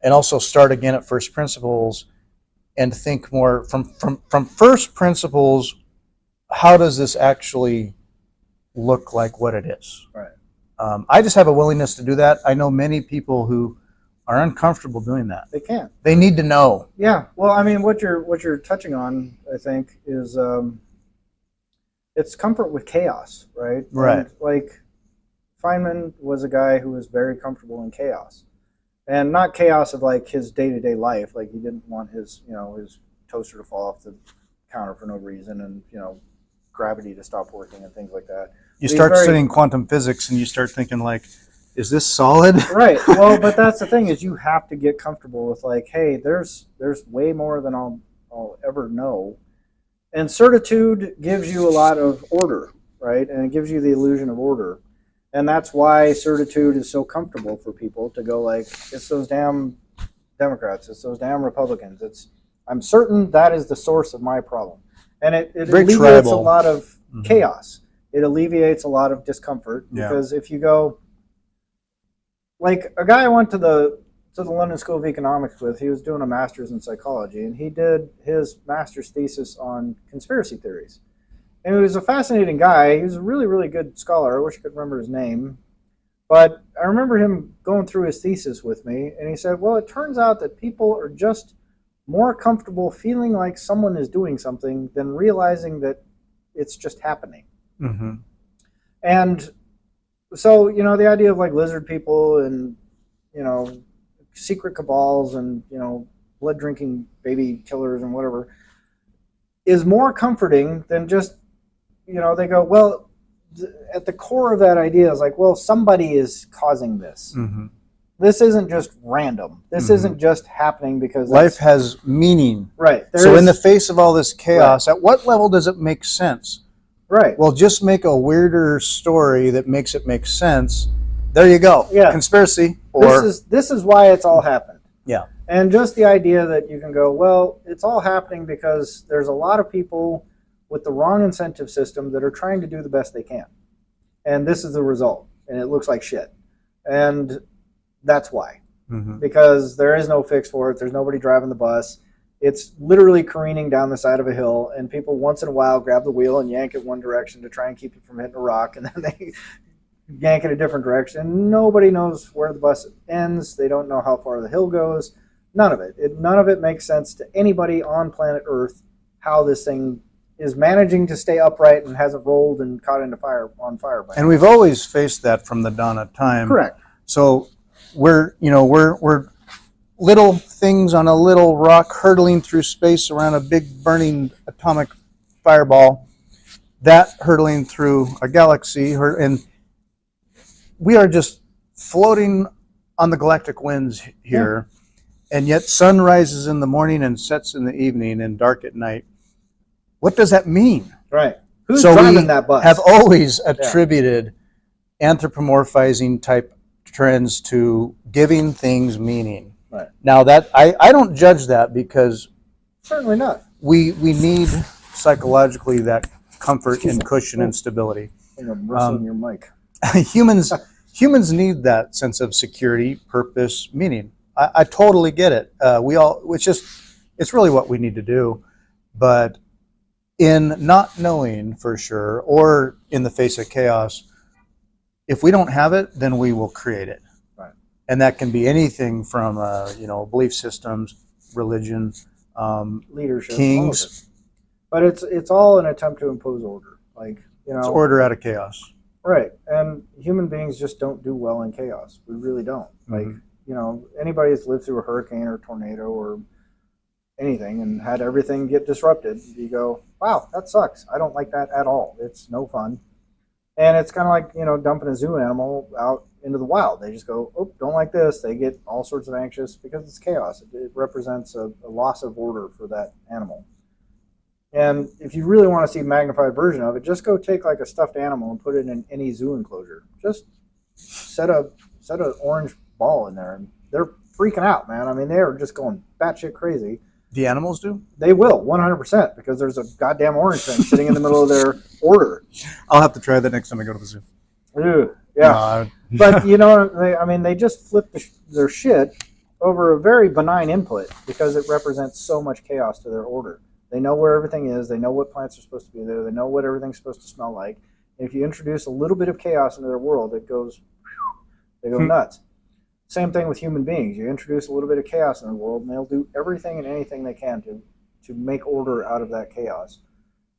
and also start again at first principles and think more from first principles. How does this actually look like what it is? Right. I just have a willingness to do that. I know many people who are uncomfortable doing that. They can't. They need to know. Yeah. Well, I mean, what you're touching on, I think, is it's comfort with chaos, right? Right. And, like, Feynman was a guy who was very comfortable in chaos, and not chaos of like his day-to-day life. Like, he didn't want his his toaster to fall off the counter for no reason, and gravity to stop working and things like that. You start studying quantum physics and you start thinking like, is this solid? Right. Well, but that's the thing, is you have to get comfortable with like, hey, there's way more than I'll ever know. And certitude gives you a lot of order, right? And it gives you the illusion of order. And that's why certitude is so comfortable for people to go like, it's those damn Democrats, it's those damn Republicans. I'm certain that is the source of my problem. And it alleviates a lot of chaos. It alleviates a lot of discomfort, because if you go, like a guy I went to the London School of Economics with, he was doing a master's in psychology, and he did his master's thesis on conspiracy theories. And he was a fascinating guy. He was a really, really good scholar. I wish I could remember his name. But I remember him going through his thesis with me, and he said, well, it turns out that people are just more comfortable feeling like someone is doing something than realizing that it's just happening. Mm-hmm. And so, the idea of like lizard people and, secret cabals and, blood drinking baby killers and whatever is more comforting than just, they go, well, at the core of that idea is like, well, somebody is causing this. Mm-hmm. This isn't just random. This isn't just happening because life has meaning. Right. So in the face of all this chaos, at what level does it make sense Right. Well, just make a weirder story that makes it make sense. There you go. Yeah. Conspiracy. Or this is why it's all happened. Yeah. And just the idea that you can go, well, it's all happening because there's a lot of people with the wrong incentive system that are trying to do the best they can. And this is the result. And it looks like shit. And that's why. Mm-hmm. Because there is no fix for it. There's nobody driving the bus. It's literally careening down the side of a hill, and people once in a while grab the wheel and yank it one direction to try and keep it from hitting a rock, and then they yank it a different direction. Nobody knows where the bus ends. They don't know how far the hill goes. None of it. None of it makes sense to anybody on planet Earth how this thing is managing to stay upright and hasn't rolled and caught into on fire. And we've always faced that from the dawn of time. Correct. So we're little things on a little rock hurtling through space around a big burning atomic fireball, that hurtling through a galaxy, and we are just floating on the galactic winds here. Yeah. And yet sun rises in the morning and sets in the evening and dark at night. What does that mean? Right. Who's driving that bus? Have always attributed anthropomorphizing type trends to giving things meaning. Right. Now that I don't judge that, because certainly not. We need psychologically that comfort and cushion and stability. I'm rustling your mic. Humans need that sense of security, purpose, meaning. I totally get it. It's really what we need to do. But in not knowing for sure, or in the face of chaos, if we don't have it, then we will create it. And that can be anything from, belief systems, religion, leadership, kings. But it's all an attempt to impose order. It's order out of chaos. Right. And human beings just don't do well in chaos. We really don't. Mm-hmm. Anybody that's lived through a hurricane or a tornado or anything and had everything get disrupted, you go, wow, that sucks. I don't like that at all. It's no fun. And it's kind of like, dumping a zoo animal out into the wild. They just go, oh, don't like this. They get all sorts of anxious because it's chaos. It represents a loss of order for that animal. And if you really want to see a magnified version of it, just go take like a stuffed animal and put it in any zoo enclosure. Just set an orange ball in there, and they're freaking out, man. I mean, they're just going batshit crazy. The animals do? They will, 100%, because there's a goddamn orange thing sitting in the middle of their order. I'll have to try that next time I go to the zoo. Ew, yeah. But, they just flip their shit over a very benign input because it represents so much chaos to their order. They know where everything is. They know what plants are supposed to be there. They know what everything's supposed to smell like. And if you introduce a little bit of chaos into their world, they go nuts. Same thing with human beings. You introduce a little bit of chaos in the world, and they'll do everything and anything they can to make order out of that chaos.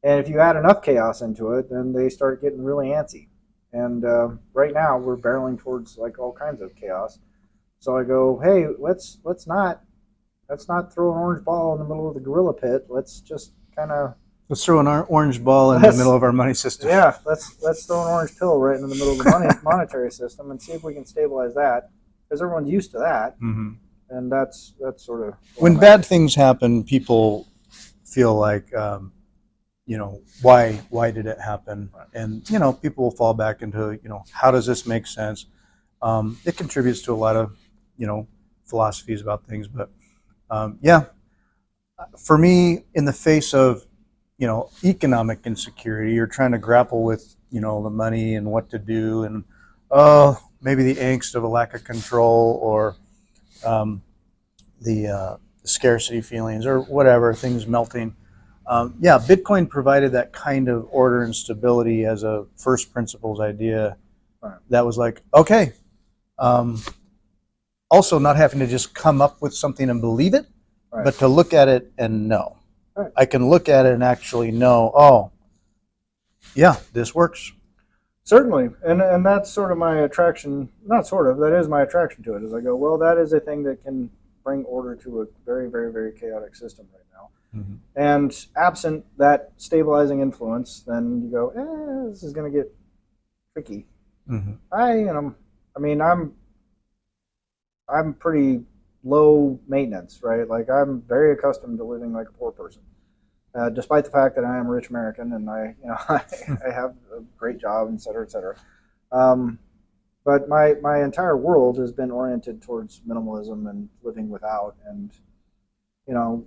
And if you add enough chaos into it, then they start getting really antsy. And right now, we're barreling towards like all kinds of chaos. So I go, hey, let's not throw an orange ball in the middle of the gorilla pit. Let's just kind of let's throw an orange ball in the middle of our money system. Yeah, let's throw an orange pill right in the middle of the monetary system and see if we can stabilize that. Because everyone's used to that, mm-hmm. And that's sort of when bad things happen, people feel like, why did it happen? Right. And people will fall back into how does this make sense? It contributes to a lot of philosophies about things, but for me, in the face of economic insecurity, you're trying to grapple with the money and what to do, and maybe the angst of a lack of control, or the scarcity feelings, or whatever, things melting. Bitcoin provided that kind of order and stability as a first principles idea. Right. That was like, okay. Also, not having to just come up with something and believe it, right. But to look at it and know. Right. I can look at it and actually know, this works. Certainly, and that's sort of my attraction, not sort of, that is my attraction to it, is I go, well, that is a thing that can bring order to a very, very, very chaotic system right now. Mm-hmm. And absent that stabilizing influence, then you go, this is going to get tricky. Mm-hmm. I'm pretty low maintenance, right? Like, I'm very accustomed to living like a poor person. despite the fact that I am a rich American and I have a great job, et cetera, et cetera. But my entire world has been oriented towards minimalism and living without, and you know,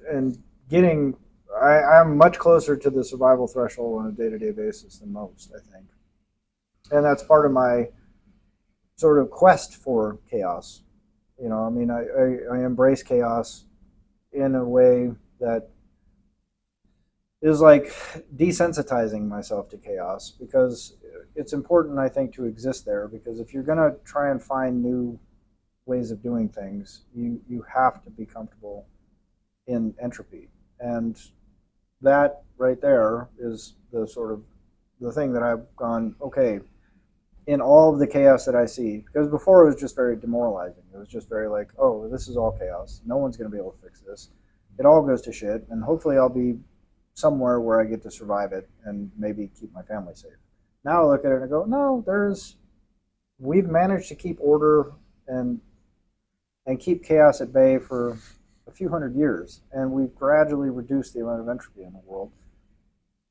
and getting. I'm much closer to the survival threshold on a day-to-day basis than most, I think, and that's part of my sort of quest for chaos. I mean, I embrace chaos in a way that is like desensitizing myself to chaos, because it's important, I think, to exist there, because if you're going to try and find new ways of doing things, you have to be comfortable in entropy. And that right there is the sort of the thing that I've gone, okay, in all of the chaos that I see, because before it was just very demoralizing. It was just very like, oh, this is all chaos. No one's going to be able to fix this. It all goes to shit, and hopefully I'll be somewhere where I get to survive it and maybe keep my family safe. Now I look at it and I go, no, we've managed to keep order and keep chaos at bay for a few hundred years, and we've gradually reduced the amount of entropy in the world.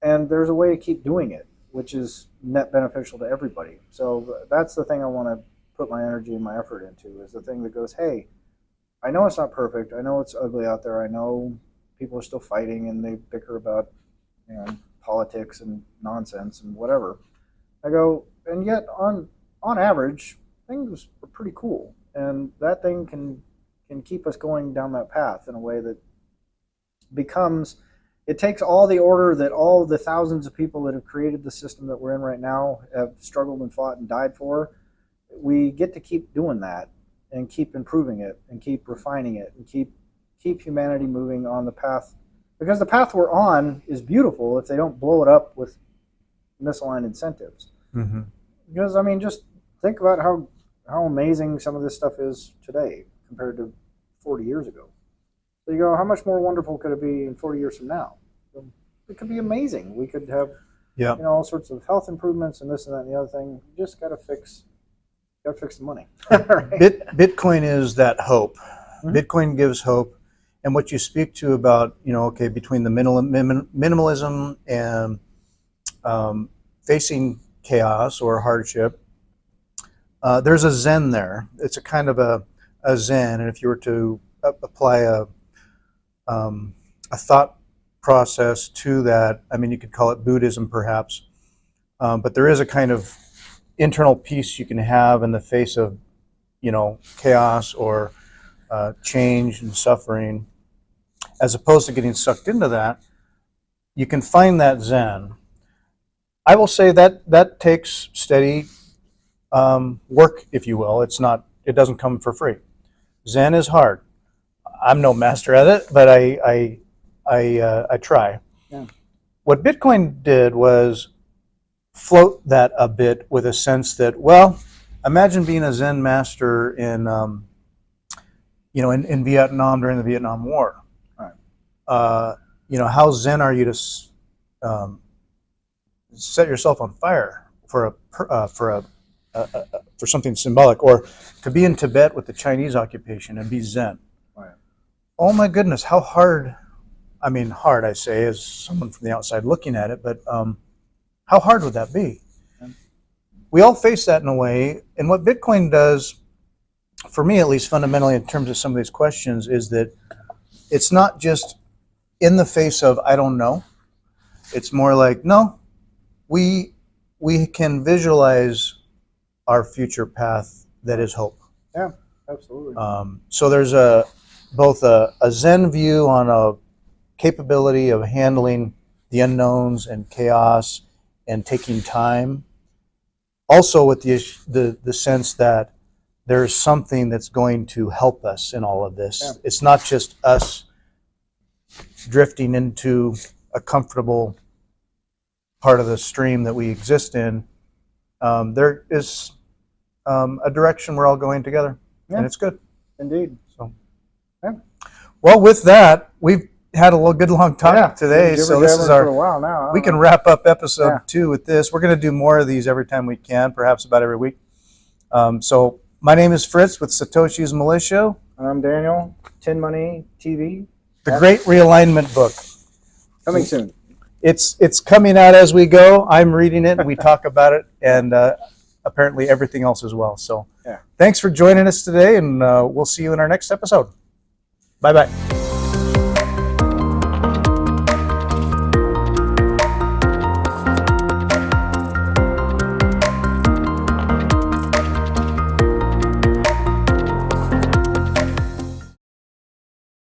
And there's a way to keep doing it, which is net beneficial to everybody. So that's the thing I want to put my energy and my effort into, is the thing that goes, hey, I know it's not perfect. I know it's ugly out there. I know people are still fighting and they bicker about politics and nonsense and whatever. I go, and yet on average, things are pretty cool, and that thing can keep us going down that path in a way that becomes. It takes all the order that all the thousands of people that have created the system that we're in right now have struggled and fought and died for. We get to keep doing that and keep improving it and keep refining it and keep humanity moving on the path, because the path we're on is beautiful if they don't blow it up with misaligned incentives. Mm-hmm. Because I mean, just think about how amazing some of this stuff is today compared to 40 years ago. So you go, how much more wonderful could it be in 40 years from now? It could be amazing. We could have all sorts of health improvements and this and that and the other thing. You just got to fix the money. Right? Bitcoin is that hope. Mm-hmm. Bitcoin gives hope. And what you speak to about, between the minimalism and facing chaos or hardship, there's a zen there. It's a kind of a zen. And if you were to apply a thought process to that, I mean, you could call it Buddhism perhaps, but there is a kind of internal peace you can have in the face of, chaos or change and suffering, as opposed to getting sucked into that. You can find that zen. I will say that takes steady work, if you will. It doesn't come for free. Zen is hard. I'm no master at it, but I try. Yeah. What Bitcoin did was float that a bit with a sense that, well, imagine being a Zen master in Vietnam during the Vietnam War. Right. How Zen are you to set yourself on fire for something symbolic, or to be in Tibet with the Chinese occupation and be Zen? Right. Oh my goodness, how hard! I mean, hard, I say, as someone from the outside looking at it, but how hard would that be? Yeah. We all face that in a way, and what Bitcoin does, for me at least fundamentally in terms of some of these questions, is that it's not just in the face of, I don't know. It's more like, no, we can visualize our future path that is hope. Yeah, absolutely. So there's both a Zen view on a capability of handling the unknowns and chaos and taking time. Also with the sense that there's something that's going to help us in all of this. Yeah. It's not just us drifting into a comfortable part of the stream that we exist in. There is a direction we're all going together, and it's good. Indeed. So, yeah. Well, with that, we've had a good long talk today, so this is for a while now. We can wrap up episode 2 with this. We're going to do more of these every time we can, perhaps about every week. So my name is Fritz with Satoshi's Militia. And I'm Daniel, Tin Money TV. The Great Realignment book. Coming soon. It's coming out as we go. I'm reading it. We talk about it, and apparently everything else as well. So, yeah. Thanks for joining us today, and we'll see you in our next episode. Bye bye.